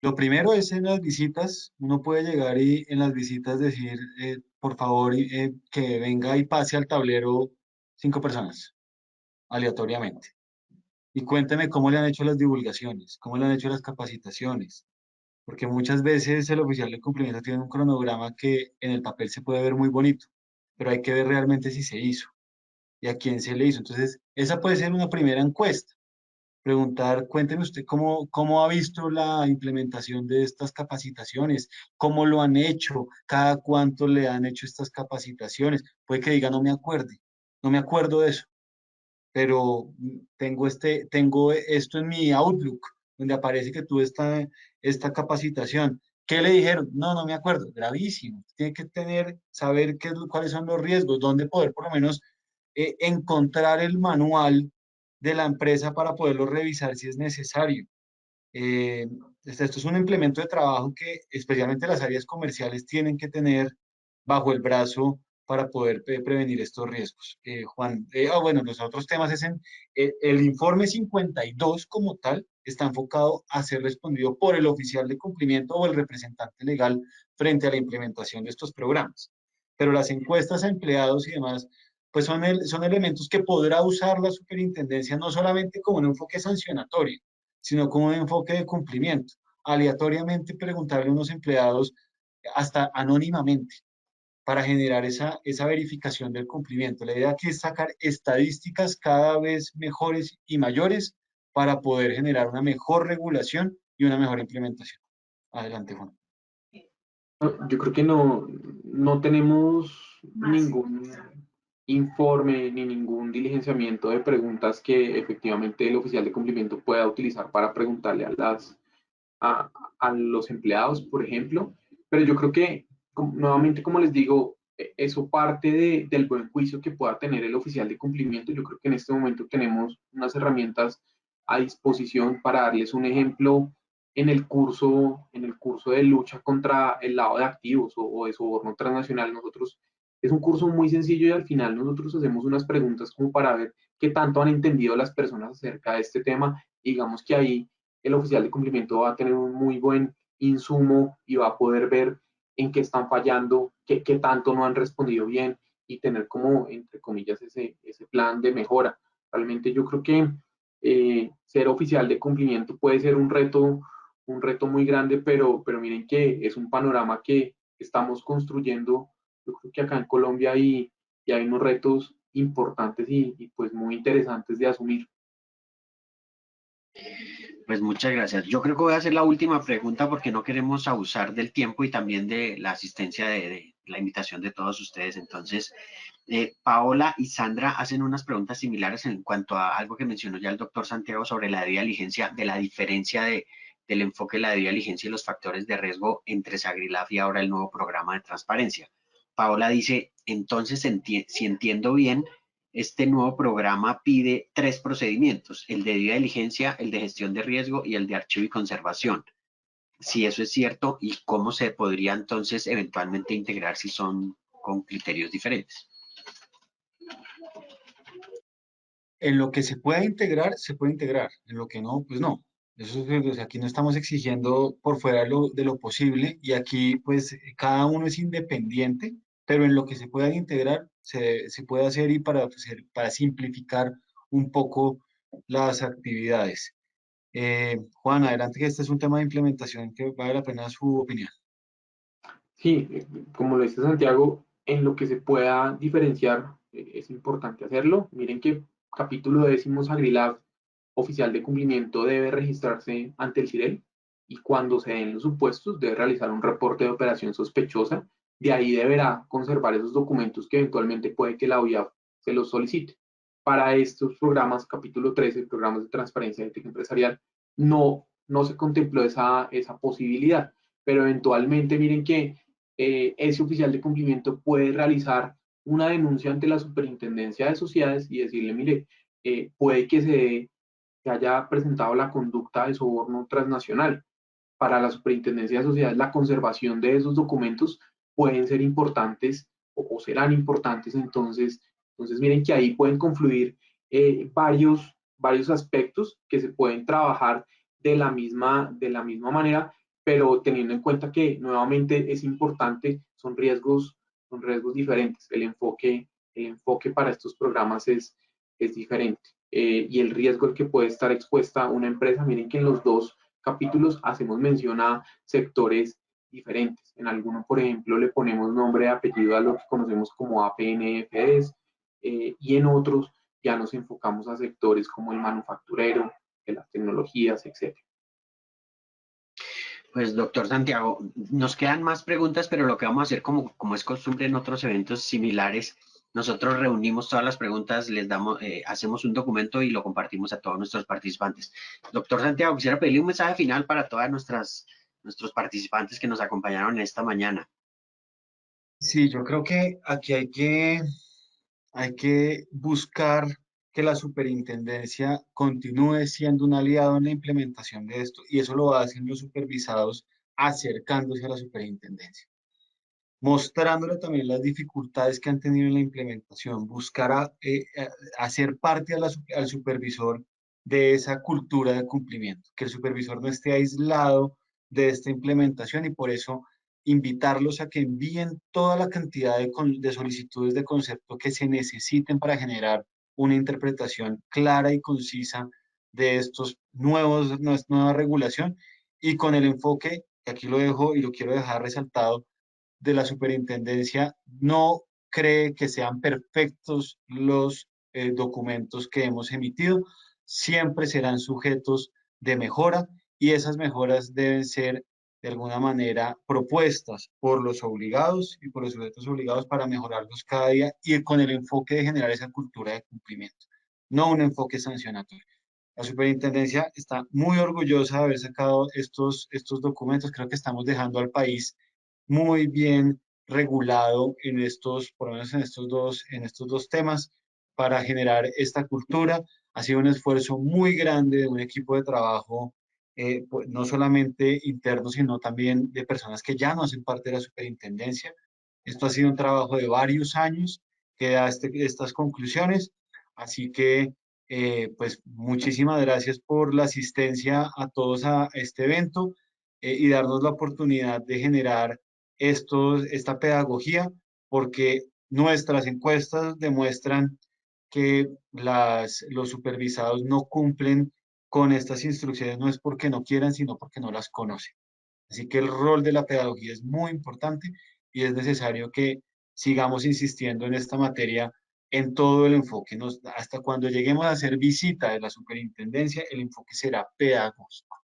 Lo primero es en las visitas, uno puede llegar y en las visitas decir, por favor, que venga y pase al tablero 5 personas, aleatoriamente. Y cuénteme cómo le han hecho las divulgaciones, cómo le han hecho las capacitaciones, porque muchas veces el oficial de cumplimiento tiene un cronograma que en el papel se puede ver muy bonito, pero hay que ver realmente si se hizo y a quién se le hizo. Entonces, esa puede ser una primera encuesta. Preguntar, cuénteme usted cómo ha visto la implementación de estas capacitaciones, cómo lo han hecho, cada cuánto le han hecho estas capacitaciones. Puede que diga, no me acuerdo de eso, pero tengo esto en mi Outlook, donde aparece que tuve esta capacitación. ¿Qué le dijeron? No me acuerdo. Gravísimo. Tiene que saber cuáles son los riesgos, dónde poder por lo menos encontrar el manual de la empresa para poderlo revisar si es necesario. Esto es un implemento de trabajo que especialmente las áreas comerciales tienen que tener bajo el brazo para poder prevenir estos riesgos. Juan, bueno, los otros temas es el informe 52 como tal está enfocado a ser respondido por el oficial de cumplimiento o el representante legal frente a la implementación de estos programas. pero las encuestas a empleados y demás, pues son elementos que podrá usar la superintendencia no solamente como un enfoque sancionatorio, sino como un enfoque de cumplimiento. Aleatoriamente preguntarle a unos empleados, hasta anónimamente, para generar esa verificación del cumplimiento. La idea aquí es sacar estadísticas cada vez mejores y mayores para poder generar una mejor regulación y una mejor implementación. Adelante, Juan. Yo creo que no tenemos ningún informe ni ningún diligenciamiento de preguntas que efectivamente el oficial de cumplimiento pueda utilizar para preguntarle a los empleados, por ejemplo. Pero yo creo que, nuevamente, como les digo, eso parte del buen juicio que pueda tener el oficial de cumplimiento. Yo creo que en este momento tenemos unas herramientas a disposición para darles un ejemplo en el curso de lucha contra el lavado de activos o de soborno transnacional. Nosotros, es un curso muy sencillo y al final nosotros hacemos unas preguntas como para ver qué tanto han entendido las personas acerca de este tema. Y digamos que ahí el oficial de cumplimiento va a tener un muy buen insumo y va a poder ver en qué están fallando, qué tanto no han respondido bien y tener como, entre comillas, ese plan de mejora. Realmente yo creo que ser oficial de cumplimiento puede ser un reto muy grande, pero miren que es un panorama que estamos construyendo. Yo creo que acá en Colombia y hay unos retos importantes y pues muy interesantes de asumir. Pues muchas gracias. Yo creo que voy a hacer la última pregunta porque no queremos abusar del tiempo y también de la asistencia de la invitación de todos ustedes. Entonces, Paola y Sandra hacen unas preguntas similares en cuanto a algo que mencionó ya el doctor Santiago sobre la debida diligencia, de la diferencia del enfoque de la debida diligencia y los factores de riesgo entre Sagrilaf y ahora el nuevo programa de transparencia. Paola dice, entonces, si entiendo bien, este nuevo programa pide 3 procedimientos, el de debida diligencia, el de gestión de riesgo y el de archivo y conservación. Si eso es cierto, ¿y cómo se podría entonces eventualmente integrar si son con criterios diferentes? En lo que se pueda integrar, se puede integrar. En lo que no, pues no. Eso es, o sea, aquí no estamos exigiendo por fuera de lo posible y aquí pues cada uno es independiente, pero en lo que se pueda integrar se puede hacer y para simplificar un poco las actividades. Juan, adelante, que este es un tema de implementación que vale la pena su opinión. Sí, como lo dice Santiago, en lo que se pueda diferenciar, es importante hacerlo. Miren que capítulo 10 Agrilab, oficial de cumplimiento, debe registrarse ante el CIREL y cuando se den los supuestos debe realizar un reporte de operación sospechosa. De ahí deberá conservar esos documentos que eventualmente puede que la OIAF se los solicite. Para estos programas, capítulo 13, programas de transparencia y ética empresarial, no se contempló esa posibilidad, pero eventualmente miren que ese oficial de cumplimiento puede realizar una denuncia ante la Superintendencia de Sociedades y decirle, mire, puede que se haya presentado la conducta de soborno transnacional. Para la Superintendencia de Sociedades, la conservación de esos documentos pueden ser importantes o serán importantes. Entonces, miren que ahí pueden confluir varios aspectos que se pueden trabajar de la misma manera, pero teniendo en cuenta que nuevamente es importante, son riesgos diferentes. El enfoque para estos programas es diferente. Y el riesgo al que puede estar expuesta una empresa, miren que en los dos capítulos hacemos mención a sectores diferentes. En alguno, por ejemplo, le ponemos nombre y apellido a lo que conocemos como APNFDs, y en otros ya nos enfocamos a sectores como el manufacturero, de las tecnologías, etc. Pues, doctor Santiago, nos quedan más preguntas, pero lo que vamos a hacer, como es costumbre en otros eventos similares, nosotros reunimos todas las preguntas, les damos, hacemos un documento y lo compartimos a todos nuestros participantes. Doctor Santiago, quisiera pedirle un mensaje final para todas nuestros participantes que nos acompañaron esta mañana. Sí, yo creo que aquí hay que buscar que la superintendencia continúe siendo un aliado en la implementación de esto y eso lo hacen los supervisados acercándose a la superintendencia, mostrándole también las dificultades que han tenido en la implementación, buscar hacer parte al supervisor de esa cultura de cumplimiento, que el supervisor no esté aislado de esta implementación y por eso invitarlos a que envíen toda la cantidad de solicitudes de concepto que se necesiten para generar una interpretación clara y concisa de estos nueva regulación, y con el enfoque, que aquí lo dejo y lo quiero dejar resaltado, de la superintendencia. No cree que sean perfectos los documentos que hemos emitido, siempre serán sujetos de mejora, y esas mejoras deben ser de alguna manera propuestas por los obligados y por los sujetos obligados para mejorarlos cada día, y con el enfoque de generar esa cultura de cumplimiento, no un enfoque sancionatorio. La superintendencia está muy orgullosa de haber sacado estos documentos. Creo que estamos dejando al país muy bien regulado en estos, por lo menos en estos dos temas, para generar esta cultura. Ha sido un esfuerzo muy grande de un equipo de trabajo, pues, no solamente interno, sino también de personas que ya no hacen parte de la superintendencia. Esto ha sido un trabajo de varios años que da estas conclusiones. Así que, pues, muchísimas gracias por la asistencia a todos a este evento, y darnos la oportunidad de generar esta pedagogía, porque nuestras encuestas demuestran que los supervisados no cumplen con estas instrucciones, no es porque no quieran, sino porque no las conocen. Así que el rol de la pedagogía es muy importante, y es necesario que sigamos insistiendo en esta materia en todo el enfoque. Hasta cuando lleguemos a hacer visita de la superintendencia, el enfoque será pedagógico.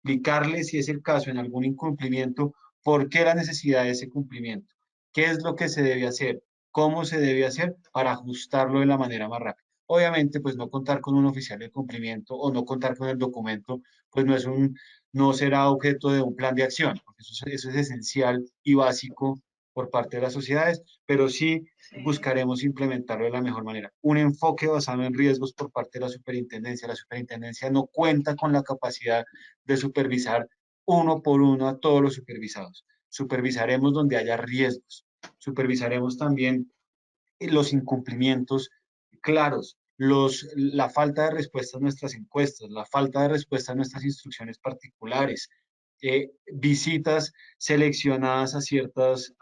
Explicarle, si es el caso, en algún incumplimiento, por qué la necesidad de ese cumplimiento, qué es lo que se debe hacer, cómo se debe hacer para ajustarlo de la manera más rápida. Obviamente, pues no contar con un oficial de cumplimiento o no contar con el documento, pues no será objeto de un plan de acción, porque eso es esencial y básico por parte de las sociedades, pero sí buscaremos implementarlo de la mejor manera. Un enfoque basado en riesgos por parte de la superintendencia. La superintendencia no cuenta con la capacidad de supervisar uno por uno a todos los supervisados. Supervisaremos donde haya riesgos. Supervisaremos también los incumplimientos claros, la falta de respuesta a nuestras encuestas, la falta de respuesta a nuestras instrucciones particulares, visitas seleccionadas a ciertas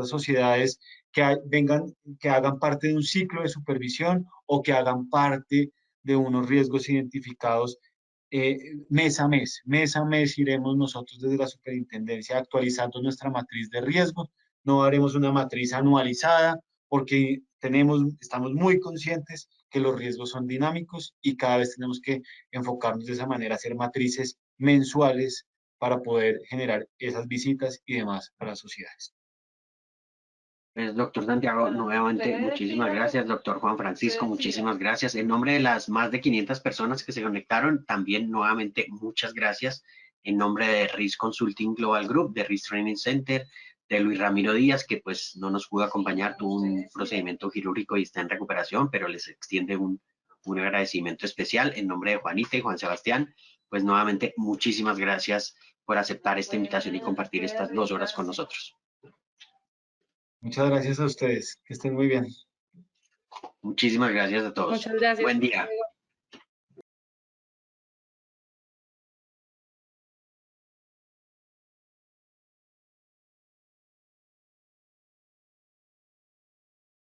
sociedades que hagan parte de un ciclo de supervisión o que hagan parte de unos riesgos identificados. Mes a mes iremos nosotros desde la superintendencia actualizando nuestra matriz de riesgos. No haremos una matriz anualizada, porque estamos muy conscientes que los riesgos son dinámicos y cada vez tenemos que enfocarnos de esa manera, hacer matrices mensuales para poder generar esas visitas y demás para las sociedades. Pues, doctor Santiago, nuevamente muchísimas gracias. Doctor Juan Francisco, muchísimas gracias. En nombre de las más de 500 personas que se conectaron, también nuevamente muchas gracias. En nombre de Risk Consulting Global Group, de Risk Training Center, de Luis Ramiro Díaz, que pues no nos pudo acompañar, tuvo un procedimiento quirúrgico y está en recuperación, pero les extiende un agradecimiento especial. En nombre de Juanita y Juan Sebastián, pues nuevamente muchísimas gracias por aceptar esta invitación y compartir estas 2 horas con nosotros. Muchas gracias a ustedes. Que estén muy bien. Muchísimas gracias a todos. Muchas gracias. Buen día.